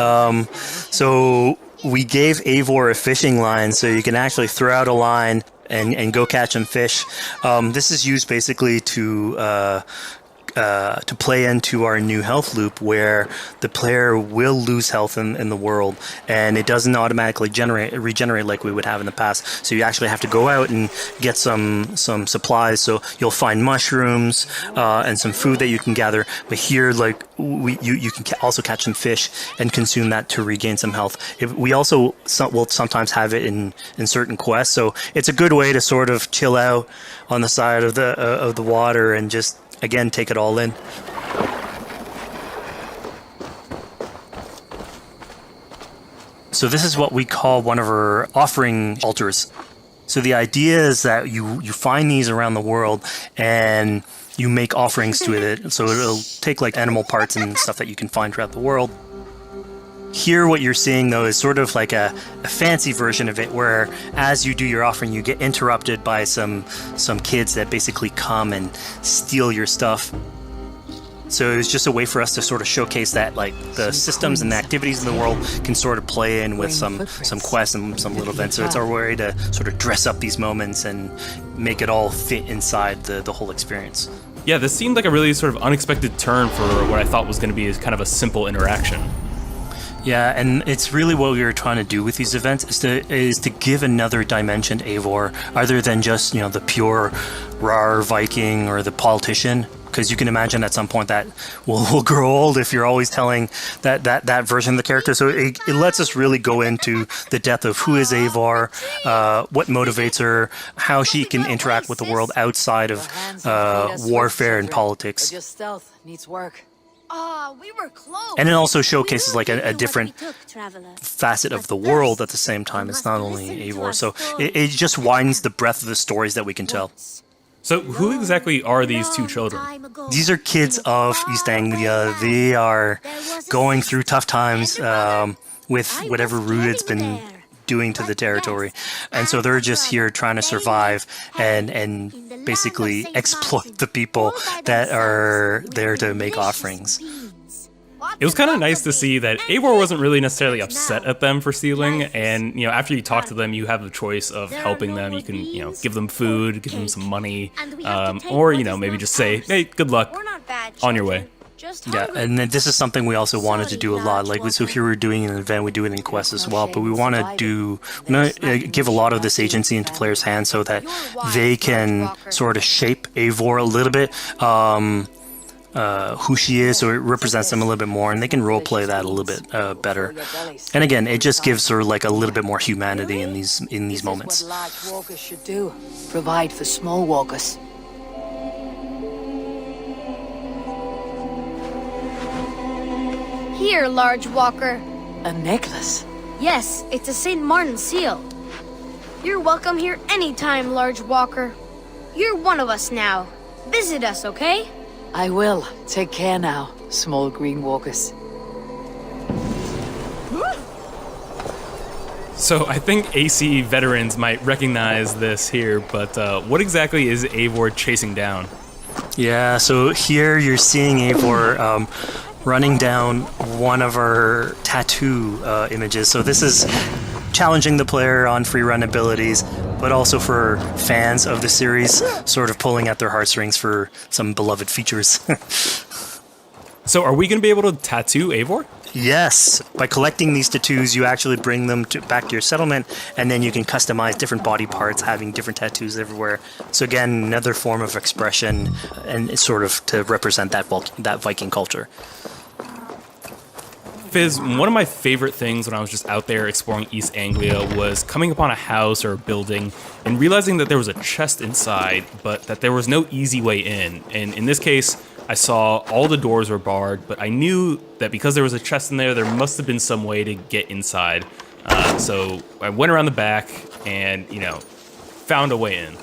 So we gave Eivor a fishing line, so you can actually throw out a line and go catch some fish. This is used basically to play into our new health loop where the player will lose health in the world, and it doesn't automatically regenerate like we would have in the past. So you actually have to go out and get some supplies. So you'll find mushrooms and some food that you can gather. But here, like you can also catch some fish and consume that to regain some health. We also will sometimes have it in certain quests. So it's a good way to sort of chill out on the side of the water and just, again, take it all in. So this is what we call one of our offering altars. So the idea is that you find these around the world and you make offerings to it. So it'll take like animal parts and stuff that you can find throughout the world. Here what you're seeing though is sort of like a fancy version of it where as you do your offering you get interrupted by some kids that basically come and steal your stuff. So it was just a way for us to sort of showcase that like the systems and the activities in the world can sort of play in with some quests and some little events. So it's our way to sort of dress up these moments and make it all fit inside the whole experience. Yeah, this seemed like a really sort of unexpected turn for what I thought was going to be kind of a simple interaction. Yeah, and it's really what we were trying to do with these events is to give another dimension to Eivor, other than just, the pure rar Viking or the politician. Because you can imagine at some point that will grow old if you're always telling that version of the character. So it lets us really go into the depth of who is Eivor, what motivates her, how she can interact with the world outside of warfare and politics. Your stealth needs work. We were close. And it also showcases like a different facet of the world at the same time. It's not only Eivor. So it just widens the breadth of the stories that we can tell. So who exactly are these two children? These are kids of East Anglia. They are going through tough times with whatever Rudid's been doing to the territory. And so they're just here trying to survive and basically exploit the people that are there to make offerings. It was kind of nice to see that Eivor wasn't really necessarily upset at them for stealing, and after you talk to them, you have the choice of helping them. You can, give them food, give them some money, or maybe just say, "Hey, good luck, on your way." Yeah, and then this is something we also wanted to do a lot. Like, so here we're doing an event, we do it in Quest as well, but we want to give a lot of this agency into players' hands so that they can sort of shape Eivor a little bit, who she is, so it represents them a little bit more, and they can roleplay that a little bit better. And again, it just gives her like a little bit more humanity in these moments. What large walkers should do. Provide for small walkers. Here, large walker. A necklace? Yes, it's a St. Martin seal. You're welcome here anytime, large walker. You're one of us now. Visit us, okay? I will. Take care now, small green walkers. So I think AC veterans might recognize this here, but what exactly is Eivor chasing down? Yeah, so here you're seeing Eivor running down one of our tattoo images. So this is challenging the player on free run abilities, but also for fans of the series, sort of pulling at their heartstrings for some beloved features. So are we going to be able to tattoo Eivor? Yes. By collecting these tattoos, you actually bring them back to your settlement, and then you can customize different body parts, having different tattoos everywhere. So again, another form of expression, and it's sort of to represent that Viking culture. Fizz, one of my favorite things when I was just out there exploring East Anglia was coming upon a house or a building and realizing that there was a chest inside, but that there was no easy way in. And in this case, I saw all the doors were barred, but I knew that because there was a chest in there, there must have been some way to get inside. So I went around the back and, found a way in.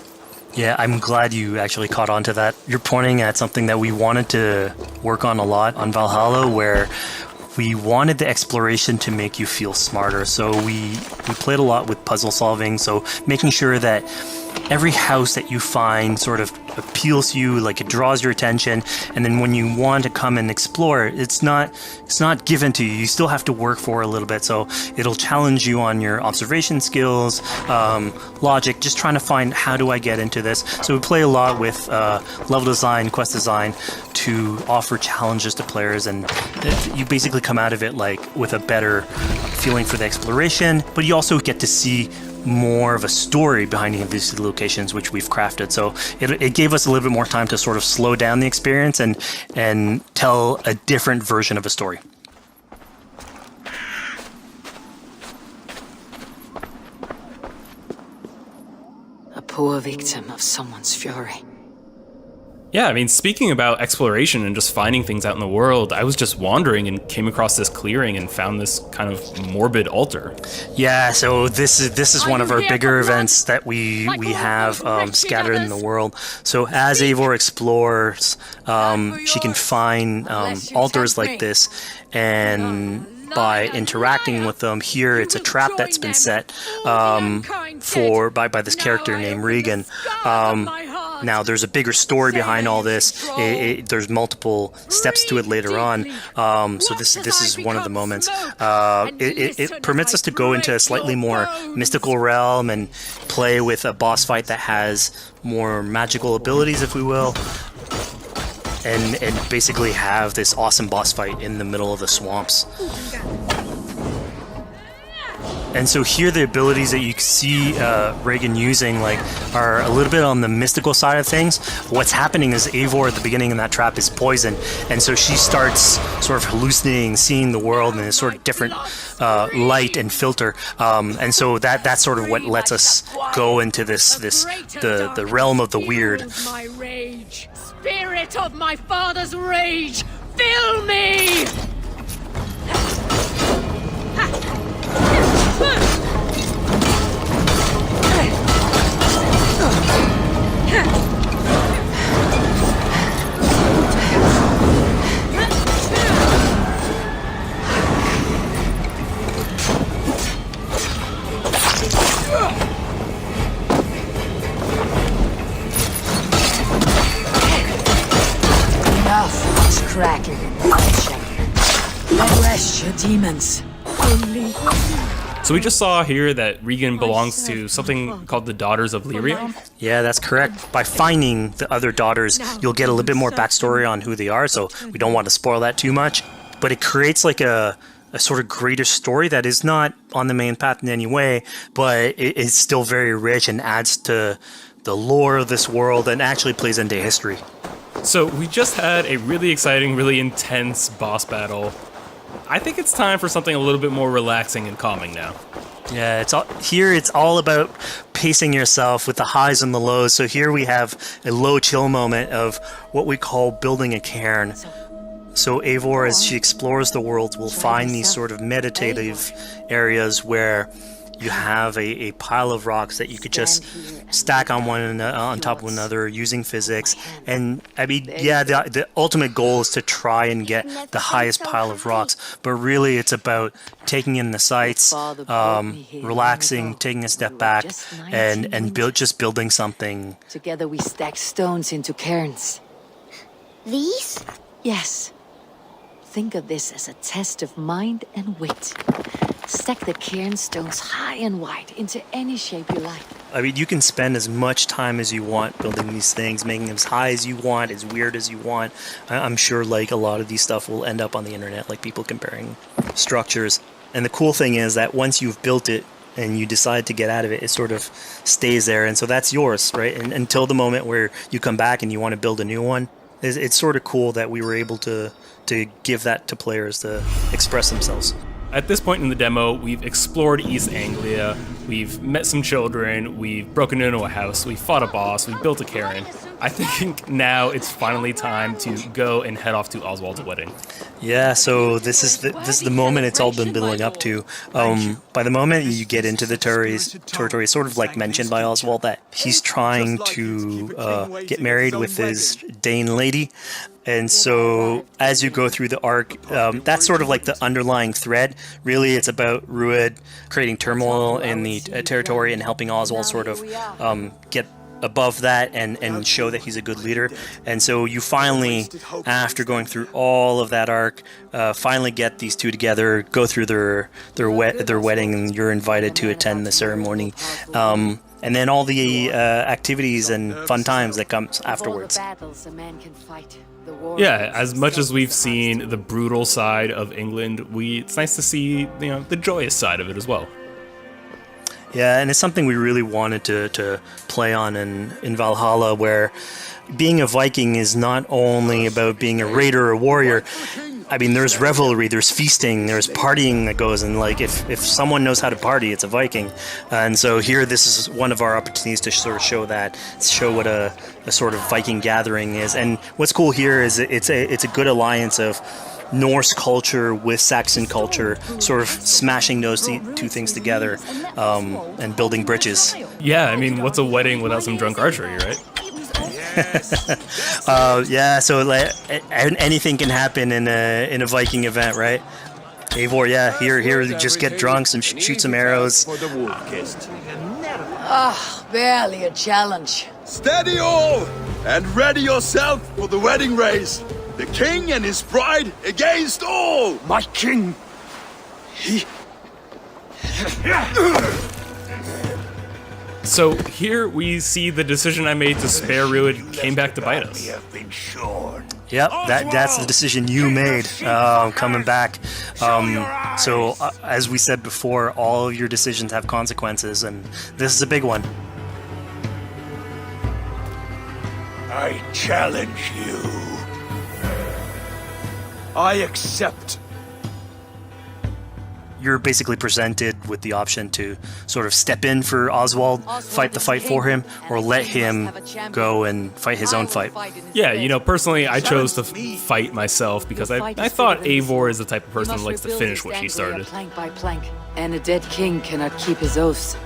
Yeah, I'm glad you actually caught on to that. You're pointing at something that we wanted to work on a lot on Valhalla, where we wanted the exploration to make you feel smarter. So we played a lot with puzzle solving, so making sure that every house that you find sort of appeals to you, like it draws your attention, and then when you want to come and explore, it's not given to you. You still have to work for it a little bit, so it'll challenge you on your observation skills, logic, just trying to find how do I get into this. So we play a lot with level design, quest design to offer challenges to players, and you basically come out of it like with a better feeling for the exploration, but you also get to see more of a story behind these locations, which we've crafted. So it gave us a little bit more time to sort of slow down the experience and tell a different version of a story. A poor victim of someone's fury. Yeah, I mean, speaking about exploration and just finding things out in the world, I was just wandering and came across this clearing and found this kind of morbid altar. Yeah, so this is one of our bigger events that we have scattered in the world. So as Eivor explores, she can find altars like this, and by interacting with them, here it's a trap that's been set by this character named Regan. Now, there's a bigger story behind all this. There's multiple steps to it later on. So this is one of the moments. It permits us to go into a slightly more mystical realm and play with a boss fight that has more magical abilities, if we will. And basically have this awesome boss fight in the middle of the swamps. And so here the abilities that you see Regan using are a little bit on the mystical side of things. What's happening is Eivor at the beginning in that trap is poisoned, and so she starts sort of hallucinating, seeing the world in a sort of different light and filter. And so that's sort of what lets us go into the realm of the weird. My rage, spirit of my father's rage, fill me! Enough is crackling and bloodshed. Let rest your demons. Only So we just saw here that Regan belongs to something called the Daughters of Lyrium. Yeah, that's correct. By finding the other daughters, you'll get a little bit more backstory on who they are, so we don't want to spoil that too much. But it creates like a sort of greater story that is not on the main path in any way, but it is still very rich and adds to the lore of this world and actually plays into history. So we just had a really exciting, really intense boss battle. I think it's time for something a little bit more relaxing and calming now. Yeah, it's all about pacing yourself with the highs and the lows. So here we have a low chill moment of what we call building a cairn. So Eivor, as she explores the world, will find these sort of meditative areas where you have a pile of rocks that you could just stack on top of one another using physics. And I mean, yeah, the ultimate goal is to try and get the highest pile of rocks, but really it's about taking in the sights, relaxing, taking a step back, and just building something. Together we stack stones into cairns. These? Yes. Think of this as a test of mind and wit. Stack the cairn stones high and wide into any shape you like. I mean, you can spend as much time as you want building these things, making them as high as you want, as weird as you want. I'm sure like a lot of these stuff will end up on the internet, like people comparing structures. And the cool thing is that once you've built it and you decide to get out of it, it sort of stays there. And so that's yours, right? And until the moment where you come back and you want to build a new one, it's sort of cool that we were able to give that to players to express themselves. At this point in the demo, we've explored East Anglia, we've met some children, we've broken into a house, we fought a boss, we built a cairn. I think now it's finally time to go and head off to Oswald's wedding. Yeah, so this is the moment it's all been building up to. By the moment you get into the territory, it's sort of like mentioned by Oswald that he's trying to get married with his Dane lady. And so as you go through the arc, that's sort of like the underlying thread. Really, it's about Rued creating turmoil in the territory and helping Oswald sort of get above that and show that he's a good leader. And so you finally, after going through all of that arc, finally get these two together, go through their wedding, and you're invited to attend the ceremony. And then all the activities and fun times that comes afterwards. Yeah, as much as we've seen the brutal side of England, it's nice to see the joyous side of it as well. Yeah, and it's something we really wanted to play on in Valhalla, where being a Viking is not only about being a raider or a warrior. I mean, there's revelry, there's feasting, there's partying that goes, and like if someone knows how to party, it's a Viking. And so here, this is one of our opportunities to sort of show what a sort of Viking gathering is. And what's cool here is it's a good alliance of Norse culture with Saxon culture, sort of smashing those two things together and building bridges. Yeah, I mean, what's a wedding without some drunk archery, right? Yeah, so like, anything can happen in a Viking event, right? Eivor, yeah, here, just get drunk, shoot some arrows. Barely a challenge. Steady all, and ready yourself for the wedding race. The king and his bride against all! My king! So here we see the decision I made to spare Rued came back to bite us. Yep, that's the decision you made coming back. So as we said before, all of your decisions have consequences, and this is a big one. I challenge you. I accept. You're basically presented with the option to sort of step in for Oswald, fight the fight for him, or let him go and fight his own fight. Yeah, personally, I chose to fight myself because I thought Eivor is the type of person who likes to finish what she started. Plank by plank, and a dead king cannot keep his oaths.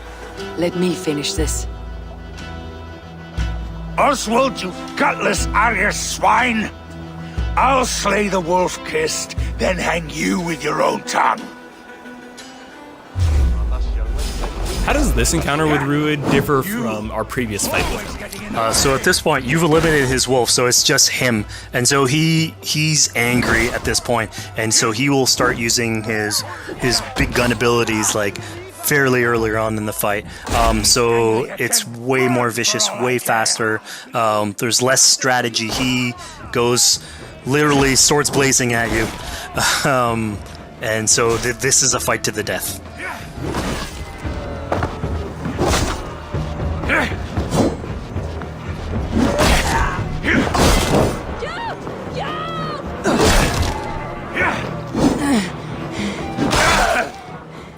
Let me finish this. Oswald, you gutless Arya swine! I'll slay the wolf-kissed, then hang you with your own tongue. How does this encounter with Rued differ from our previous fight with him? So at this point, you've eliminated his wolf, so it's just him. And so he's angry at this point, and so he will start using his big gun abilities like fairly earlier on in the fight. So it's way more vicious, way faster. There's less strategy. He goes literally swords blazing at you. And so this is a fight to the death.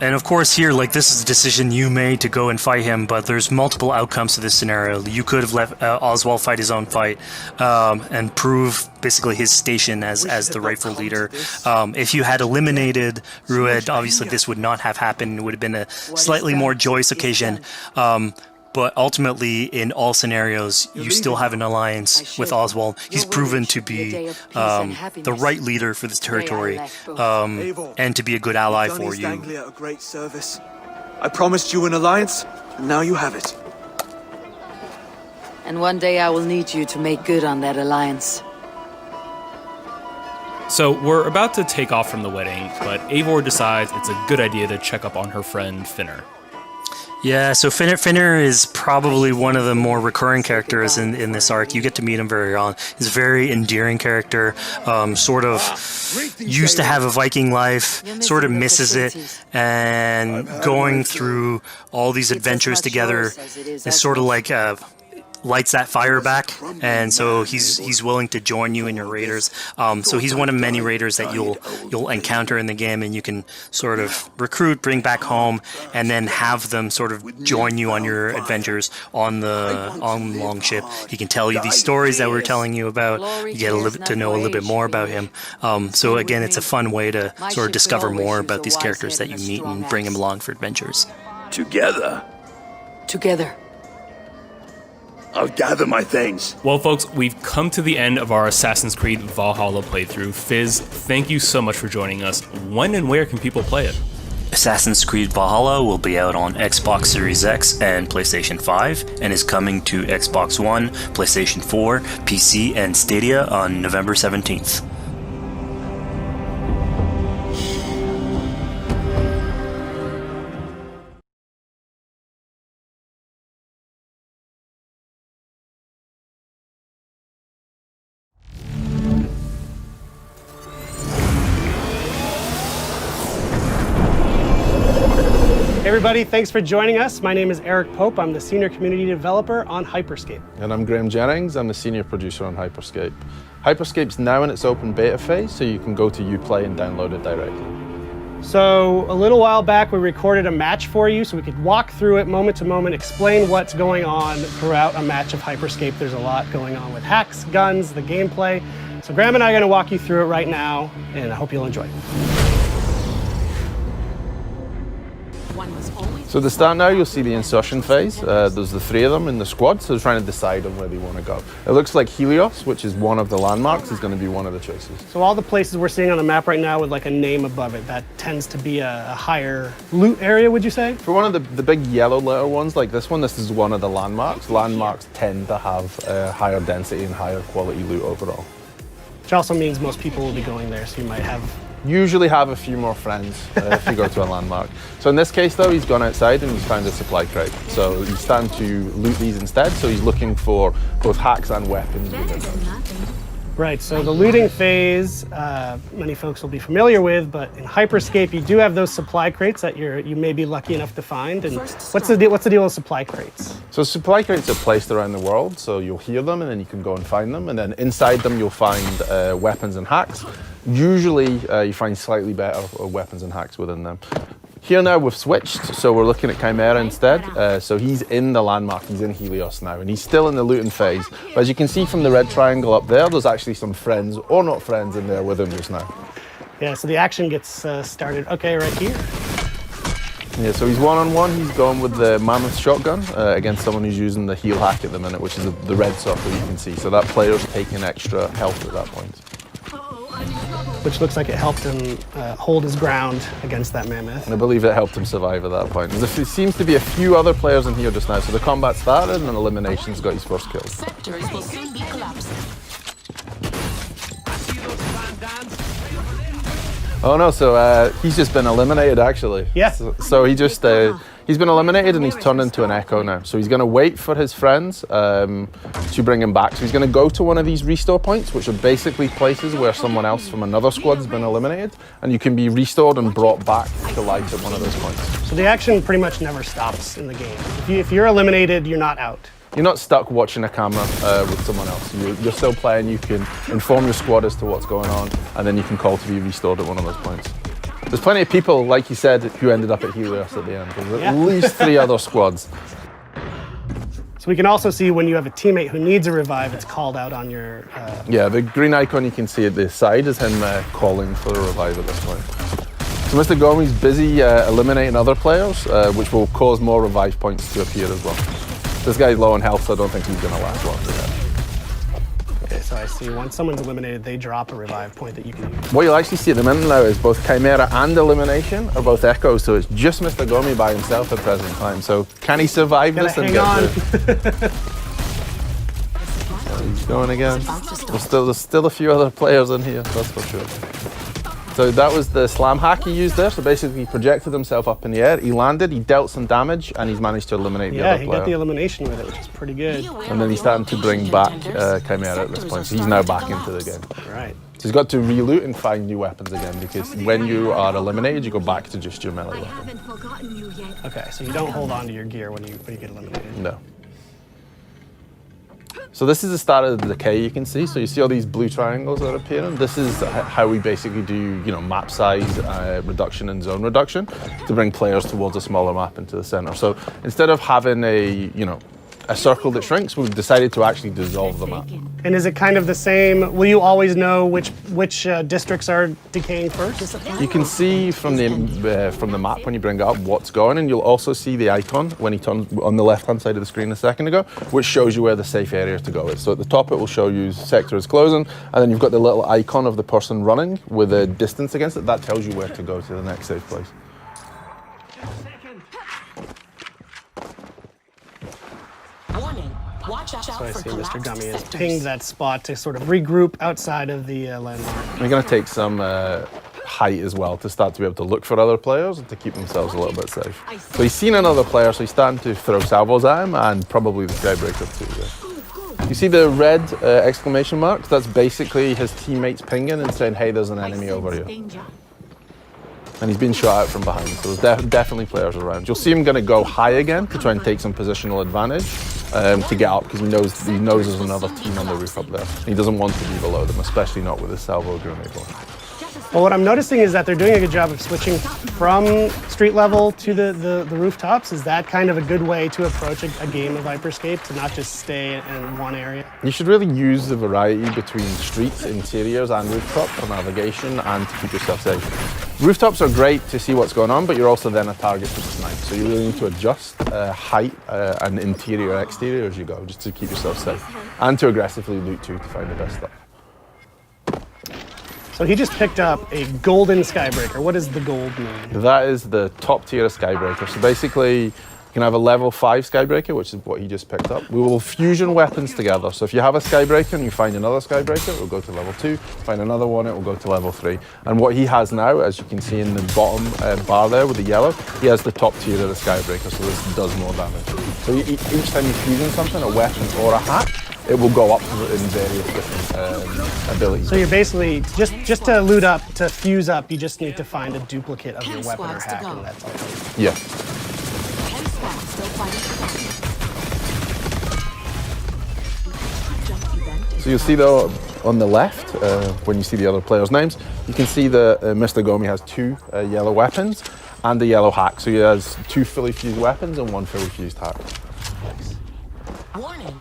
And of course here, like, this is a decision you made to go and fight him, but there's multiple outcomes to this scenario. You could have let Oswald fight his own fight and prove basically his station as the rightful leader. If you had eliminated Rued, obviously this would not have happened. It would have been a slightly more joyous occasion. But ultimately, in all scenarios, you still have an alliance with Oswald. He's proven to be the right leader for this territory and to be a good ally for you. A great service. I promised you an alliance, and now you have it. And one day I will need you to make good on that alliance. So we're about to take off from the wedding, but Eivor decides it's a good idea to check up on her friend Finner. Yeah, so Finner is probably one of the more recurring characters in this arc. You get to meet him very early on. He's a very endearing character, sort of used to have a Viking life, sort of misses it, and going through all these adventures together is sort of like lights that fire back, and so he's willing to join you in your raiders. So he's one of many raiders that you'll encounter in the game, and you can sort of recruit, bring back home, and then have them sort of join you on your adventures on the Longship. He can tell you these stories that we're telling you about. You get to know a little bit more about him. So again, it's a fun way to sort of discover more about these characters that you meet and bring them along for adventures. Together. I'll gather my things. Well, folks, we've come to the end of our Assassin's Creed Valhalla playthrough. Fizz, thank you so much for joining us. When and where can people play it? Assassin's Creed Valhalla will be out on Xbox Series X and PlayStation 5, and is coming to Xbox One, PlayStation 4, PC, and Stadia on November 17th. Everybody, thanks for joining us. My name is Eric Pope. I'm the Senior Community Developer on Hyperscape. And I'm Graham Jennings. I'm the Senior Producer on Hyperscape. Hyperscape's now in its open beta phase, so you can go to Uplay and download it directly. So a little while back, we recorded a match for you so we could walk through it moment to moment, explain what's going on throughout a match of Hyperscape. There's a lot going on with hacks, guns, the gameplay. So Graham and I are going to walk you through it right now, and I hope you'll enjoy it. So at the start now, you'll see the insertion phase. There's the three of them in the squad, so they're trying to decide on where they want to go. It looks like Helios, which is one of the landmarks, is going to be one of the choices. So all the places we're seeing on the map right now with like a name above it, that tends to be a higher loot area, would you say? For one of the big yellow letter ones like this one, this is one of the landmarks. Landmarks tend to have higher density and higher quality loot overall. Which also means most people will be going there, so you might have usually have a few more friends if you go to a landmark. So in this case though, he's gone outside and he's found a supply crate. So he's starting to loot these instead, so he's looking for both hacks and weapons within those. Right, so the looting phase, many folks will be familiar with, but in Hyperscape you do have those supply crates that you may be lucky enough to find. And what's the deal with supply crates? So supply crates are placed around the world, so you'll hear them and then you can go and find them, and then inside them you'll find weapons and hacks. Usually you find slightly better weapons and hacks within them. Here now we've switched, so we're looking at Chimera instead. So he's in the landmark, he's in Helios now, and he's still in the looting phase. But as you can see from the red triangle up there, there's actually some friends, or not friends, in there with him just now. Yeah, so the action gets started, okay, right here. Yeah, so he's one-on-one, he's going with the Mammoth shotgun against someone who's using the heal hack at the minute, which is the red circle you can see. So that player's taking extra health at that point. Which looks like it helped him hold his ground against that mammoth. And I believe it helped him survive at that point. There seems to be a few other players in here just now, so the combat started and elimination's got his first kill. Sectors will soon be collapsing. Oh no, so he's just been eliminated actually. Yeah. So he just, he's been eliminated and he's turned into an echo now. So he's going to wait for his friends to bring him back. So he's going to go to one of these restore points, which are basically places where someone else from another squad's been eliminated, and you can be restored and brought back to life at one of those points. So the action pretty much never stops in the game. If you're eliminated, you're not out. You're not stuck watching a camera with someone else. You're still playing, you can inform your squad as to what's going on, and then you can call to be restored at one of those points. There's plenty of people, like you said, who ended up at Helios at the end. There's at least 3 other squads. So we can also see when you have a teammate who needs a revive, it's called out on your... Yeah, the green icon you can see at the side is him calling for a revive at this point. So Mr. Gomi's busy eliminating other players, which will cause more revive points to appear as well. This guy's low on health, so I don't think he's going to last long for that. Okay, so I see once someone's eliminated, they drop a revive point that you can use. What you'll actually see at the minute now is both Chimera and Elimination are both echoes, so it's just Mr. Gomi by himself at present time. So can he survive this and get through? He's going again. There's still a few other players in here, that's for sure. So that was the slam hack he used there. So basically he projected himself up in the air, he landed, he dealt some damage, and he's managed to eliminate the other player. Yeah, he got the elimination with it, which is pretty good. And then he's starting to bring back Chimera at this point, so he's now back into the game. Right. So he's got to reloot and find new weapons again, because when you are eliminated, you go back to just your melee weapon. Okay, so you don't hold on to your gear when you get eliminated. No. So this is the start of the decay you can see. So you see all these blue triangles that are appearing. This is how we basically do, map size reduction and zone reduction to bring players towards a smaller map into the center. So instead of having a circle that shrinks, we've decided to actually dissolve the map. And is it kind of the same? Will you always know which districts are decaying first? You can see from the map when you bring it up what's going, and you'll also see the icon when he turned on the left-hand side of the screen a second ago, which shows you where the safe area to go is. So at the top it will show you sector is closing, and then you've got the little icon of the person running with a distance against it. That tells you where to go to the next safe place. So I see Mr. Gummy has pinged that spot to sort of regroup outside of the landmark. They're going to take some height as well to start to be able to look for other players and to keep themselves a little bit safe. So he's seen another player, so he's starting to throw salvos at him, and probably the skybreaker too. Yeah. You see the red exclamation marks? That's basically his teammates pinging and saying, hey, there's an enemy over here. And he's been shot out from behind, so there's definitely players around. You'll see him going to go high again to try and take some positional advantage to get up, because he knows there's another team on the roof up there. He doesn't want to be below them, especially not with his salvo grenade launcher. Well, what I'm noticing is that they're doing a good job of switching from street level to the rooftops. Is that kind of a good way to approach a game of Hyperscape, to not just stay in one area? You should really use the variety between streets, interiors, and rooftop for navigation and to keep yourself safe. Rooftops are great to see what's going on, but you're also then a target to snipe. So you really need to adjust height and interior, exterior as you go, just to keep yourself safe. And to aggressively loot too, to find the best stuff. So he just picked up a golden skybreaker. What does the gold mean? That is the top tier of skybreaker. So basically, you can have a level 5 skybreaker, which is what he just picked up. We will fusion weapons together. So if you have a skybreaker and you find another skybreaker, it will go to level 2. Find another one, it will go to level 3. And what he has now, as you can see in the bottom bar there with the yellow, he has the top tier of the skybreaker, so this does more damage. So each time you fusion something, a weapon or a hack, it will go up in various different abilities. So you're basically, just to loot up, to fuse up, you just need to find a duplicate of your weapon or hack, and that's all. Yeah. So you'll see though on the left, when you see the other players' names, you can see that Mr. Gomi has 2 yellow weapons and a yellow hack. So he has 2 fully fused weapons and 1 fully fused hack.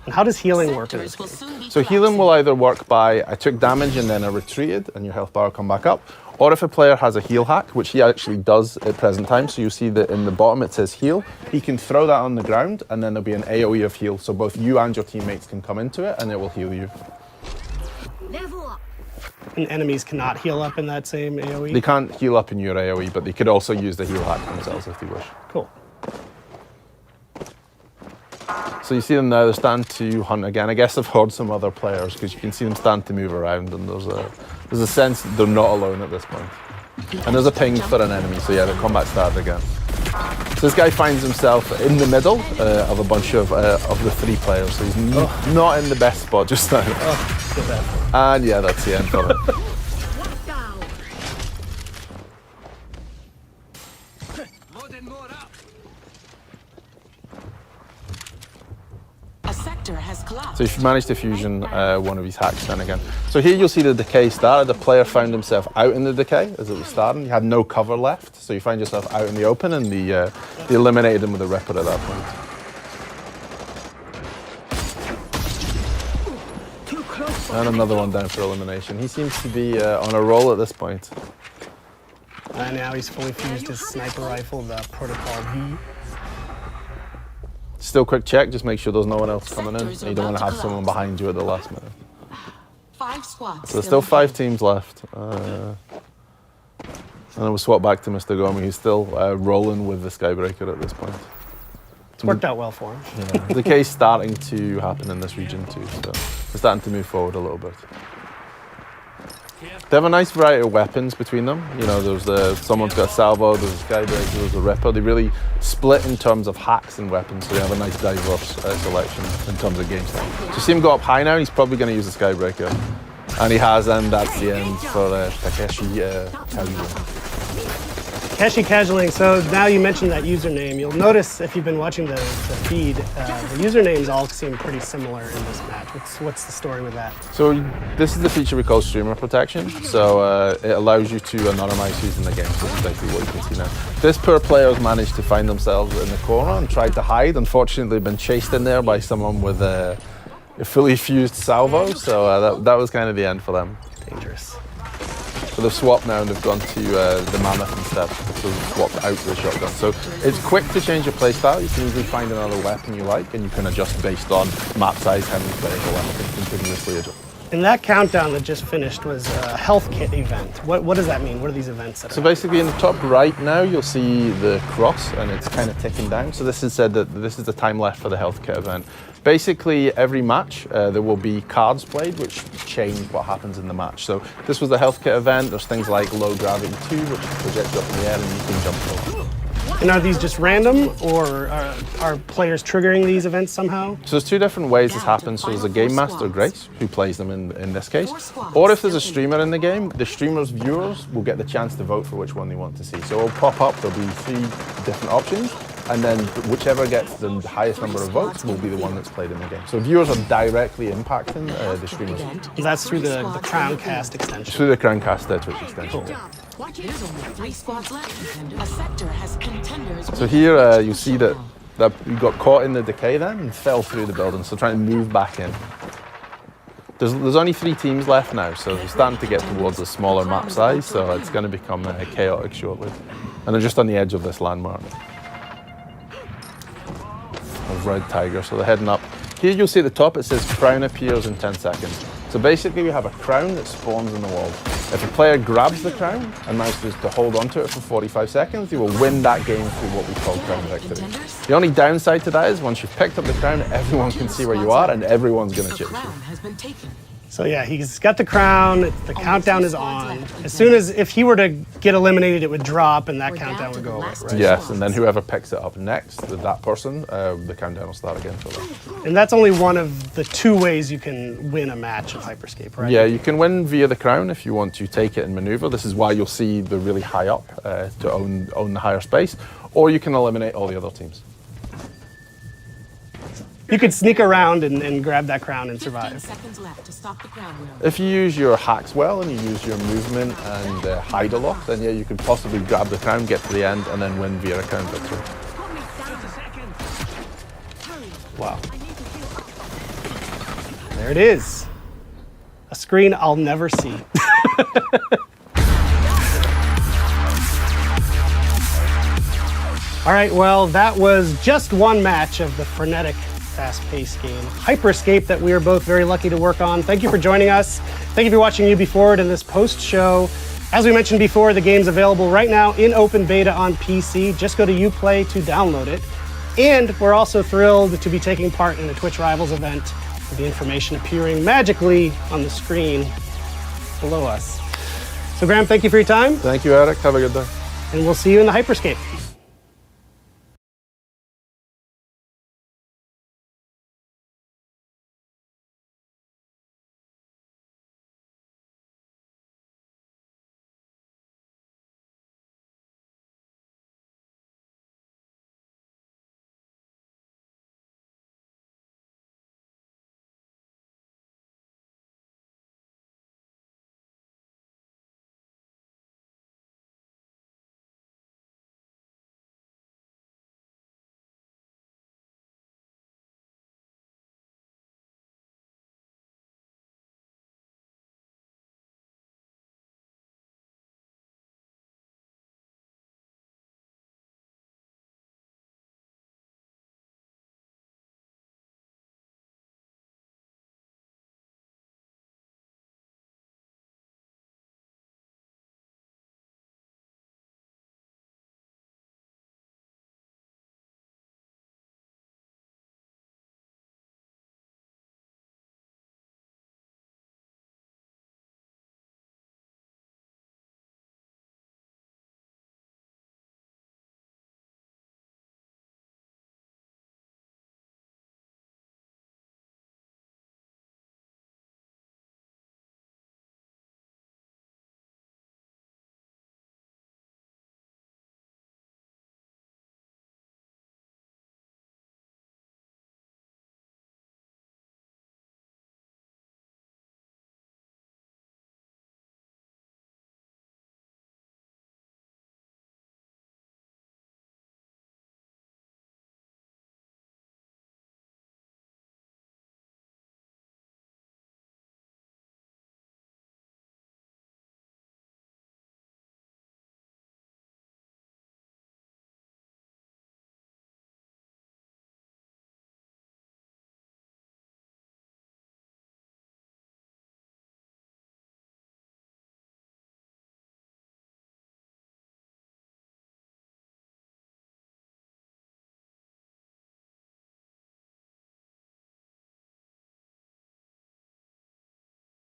And how does healing work in this game? So healing will either work by I took damage and then I retreated and your health bar will come back up, or if a player has a heal hack, which he actually does at present time, so you'll see that in the bottom it says heal, he can throw that on the ground and then there'll be an AoE of heal, so both you and your teammates can come into it and it will heal you. And enemies cannot heal up in that same AoE? They can't heal up in your AoE, but they could also use the heal hack themselves if they wish. Cool. So you see them now, they're starting to hunt again. I guess I've heard some other players because you can see them starting to move around, and there's a sense that they're not alone at this point. And there's a ping for an enemy, so yeah, the combat started again. So this guy finds himself in the middle of a bunch of the 3 players, so he's not in the best spot just now. And yeah, that's the end of it. So if you manage to fusion one of these hacks then again. So here you'll see the decay started. The player found himself out in the decay as it was starting. You had no cover left, so you find yourself out in the open, and they eliminated him with a Ripper at that point. And another one down for elimination. He seems to be on a roll at this point. And now he's fully fused his sniper rifle, the Protocol V. Still quick check, just make sure there's no one else coming in. You don't want to have someone behind you at the last minute. 5 squads. So there's still 5 teams left. And then we'll swap back to Mr. Gomi, who's still rolling with the Skybreaker at this point. It's worked out well for him. Yeah. The decay's starting to happen in this region too, so we're starting to move forward a little bit. They have a nice variety of weapons between them. You know, someone's got a salvo, there's a Skybreaker, there's a Ripper. They really split in terms of hacks and weapons, so they have a nice diverse selection in terms of game style. So you see him go up high now, he's probably going to use a Skybreaker. And he has, and that's the end for Takeshi Kazuya. Takeshi Casualing, so now you mentioned that username. You'll notice if you've been watching the feed, the usernames all seem pretty similar in this match. What's the story with that? So this is the feature we call streamer protection. So it allows you to anonymize who's in the game. So this is basically what you can see now. This poor player has managed to find themselves in the corner and tried to hide. Unfortunately, they've been chased in there by someone with a fully fused salvo. So that was kind of the end for them. Dangerous. So they've swapped now and they've gone to the Mammoth instead. So they've swapped out to the shotgun. So it's quick to change your playstyle. You can easily find another weapon you like, and you can adjust based on map size, how many players are left, and continuously adjust. And that countdown that just finished was a health kit event. What does that mean? What are these events that So basically in the top right now, you'll see the cross, and it's kind of ticking down. So this is said that this is the time left for the health kit event. Basically, every match, there will be cards played which change what happens in the match. So this was the health kit event. There's things like low gravity 2, which projects you up in the air and you can jump over. And are these just random, or are players triggering these events somehow? So there's 2 different ways this happens. So there's a Game Master, Grace, who plays them in this case. Or if there's a streamer in the game, the streamer's viewers will get the chance to vote for which one they want to see. So it'll pop up, there'll be 3 different options, and then whichever gets the highest number of votes will be the one that's played in the game. So viewers are directly impacting the streamers. That's through the Crowncast extension. Through the Crowncast Twitch extension. Cool. There's only 3 squads left. A sector has contenders. So here you see that you got caught in the decay then and fell through the building, so trying to move back in. There's only 3 teams left now, so we're starting to get towards a smaller map size, so it's going to become chaotic shortly. And they're just on the edge of this landmark. Of Red Tiger, so they're heading up. Here you'll see at the top it says crown appears in 10 seconds. So basically we have a crown that spawns in the wall. If a player grabs the crown and manages to hold onto it for 45 seconds, they will win that game through what we call crown victory. The only downside to that is once you've picked up the crown, everyone can see where you are and everyone's going to chip you. So yeah, he's got the crown, the countdown is on. As soon as, if he were to get eliminated, it would drop and that countdown would go away, right? Yes, and then whoever picks it up next, that person, the countdown will start again for them. And that's only one of the 2 ways you can win a match of Hyperscape, right? Yeah, you can win via the crown if you want to take it and maneuver. This is why you'll see the really high up to own the higher space, or you can eliminate all the other teams. You could sneak around and grab that crown and survive. If you use your hacks well and you use your movement and hide a lot, then yeah, you could possibly grab the crown, get to the end, and then win via a crown victory. Wow. There it is. A screen I'll never see. All right, well, that was just one match of the frenetic, fast-paced game, Hyperscape, that we are both very lucky to work on. Thank you for joining us. Thank you for watching Ubi Forward in this post-show. As we mentioned before, the game's available right now in open beta on PC. Just go to Uplay to download it. And we're also thrilled to be taking part in a Twitch Rivals event, with the information appearing magically on the screen below us. So Graham, thank you for your time. Thank you, Eric. Have a good day. And we'll see you in the Hyperscape.